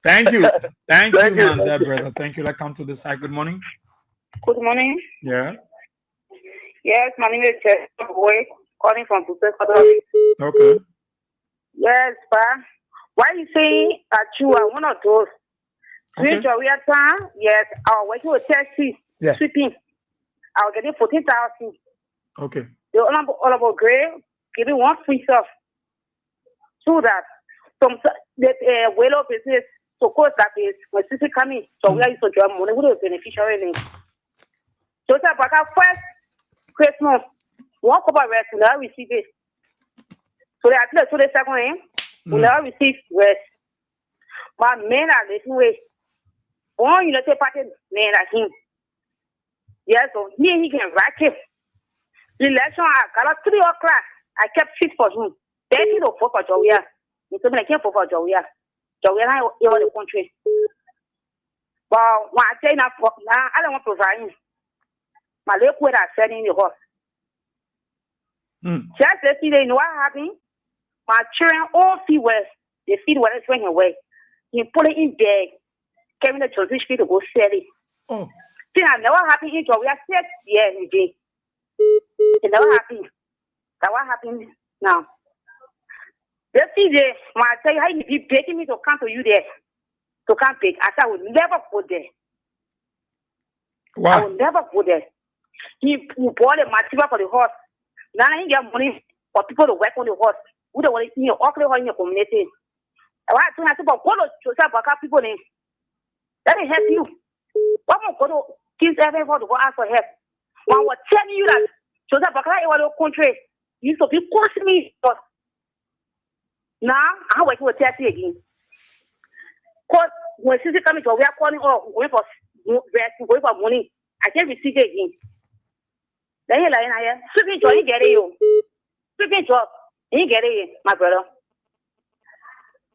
Thank you, man, there, brother. Thank you. Let's come to the side. Good morning. Good morning. Yeah. Yes, my name is Jessica Boy, calling from Puse. Okay. Yes, Pa. Why you saying that you are one of those? Okay. Yes, I was working with Chelsea, sweeping. I was getting 14,000. Okay. The Honorable Gray giving one free stuff. So that some well business, so course that is when Sisi coming, so we are used to draw money with the beneficiary. So it's about our first Christmas, one couple of rest, we never receive it. So they are to the second, we never receive rest. But men are letting way. One United Party men like him. Yes, so he can rack it. The election, I got 3 o'clock. I kept fit for him. Then he don't for Joya. He told me I can't for Joya. Joya, I in the country. Well, when I say now, I don't want to provide him. My liquid are selling the horse. Just yesterday, you know what happened? My children all feed well. They feed well, it's going away. He put it in bag, carrying the children's feed to go sell it. Oh. See, I never happened in Joya. Yeah, it never happened. That what happened now. This is when I tell you how you be begging me to come to you there, to come pick. I said I will never go there. Why? I will never go there. He bought a material for the horse. Now he get money for people to work on the horse. We don't want to see you all in your community. Why do you have to go to people in? That will help you. What more go to kids everyone to go ask for help? When we're telling you that Joseph Bakala in our country used to be costing me, but now I'm working with 30 again. Because when sister coming to we are calling or going for money, I can't receive it again. Then you're like, sweeping job, you get it, you. Sweeping job, you get it, my brother.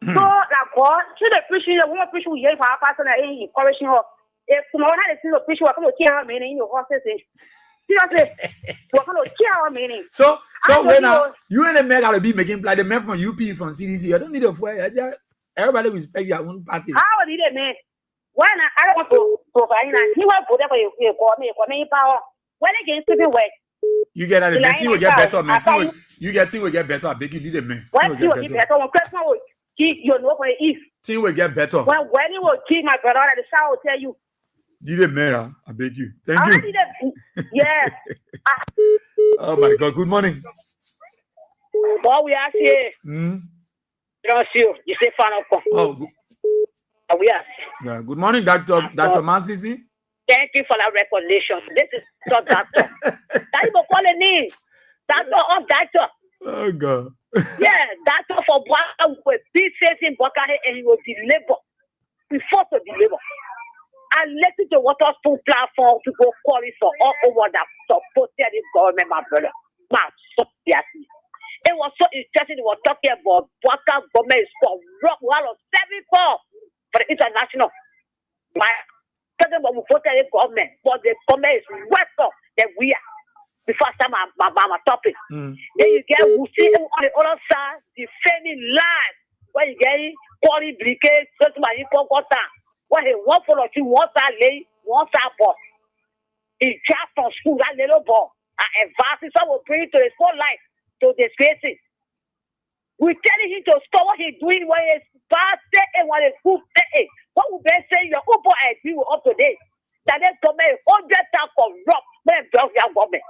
So, like, God, should the preaching, the woman preaching, you for our pastor, and encouraging her. If tomorrow night is the preacher, we're going to care how many in your horses. Seriously, we're going to care how many. So when you and the man gotta be making like the man from UP from CDC, I don't need a foil. Everybody respect your own party. How did it, man? Why not? I don't want to provide that. He won't put whatever you call me power. When against the way. You get that, the thing will get better, man. You get thing will get better. I beg you, lead a man. When you get better, when Christmas will keep you know where it is. Thing will get better. When you will keep my brother at the shower, will tell you. Lead a man, I beg you. Thank you. Yeah. Oh my God. Good morning. What we are here. You don't see you. You say final. Oh, we are. Yeah. Good morning, Dr. Mansisi. Thank you for that recognition. This is not doctor. That you calling me. Doctor. Oh God. Yeah, doctor for Bwaka will be facing Bwaka and he will deliver. Before to deliver. And listen to what our full platform people calling for all over that supported the government, my brother. It was so interesting. They were talking about Bwaka government is corrupt. We have 74 for the international. Talking about we voted the government, but the government is worse off than we are. Before I start my topic. Then you get we see on the other side defending life. When you get quality brigade, so to my when he one for you, one side lay, one side boss. He just from school, that little boy. And advances will bring it to the spotlight, to disgrace it. We're telling him to stop what he's doing when he's bad and when he's good. What would they say? Your own boy agree with up to date. That this government is 100 times corrupt when it belongs to your government.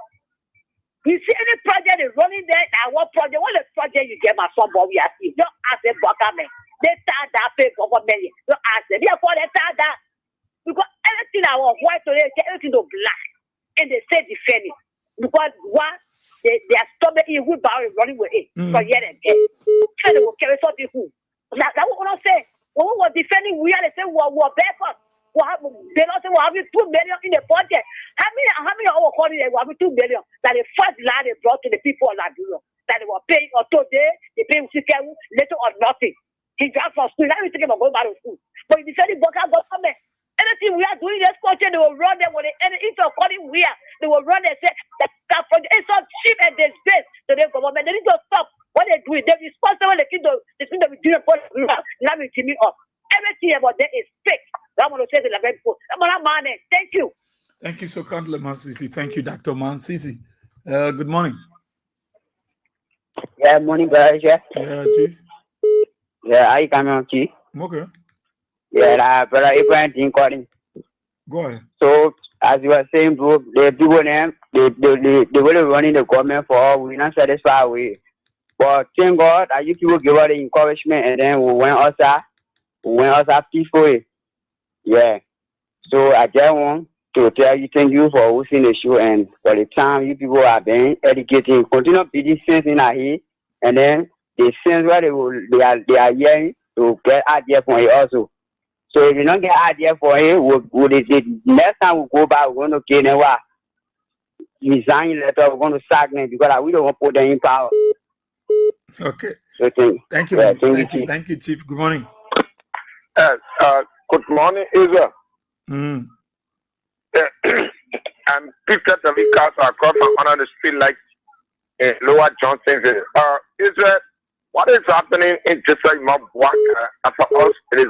You see any project is running there, and what project? What the project you get my son, boy, we are seeing. Don't ask them about government. They start that pay for government. Don't ask them. Therefore, they start that. Because everything I was white today, everything to black. And they say defend it. Because what? They are stopping it with Barry running with it. So yet again. So they will carry something who. That's what I'm saying. When we were defending, we had to say we were backwards. They don't say we have 2 million in the budget. How many of our holidays we have 2 million that the first line they brought to the people of Liberia that they were paying or today they pay little or nothing. He dropped from school. Now we thinking about going back to school. But you decided to government. Anything we are doing this country, they will run there with it. And it's according we are. They will run and say that project is so cheap and disgrace to the government. They need to stop what they do. They're responsible. They think they'll be doing for now we team up. Everything about that is fake. I want to say to the very people. Thank you. Thank you so kindly, Mansisi. Thank you, Dr. Mansisi. Good morning. Yeah, morning, guys. Yeah, Chief. Yeah, I come on, Chief. Okay. Yeah, brother Ibrahim calling. Go ahead. So, as you were saying, bro, the people them, they really running the government for all. We're not satisfied with. But thank God that you people give us the encouragement, and then we went outside peacefully. Yeah. So I just want to tell you thank you for hosting the show and for the time you people have been educating. Continue to be this sense in our head, and then the sense where they are hearing to get idea for it also. So if you don't get idea for it, the next time we go back, we're going to kill them. Resign letter, we're going to sack them because we don't want to put them in power. Okay. So thank you. Yeah, thank you, Chief. Good morning. Good morning, Israel. Mm. I'm Peter Tavikas across on the street like Lower Johnsonville. Israel, what is happening in Joseph Bwaka for us? It is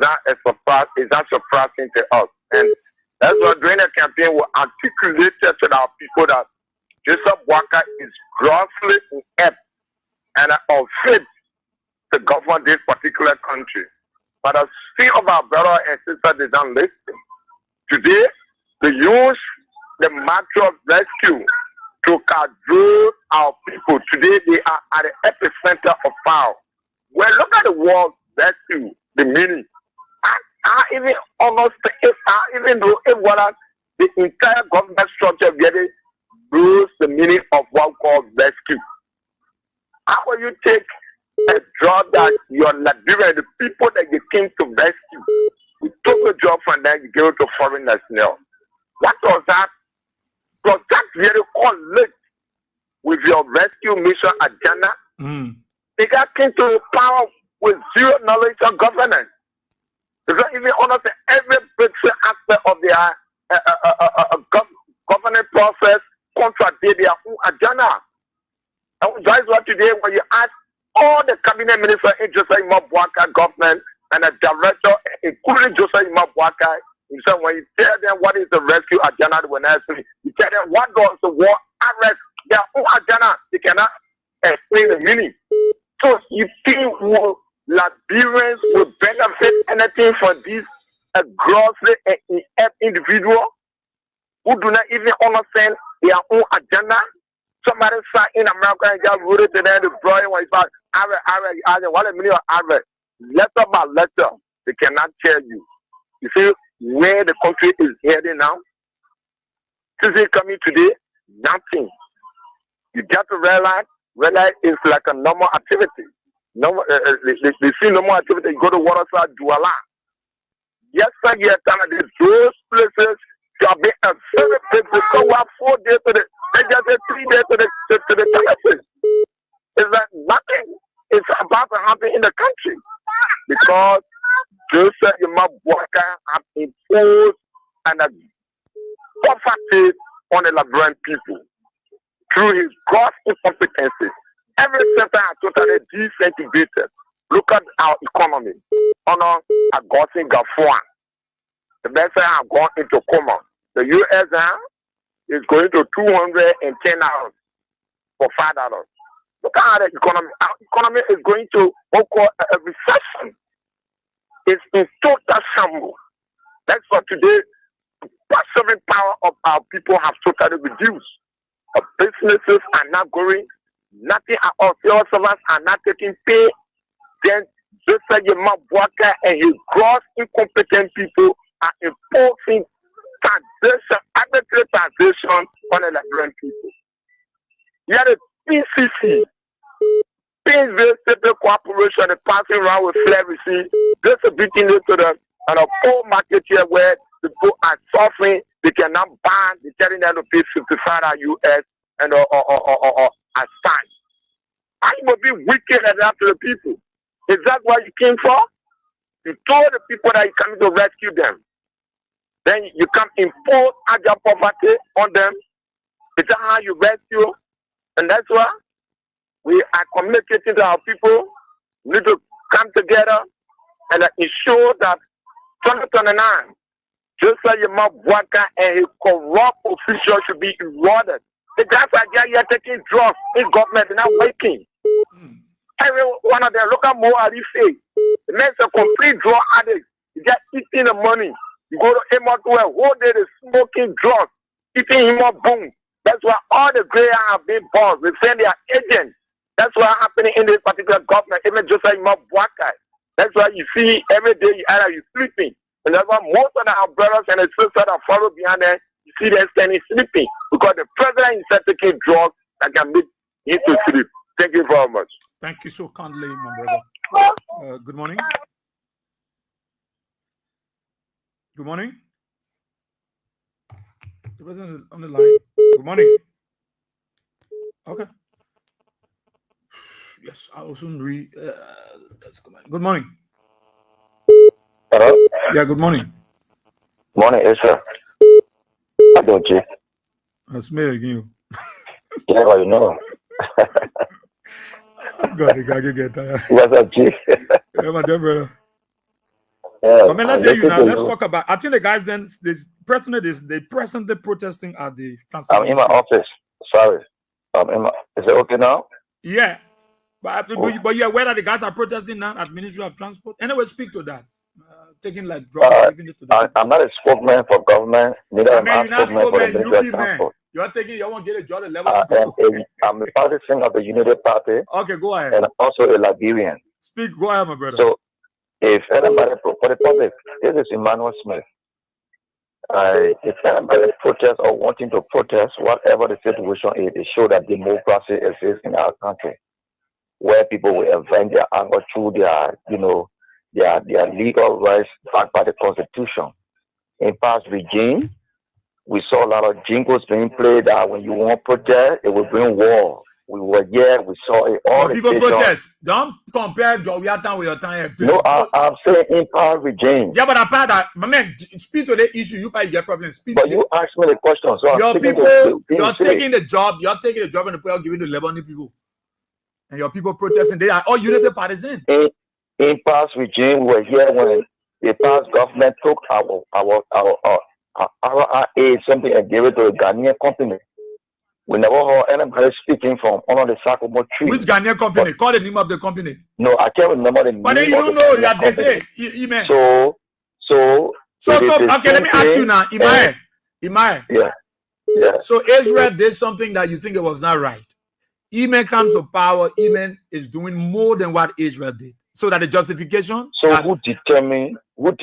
not surprising to us. And that's why during the campaign we articulated to our people that Joseph Bwaka is grossly inept and unfit to govern this particular country. But the few of our brothers and sisters did not listen. Today, they use the matter of rescue to control our people. Today they are at the epicenter of power. Well, look at the word rescue, the meaning. Even almost, even though the entire government structure getting knows the meaning of what we call rescue. How will you take a job that your Liberian, the people that you came to rescue, you took the job from them, you gave it to foreign national? What was that? Was that very correlate with your rescue mission agenda? They got came to power with zero knowledge of governance. They don't even understand every breakthrough aspect of their governance process contradict their own agenda. And that's why today when you ask all the cabinet ministers in Joseph Imabwaka government and the director, including Joseph Imabwaka, you say when you tell them what is the rescue agenda, when you tell them what does the war arrest their own agenda, they cannot explain the meaning. So you think Liberians will benefit anything from these grossly individuals who do not even understand their own agenda? Somebody sat in America and just wrote it to them, the drawing when he said, what a meaning of average. Letter by letter, they cannot tell you. You see where the country is heading now? Since it coming today, nothing. You got to realize it's like a normal activity. Normal, they see normal activity. You go to Waterside, do a lot. Yes, sir, yes, sir. Those places shall be a very big. So we have 4 days to the. They just say 3 days to the terraces. It's like nothing is about to happen in the country because Joseph Imabwaka have imposed an poverty on the Liberian people through his gross incompetencies. Every sector has totally disintegrated. Look at our economy. Honor Augustine Gafuan. The best have gone into coma. The US is going to $210 for $5. Look at how the economy. Our economy is going to what we call a recession. It's in total shambles. That's why today the purchasing power of our people have totally reduced. Our businesses are not growing. Nothing at all. Civil servants are not taking pay. Then Joseph Imabwaka and his gross incompetent people are imposing taxation, arbitrary taxation on the Liberian people. You have the PCC, Painsville State Corporation, is passing around with flair receipt, distributing it to the poor market here where the people are suffering. They cannot buy. They're telling them to pay $55 US and or as fine. I will be wicked enough to the people. Is that what you came for? You told the people that you coming to rescue them. Then you can impose agile poverty on them. Is that how you rescue? And that's why we are communicating to our people. We need to come together and ensure that 2029, just like Imabwaka and his corrupt officials should be rewarded. The guys are here taking drugs in government, they're not working. Every one of them, look at Mo Arife. The man's a complete drug addict. You get eating the money. You go to Emma to a whole day, they're smoking drugs, eating him up, boom. That's why all the grey have been boss. They send their agents. That's what's happening in this particular government, even just like Imabwaka. That's why you see every day you're sleeping. And that's why most of our brothers and sisters that follow behind them, you see them standing sleeping. Because the president is taking drugs that can make you to sleep. Thank you very much. Thank you so kindly, my brother. Good morning. Good morning. The president on the line. Good morning. Okay. Yes, I will soon read. That's good. Good morning. Hello? Yeah, good morning. Morning, yes, sir. How don't you? That's me again. Yeah, well, you know. God, you gotta get tired. What's up, Chief? Yeah, my dear brother. Yeah, I mean, let's hear you now. Let's talk about. I think the guys then they presently protesting at the transport. I'm in my office. Sorry. Is it okay now? Yeah, but you're aware that the guys are protesting now at Ministry of Transport. Anyway, speak to that. Taking like drugs, giving it to them. I'm not a spokesman for government. Neither am I a spokesman for the Ministry of Transport. You're taking, you want to get a job at level. I'm a partisan of the United Party. Okay, go ahead. And also a Liberian. Speak, go ahead, my brother. So, if anybody for the public, this is Emmanuel Smith. If anybody protests or wanting to protest, whatever the situation is, it shows that democracy exists in our country, where people will avenge their anger through their, their legal rights backed by the Constitution. In past regime, we saw a lot of jingles being played that when you want protest, it will bring war. We were here, we saw it all. People protest. Don't compare your time with your time. No, I'm saying in past regime. Yeah, but apart that, my man, speak to the issue. You probably get problems. But you asked me the question, so your people, you're taking the job. You're taking the job, and the people giving to Lebanese people, and your people protesting. They are all United partisan. In past regime, we were here when the past government took our aid, something, and gave it to a Ghanaian company. We never heard anybody speaking from under the sycamore tree. Which Ghanaian company? Call the name of the company. No, I can't remember the name. But then you don't know that they say. So okay, let me ask you now, Imai. Yeah. So Israel did something that you think it was not right. Yemen comes to power. Yemen is doing more than what Israel did. So that the justification. So who determine what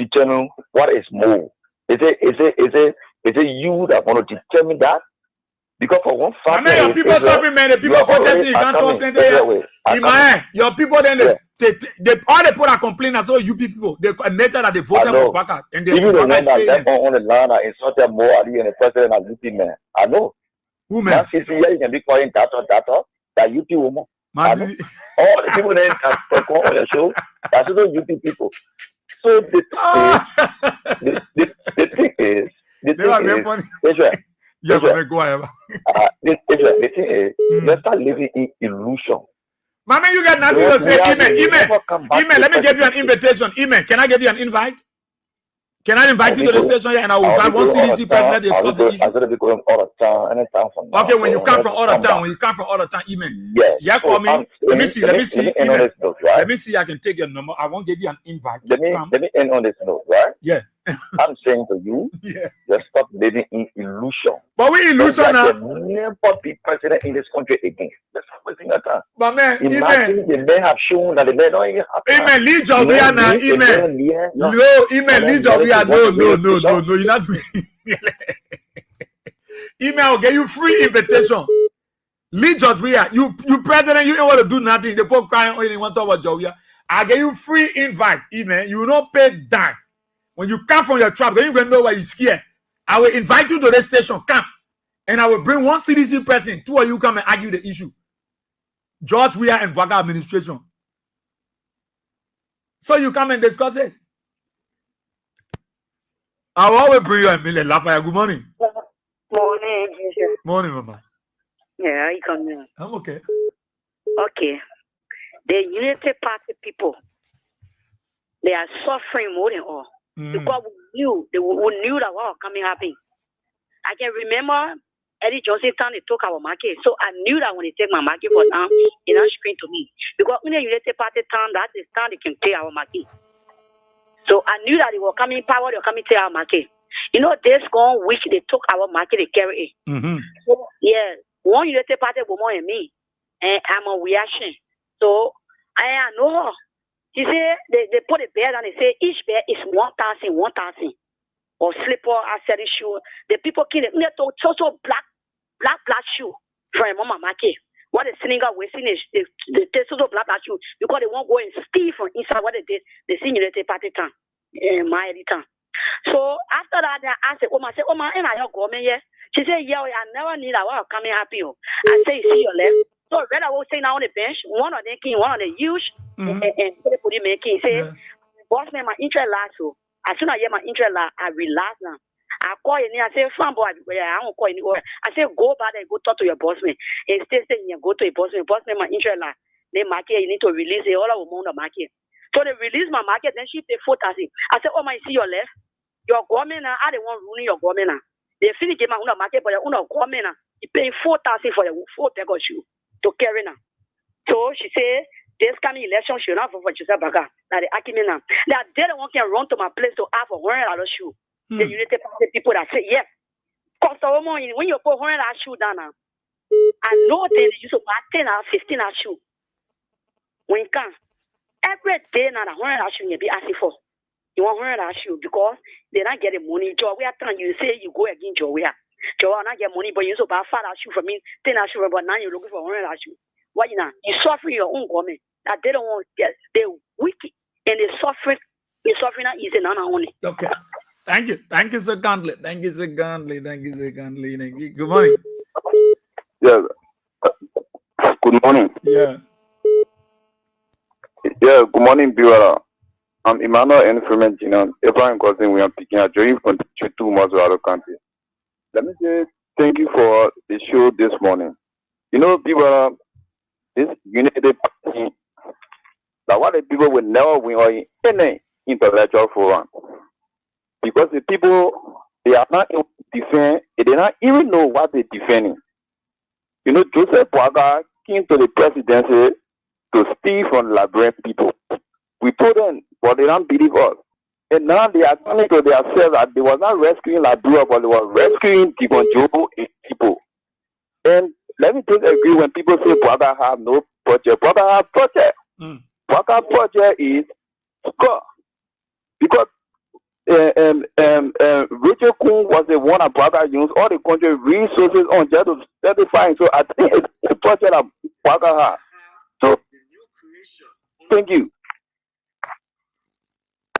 is more? Is it you that want to determine that? Because for one fact, I mean, your people suffering, man. The people protesting, you can't complain there. Your people then they all they put a complaint as well. You people, they admit that they voted for Baka, and they even the one that on the land that insulted Mo Ali and the president of UP, man. I know. Who man? You can be calling that UP woman. All the people that come on your show, that's also UP people. So the thing is, Israel. Yeah, but go ahead. The thing is, let's start living in illusion. Mama, you got nothing to say. Ime, let me give you an invitation. Ime, can I give you an invite? Can I invite you to the station here and I will invite one CDC president to discuss the issue? I'm going to be going all the time, anytime from now. Okay, when you come from all the time, Ime. Yeah, call me. Let me see. Let me see. I can take your number. I won't give you an invite. Let me end on this note, right? Yeah. I'm saying to you, just stop living in illusion. But we illusion now. Never be president in this country again. That's not wasting your time. But man, imagine the men have shown that the men don't even have time. Amen. Lead your way now. Amen. No, amen. Lead your way. No. You're not doing. Email will get you free invitation. Lead your way. You president. You ain't want to do nothing. The poor crying only want to talk about Jovia. I get you free invite. Email. You will not pay dime. When you come from your trap, you don't know why you're scared. I will invite you to the station. Come. And I will bring one CDC person. Two of you come and argue the issue. George Weah and Baka administration. So you come and discuss it. I will always bring you a million. Lafayette, good morning. Morning, Jesus. Morning, Mama. Yeah, you come here. I'm okay. Okay. The Unity Party people, they are suffering more than all. Because we knew that what was coming happen. I can remember Eddie Johnson town they took our market. So I knew that when they take my market for now, they don't scream to me. Because when the United Party town, that is town they can take our market. So I knew that they were coming power, they were coming to our market. You know, this gone week they took our market, they carry it. So yeah, one United Party woman and me, and I'm a reaction. So I know her. She said they put a bed and they say each bed is 1,000, 1,000. Or slipper, I said shoe. The people kill it. They took so black shoe from Mama Market. What the slinger was in they take so black shoe because they won't go and steal from inside what they did. They see United Party town, my town. So after that, I said, Oma, and I don't go here. She said, yeah, I never need a while coming happy. I say, see your left. So when I was saying now on the bench, one of them came, one of them huge, and put him making say, boss man, my interest last. So as soon as I hear my interest last, I relax now. I call you and I say, fan boy, I don't call you. I say, go back and go talk to your boss man. And stay saying, go to your boss man. Boss man, my interest last. Then market, you need to release it. All of them on the market. So they release my market, then she pay 4,000. I said, oh my, see your left. Your government now, I don't want ruining your government now. They finish my own market, but your own government now, you pay 4,000 for your 4 pair of shoe to carry now. So she said, this coming election, she will not vote for Joseph Baga. Now the argument now. That they don't want to run to my place to have $100 shoe. The United Party people that say, yes, Cause when you put 100 shoe down now, I know they use about 10 or 15 shoe. When you can, every day now 100 shoe you be asking for. You want 100 shoe because they not get the money. Joe, we are trying. You say you go against Joe, we are. Joe, not get money, but you so about 5 shoe from me, 10 shoe, but now you're looking for 100 shoe. Why you know? You suffering your own government that they don't want. They're wicked and they suffering. The suffering is an only. Okay. Thank you, Sir Gandley. Thank you, Sir Gandley. Good morning. Yeah. Good morning. Yeah. Yeah. Good morning, Biwara. I'm Emmanuel Enfremen Jinan. Abraham cousin, we are picking a joy from 2 months out of country. Let me say thank you for the show this morning. You know, Biwara, this United Party, that what the people will never win or in any intellectual forum. Because the people, they are not able to defend, they do not even know what they're defending. You know, Joseph Boaga came to the presidency to steal from Liberian people. We told them, but they don't believe us. And now they are telling to themselves that they were not rescuing Liberia, but they were rescuing Digonjobo people. And let me just agree when people say Boaga have no project. Boaga have project. Boaga project is score. Because Richard Kuhn was the one that Boaga used all the country resources on just to certify. So I think it's a project that Boaga has. So thank you.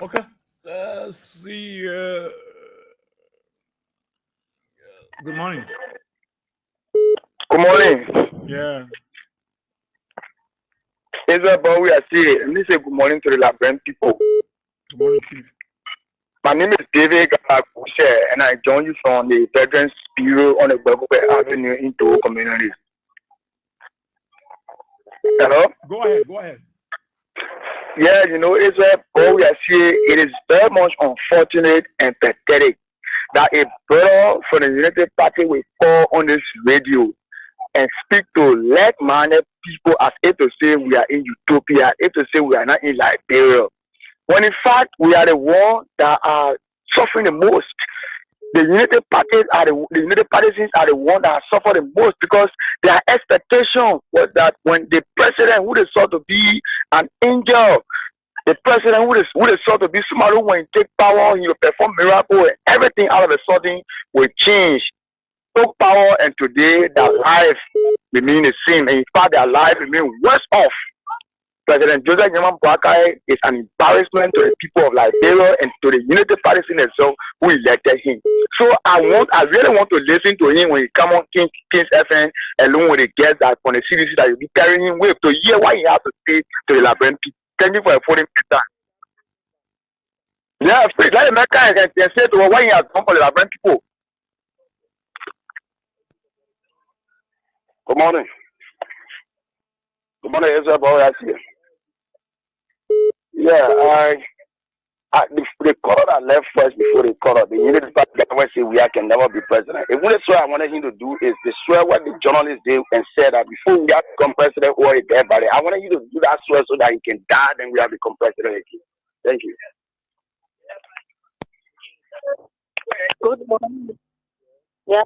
Okay. Let's see. Good morning. Good morning. Yeah. It's about we are saying. Let me say good morning to the Liberian people. Good morning, Chief. My name is David Galakushe, and I join you from the Veterans Bureau on the Bagobe Avenue in Toho community. Hello? Go ahead. Yeah, you know, it's what we are saying. It is very much unfortunate and pathetic that a brother from the United Party will call on this radio and speak to like-minded people as if to say we are in utopia, if to say we are not in Liberia. When in fact we are the ones that are suffering the most. The United Parties are the ones that suffer the most because their expectation was that when the president who they saw to be an angel, the president who they saw to be somebody who when take power, he will perform miracle and everything all of a sudden will change. Took power and today their life remain the same. And in fact their life remain worse off. President Joseph Nyaman Boakai is an embarrassment to the people of Liberia and to the United Party in itself who elected him. So I really want to listen to him when he come on King's FM along with the guests that on the CDC that you'll be carrying him with to hear what he has to say to the Liberian people. Thank you for affording me time. Yeah, please let him can say to what he has done for the Liberian people. Good morning. Good morning, Israel. Yeah, the color that left first before the color, the United Party government say we can never be president. If what I wanted him to do is to swear what the journalist did and said that before we have become president or a dead body, I wanted you to do that swear so that he can die, then we have become president again. Thank you. Good morning. Yeah,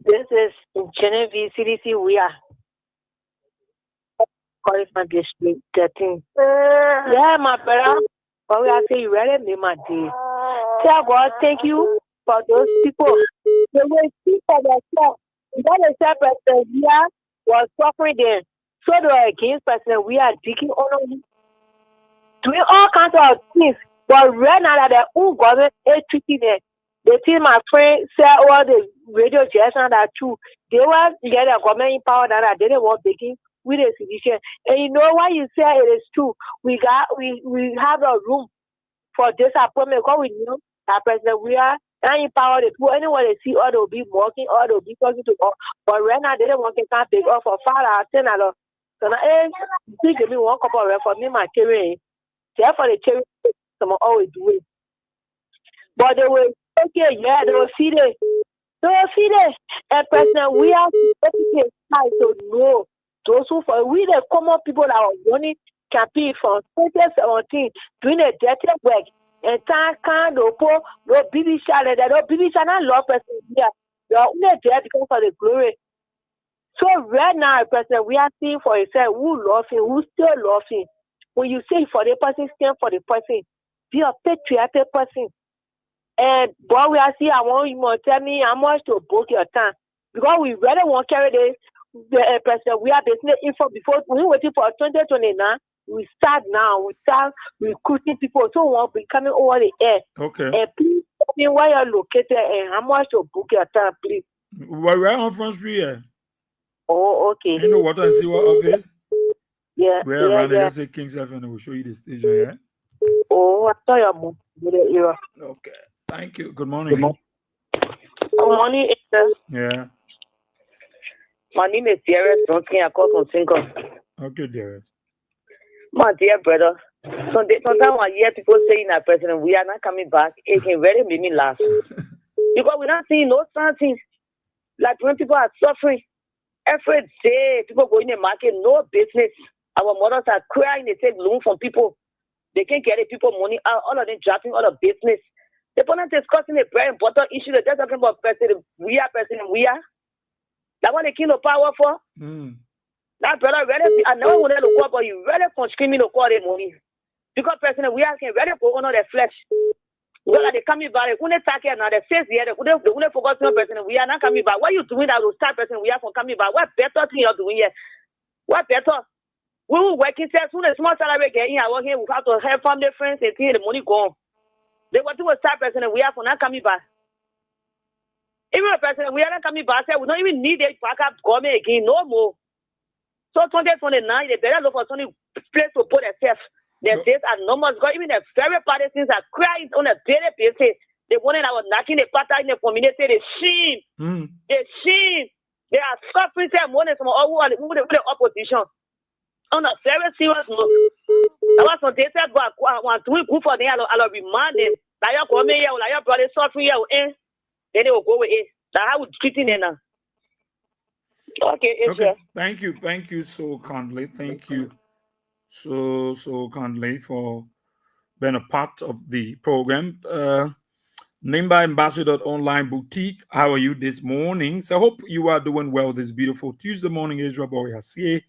this is Genevieve CDC. We are. My district 13. Yeah, my brother. But we are saying you really made my day. Tell God, thank you for those people. They will speak for themselves. That is the President here was suffering them. So they were against President. We are digging on him. Doing all kinds of things. But right now that their own government is treating them. They see my friend say all the radio jets and that too. They were get the government in power that they didn't want begging. With a solution, and you know what you say it is true. We have a room for this appointment because we know that President we are and empower the people. Anyone they see, or they'll be walking, or they'll be talking to us. But right now they don't want to can't take off for $5 $10. So now, please give me one cup of red for me, my cherry. Therefore, the cherry, some always do it. But they will okay, yeah, they will feed it. They will feed it. And President, we have to educate to know. Those who for we the common people that are running campaign from 2017 doing a dirty work and time can no BB channel that no BB channel love person here. They are only there because of the glory. So right now, President, we are seeing for yourself who love him, who still love him. When you say for the person, stand for the person. Be a patriotic person. And boy, we are seeing, I want you to tell me how much to book your time. Because we really want to carry the President, we are basically info before we waiting for 2029. We start now. We start recruiting people. So we will be coming over the air. Okay. And please tell me where you're located and how much to book your time, please. We're on Front Street here. Oh, okay. You know what and see what office? Yeah. We're around there. Say Kings FM. We'll show you the station here. Oh, I saw your move. Okay. Thank you. Good morning. Good morning, Esther. Yeah. My name is Darius Johnson. I call from Single. Okay, Darius. My dear brother, sometimes I hear people saying that President, we are not coming back. It can really make me laugh. Because we're not seeing no something. Like when people are suffering, every day people go in the market, no business. Our mothers are crying, they take loan from people. They can't get the people money out, all of them dropping all the business. They're not discussing the bread and butter issue. They're just talking about President, we are. That's what they kill the power for. That brother really, I never wanted to call, but you really can screaming to call their money. Because President, we can really go on their flesh. Well, they coming back, when they talk here now, they face the other, they forgot to President, we are not coming back. What are you doing that will start President, we are from coming back? What better thing you're doing here? What better? We will work in soon as small salary get in, I work here, we have to help family friends and see the money gone. They want to start President, we are for not coming back. Even the President, we are not coming back, we don't even need a backup government again, no more. So 2029, they better look for some place to put themselves. Their days are numbers. God, even the very partisans are crying on a daily basis. They wanted our knocking the pattern in the community. They shame. They shame. They are suffering their money from all who are the opposition. On a very serious note. I was on they said, but I want to good for them. I'll remind them. Like your coming here, like your brother suffering here, then they will go with it. That's how we treating them now. Okay. Thank you so kindly. Thank you so kindly for being a part of the program. Nimba Ambassador Online Boutique. How are you this morning? So I hope you are doing well this beautiful Tuesday morning. Israel Boy Hasie,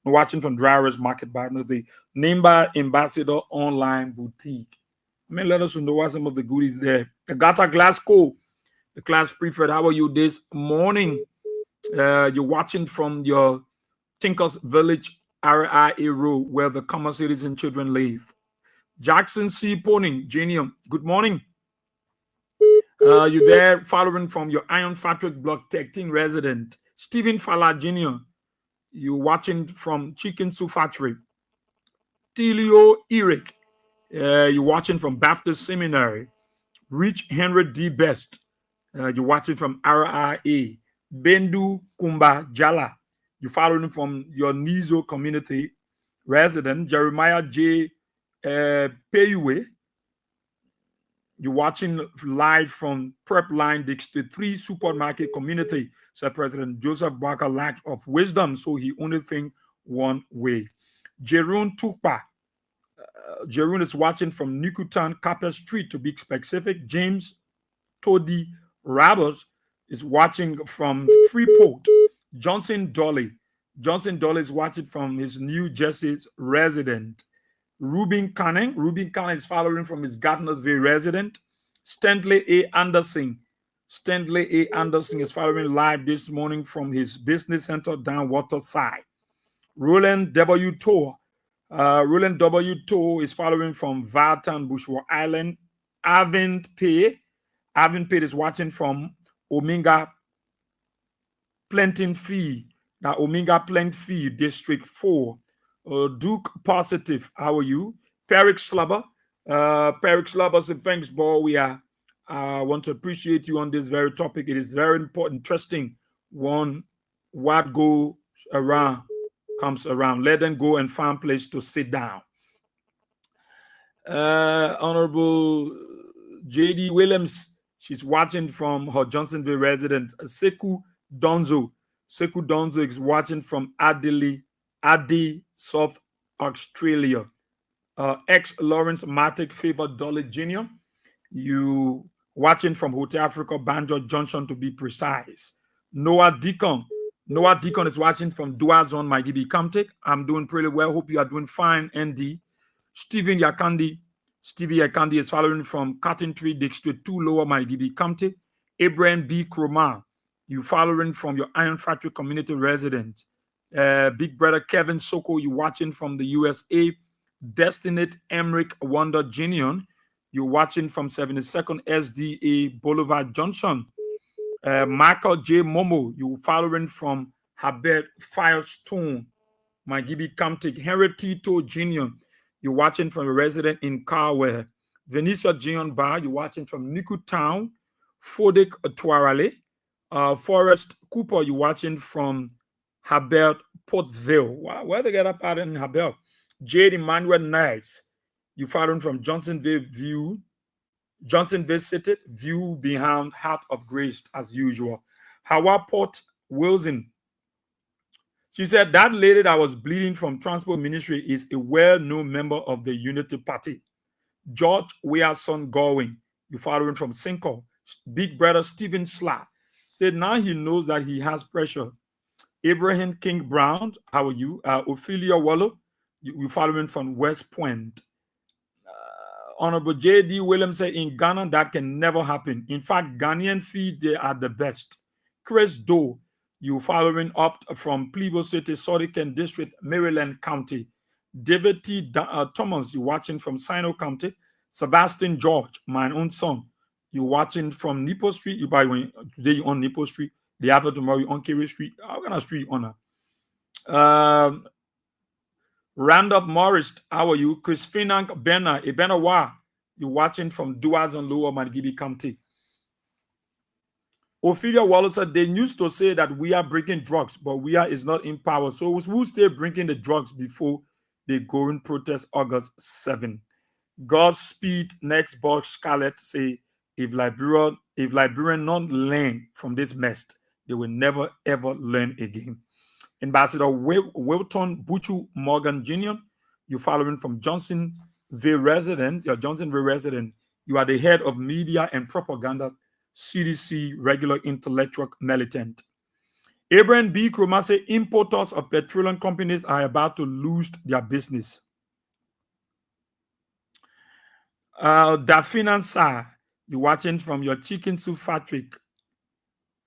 watching from Drivers Market by the Nimba Ambassador Online Boutique. Let us know what some of the goodies there. Agatha Glasgow, the class prefect. How are you this morning? You're watching from your Tinkers Village RIA Road, where the common citizen children live. Jackson C. Poning, Junior, good morning. You're there following from your Iron Factory Block 13 resident. Stephen Fala Jr., you're watching from Chicken Soup Factory. Tilio Eric, you're watching from Baptist Seminary. Rich Henry D. Best, you're watching from RIA. Bendu Kumba Jala, you following from your Nizo community resident. Jeremiah J. Payue, you're watching live from Prep Line District 3 Supermarket Community. Said President Joseph Barker lack of wisdom, so he only think one way. Jerun Tukpa, Jerun is watching from Nikutan Kappa Street to be specific. James Todi Roberts is watching from Freeport. Johnson Dolly is watching from his New Jersey resident. Ruben Canning is following from his Gardnersville resident. Stanley A. Anderson is following live this morning from his business center down Waterside. Roland W. Tour is following from Vartan, Bushwa Island. Arvind Pate is watching from Omega Planting Fee, that Omega Plant Fee, District 4. Duke Positive, how are you? Peric Slubber said, thanks, boy. I want to appreciate you on this very topic. It is very important, interesting. One, what goes around comes around. Let them go and find a place to sit down. Honorable J.D. Williams, she's watching from her Johnsonville resident. Sekou Donzo is watching from Adelaide, South Australia. Ex Lawrence Matic Favor Dolly Jr., you watching from Hotel Africa, Banjo Junction to be precise. Noah Deacon is watching from Dua Zone, my DB Kamtik. I'm doing pretty well. Hope you are doing fine, ND. Stevie Yakandi is following from Cotton Tree District 2 Lower, my DB Kamtik. Abraham B. Kroma, you following from your Iron Factory community resident. Big brother Kevin Soko, you watching from the USA. Destinate Emric Wonder Jr., you're watching from 72nd SDA Boulevard Junction. Michael J. Momo, you following from Habet Firestone, my Gibi Kamtik. Henry Tito Jr., you're watching from a resident in Carwell. Venetia Jion Bar, you're watching from Niku Town. Fodik Tuarale. Forrest Cooper, you're watching from Habert Pottsville. Wow, where they get up out in Habert? Jade Emmanuel Knights, you following from Johnsonville City, view behind Heart of Grace as usual. Hawa Port Wilson, she said that lady that was bleeding from Transport Ministry is a well-known member of the Unity Party. George Wearson Going, you following from Cinco. Big brother Stephen Sla said now he knows that he has pressure. Abraham King Brown, how are you? Ophelia Wallow, you following from West Point. Honorable J.D. Williams said in Ghana that can never happen. In fact, Ghanaian feed, they are the best. Chris Doe, you following up from Plebo City, Sorican District, Maryland County. David T. Thomas, you watching from Sino County. Sebastian George, my own son, you watching from Nipo Street. You buy when today you on Nipo Street. The after tomorrow you on Kerry Street. How can I street on that? Randolph Morris, how are you? Chris Finank Bena, Ebenawa, you watching from Duaz and Lower Mangibi County. Ophelia Wallace said they used to say that we are bringing drugs, but we are is not in power. So who's still bringing the drugs before they go in protest August 7? Godspeed, next box Scarlett say if Liberian not learn from this mess, they will never ever learn again. Ambassador Wilton Buchu Morgan Jr., you following from Johnsonville resident, your Johnsonville resident, you are the head of media and propaganda, CDC regular intellectual militant. Abraham B. Kroma say importers of petroleum companies are about to lose their business. Dafina Sa, you watching from your chicken soup factory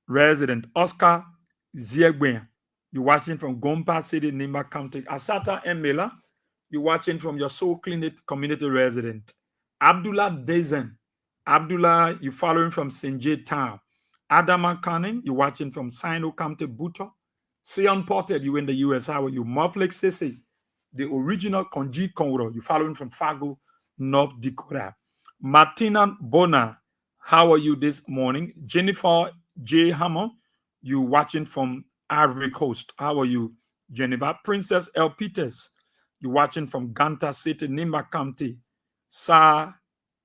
resident. Oscar Ziegben, you watching from Gompa City, Nimba County. Asata Emela, you watching from your Soul Clinic community resident. Abdullah Dezen, Abdullah, you following from St. J Town. Adama Canning, you watching from Sino County, Buto. Sion Ported, you in the US. How are you? Moflex Sese, the original Konji Kongro, you following from Fargo, North Dakota. Martina Bona, how are you this morning? Jennifer J. Hammer, you watching from Ivory Coast. How are you, Jennifer? Princess L. Peters, you watching from Ganta City, Nimba County. Sa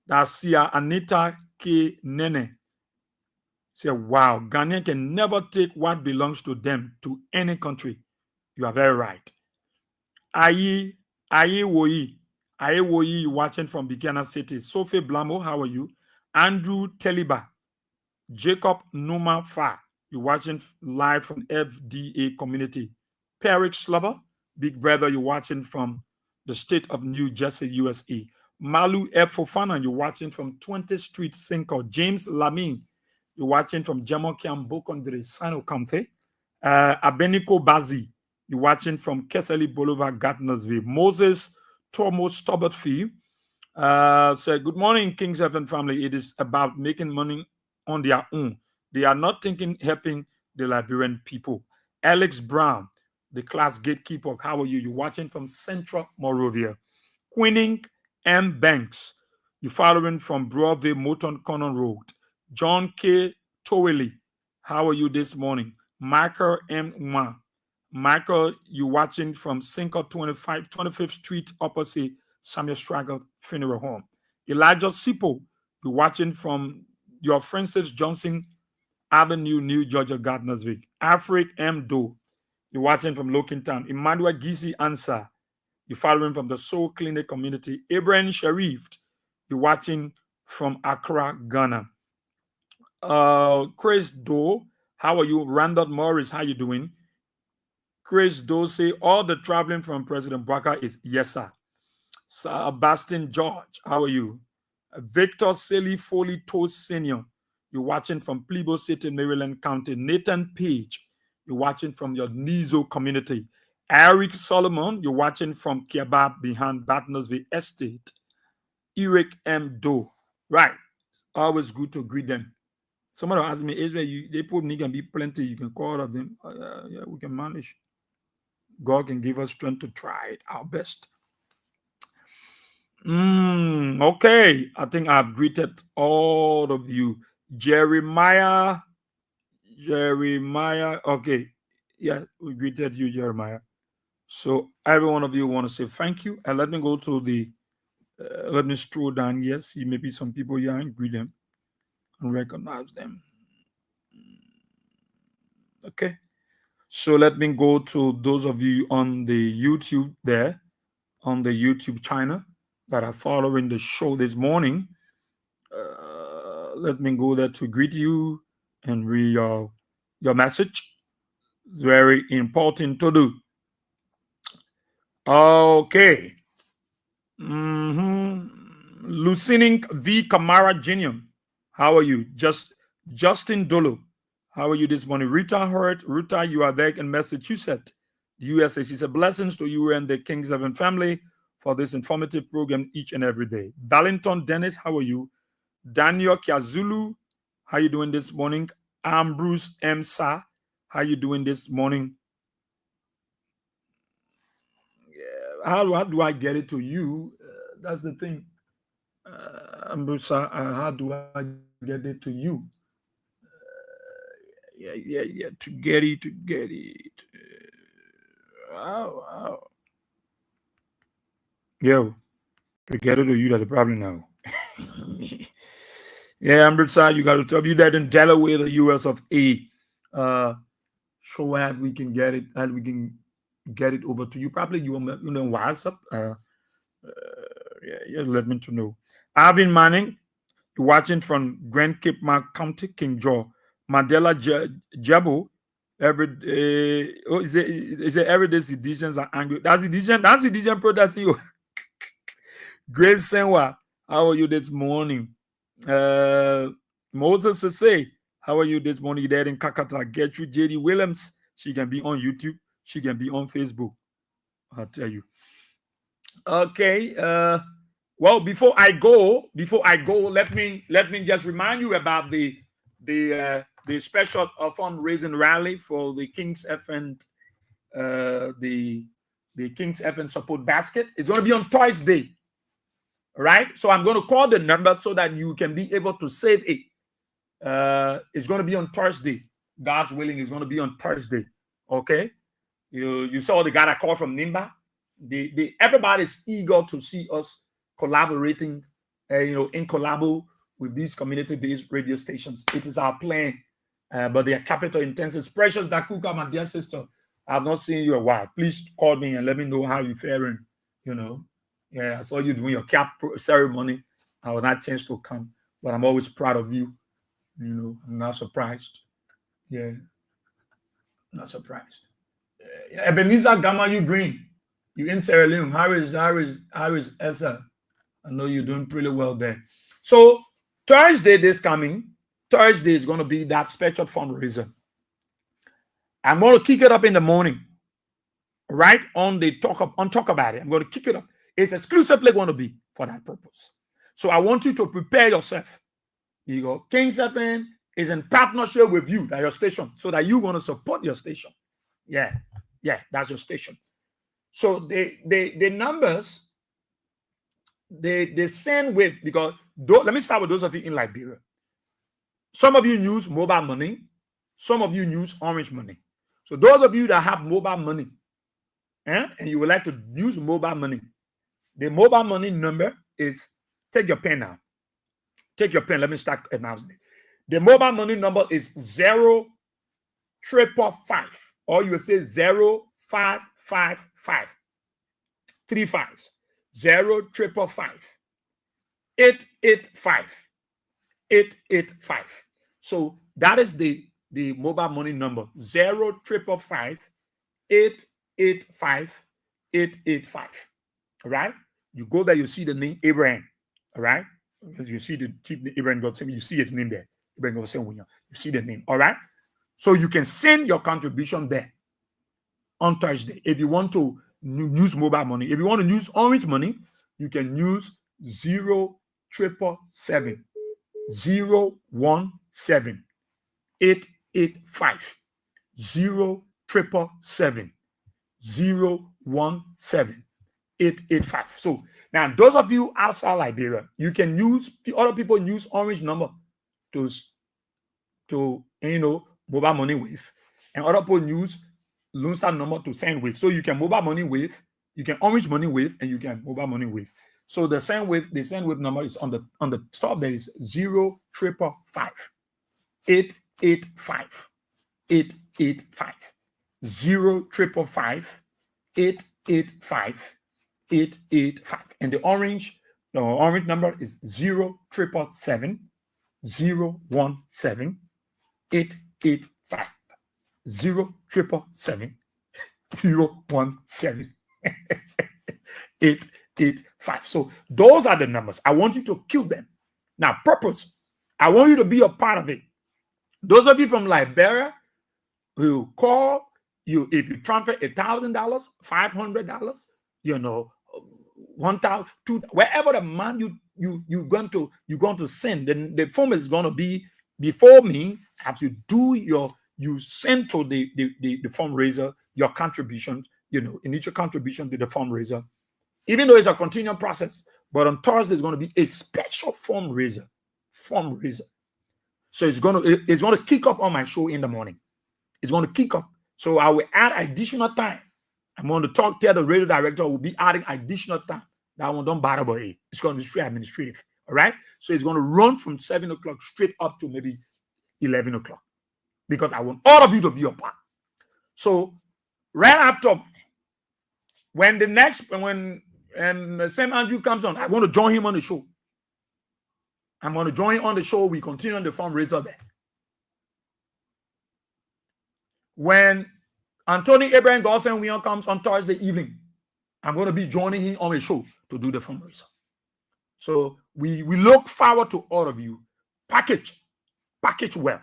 Dacia Anita K. Nene. Say, wow, Ghanaian can never take what belongs to them to any country. You are very right. Aye Woyi, you watching from Buchanan City. Sophie Blamo, how are you? Andrew Teliba, Jacob Numa Fa, you watching live from FDA community. Peric Slubber, big brother, you watching from the state of New Jersey, USA. Malu F. Fofana, you watching from 20th Street, Cinco. James Lamine, you watching from Jamokiam Bokondre, Sino County. Abeniko Bazi, you watching from Keseli Boulevard, Gardnersville. Moses Thomas Stobbertfield, said, good morning, King's Heaven family. It is about making money on their own. They are not thinking helping the Liberian people. Alex Brown, the class gatekeeper, how are you? You watching from Central Morovia. Queening M. Banks, you following from Broadway, Moton Conan Road. John K. Towley, how are you this morning? Michael M. Uma. Michael, you watching from Cinco 25th Street, opposite Samuel Straggle Funeral Home. Elijah Sipo, you watching from your Francis Johnson Avenue, New Georgia, Gardnersville. Afric M. Doe, you watching from Lokintown. Emmanuel Gizi Answer, you following from the Soul Clinic community. Abraham Sharif, you watching from Accra, Ghana. Chris Doe, how are you? Randall Morris, how you doing? Chris Doe say all the traveling from President Baka is yes, sir. Sebastian George, how are you? Victor Silly Foley Toast Senior, you're watching from Plebo City, Maryland County. Nathan Page, you're watching from your Nizo community. Eric Solomon, you're watching from Kebab behind Batnersville Estate. Eric M. Doe, right? Always good to greet them. Somebody asked me, Israel, they probably can be plenty. You can call of them. Yeah, we can manage. God can give us strength to try it our best. Okay, I think I've greeted all of you. Jeremiah. Okay, yeah, we greeted you, Jeremiah. So every one of you want to say thank you. And let me go to the, let me stroll down. Yes, maybe some people here and greet them and recognize them. Okay, so let me go to those of you on the YouTube there, on the YouTube channel that are following the show this morning. Let me go there to greet you and read your message. It's very important to do. Okay. Lucining V. Kamara Jr. How are you? Justin Dolo. How are you this morning? Rita Hurt. Rita, you are there in Massachusetts, USA. She said, blessings to you and the King's Heaven family for this informative program each and every day. Darlington Dennis, how are you? Daniel Kiazulu, how you doing this morning? Ambrose M. Sa, how you doing this morning? How do I get it to you? That's the thing. Ambrose Sa, how do I get it to you? Yeah, to get it. Wow. Yo, to get it to you, that's a problem now. Yeah, Ambrose, you got to tell you that in Delaware, the US of A. Show that we can get it, and we can get it over to you. Probably you know WhatsApp. Yeah, let me to know. Alvin Manning, you're watching from Grand Cape Mark County, King Joe. Mandela Jabo, every day. Oh, is it everyday editions are angry? That's edition pro. That's you. Grace Senwa, how are you this morning? Moses say, how are you this morning? There in Kakata. Gertrude JD Williams, she can be on YouTube, she can be on Facebook. I'll tell you. Okay. Well, before I go, let me just remind you about the special fundraising rally for the King's FN, the King's FN support basket. It's going to be on Thursday. Right, so I'm going to call the number so that you can be able to save it. It's going to be on Thursday. God's willing, it's going to be on Thursday. Okay, you saw the guy that called from Nimba. Everybody's eager to see us collaborating, in collabo with these community-based radio stations. It is our plan, but they are capital intensive. Precious Dakuka, my dear sister, I've not seen you a while. Please call me and let me know how you're faring. Yeah, I saw you doing your cap ceremony. I was not chance to come, but I'm always proud of you. I'm not surprised. Yeah, not surprised. Ebenezer Gamma, you green. You in Sierra Leone. Harris Essa. I know you're doing pretty well there. So Thursday is going to be that special fundraiser. I'm going to kick it up in the morning, right on Talk About It. I'm going to kick it up. It's exclusively going to be for that purpose. So I want you to prepare yourself. King's FM is in partnership with you, that your station, so that you're going to support your station. Yeah, that's your station. So the numbers, they send with, because let me start with those of you in Liberia. Some of you use mobile money. Some of you use Orange Money. So those of you that have mobile money, and you would like to use mobile money, the mobile money number is, take your pen now. Take your pen. Let me start announcing it. The mobile money number is 0555, or you will say 0555 3 5s 0555 885 885. So that is the mobile money number 055-885-885. All right. You go there, you see the name Abraham. All right. Because you see the chief Abraham God saying, you see his name there. Abraham God saying, you see the name. All right. So you can send your contribution there on Thursday. If you want to use mobile money, if you want to use orange money, you can use 0777 017 885 0777 017 885. So now those of you outside Liberia, you can use, other people use orange number to mobile money with, and other people use Lone Star number to send with. So you can mobile money with, you can orange money with, and you can mobile money with. So the send with number is on the top. There is 0555 885 885 0555 885 885, and the orange number is 0777 017 885 0777 017 885. So those are the numbers. I want you to kill them. Now, purpose, I want you to be a part of it. Those of you from Liberia who call you, if you transfer $1,000, $500, $1,000, $2,000, wherever the man you're going to send, then the form is going to be before me. As you do you send to the fundraiser your contributions, initial contribution to the fundraiser, even though it's a continuing process. But on Thursday, it's going to be a special fundraiser. So it's going to kick up on my show in the morning. It's going to kick up. So I will add additional time. I'm going to tell the radio director will be adding additional time. That one don't bother about it. It's going to be straight administrative. All right. So it's going to run from 7 o'clock straight up to maybe 11 o'clock, because I want all of you to be a part. So right after, when Sam Andrew comes on, I want to join him on the show. I'm going to join him on the show. We continue on the fundraiser there. When Anthony Abraham Godson comes on Thursday evening, I'm going to be joining him on a show to do the fundraiser. So we look forward to all of you. Package well,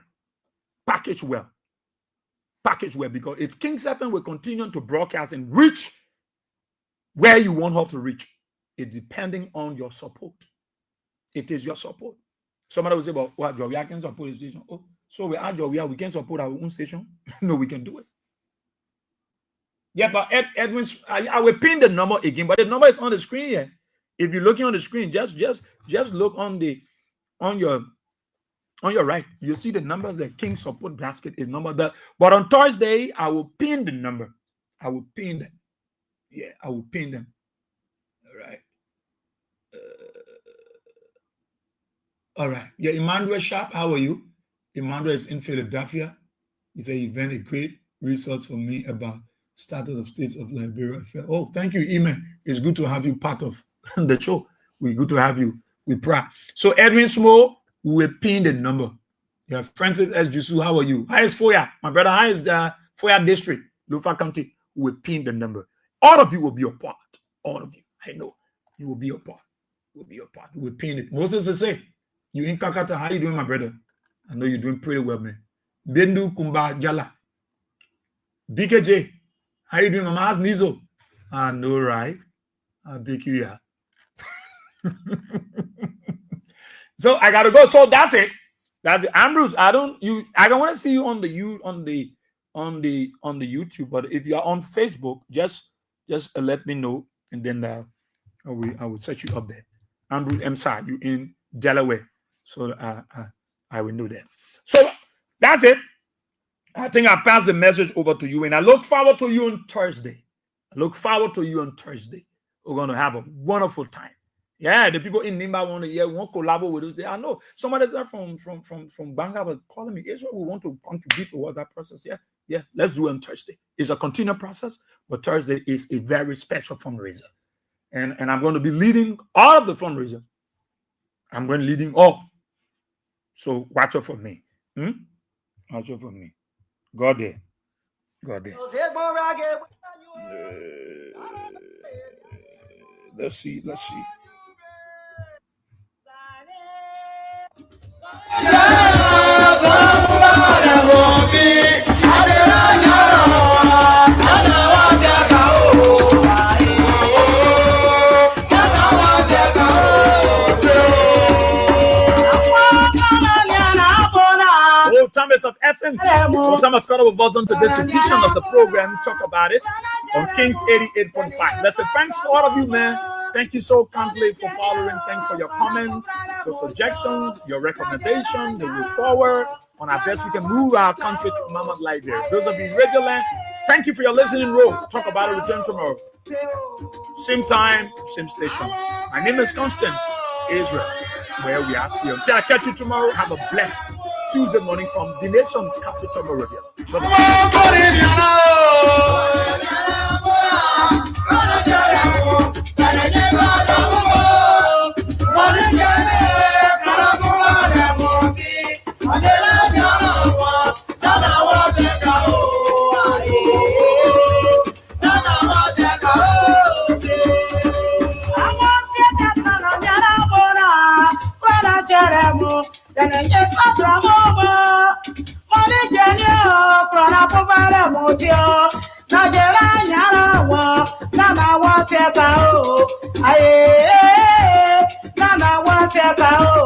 because if King's FM will continue to broadcast and reach where you want her to reach, it's depending on your support. It is your support. Somebody will say, "Well, what job? I can support the station." Oh, so we are job, we can support our own station. No, we can do it. Yeah, but Edwin, I will pin the number again, but the number is on the screen here. If you're looking on the screen, just look on your right. You see the numbers. The King support basket is number that. But on Thursday, I will pin the number. I will pin them. Yeah, I will pin them. All right. All right. Yeah, Emmanuel Sharp, how are you? Emmanuel is in Philadelphia. He said, "Event a great resource for me about status of states of Liberia." Oh, thank you, Eman. It's good to have you part of the show. We're good to have you. We pray. So Edwin Small, we will pin the number. Yeah, Francis S. Jusu, how are you? Hi, is Foya. My brother, hi, is the Foya District, Lufa County. We will pin the number. All of you will be a part. All of you. I know. You will be a part. We'll be a part. We'll pin it. Moses is say, you in Kakata, how you doing, my brother? I know you're doing pretty well, man. Bendu Kumba Jala. BKJ, how you doing, Mama? Ask Nizo. I know, right? I'll pick you, yeah. So I gotta go. So that's it. That's it. Ambrose, I don't want to see you on the YouTube, but if you are on Facebook, just let me know, and then I will set you up there. Ambrose Msa, you in Delaware, so I will know that. So that's it. I think I passed the message over to you, and I look forward to you on Thursday. We're gonna have a wonderful time. Yeah, the people in Nimba want to collaborate with us. I know some others are from Bangla, but calling me, Israel, we want to contribute towards that process. Yeah, let's do it on Thursday. It's a continual process, but Thursday is a very special fundraiser. And I'm going to be leading all of the fundraisers. I'm going to leading all. So watch out for me. Also for me. Go there. Let's see. Time is of essence. Time has got us on to this edition of the program. Talk about it on Kings 88.5. Let's say thanks to all of you, man. Thank you so kindly for following. Thanks for your comments, your suggestions, your recommendations. The way forward on our best we can move our country to Mammoth Library. Those of you regular, thank you for your listening role. Talk about it. Return tomorrow. Same time, same station. My name is Constant Israel, where we are. See you. Until I catch you tomorrow, have a blessed Tuesday morning from the nation's capital, Moravia. Nana wa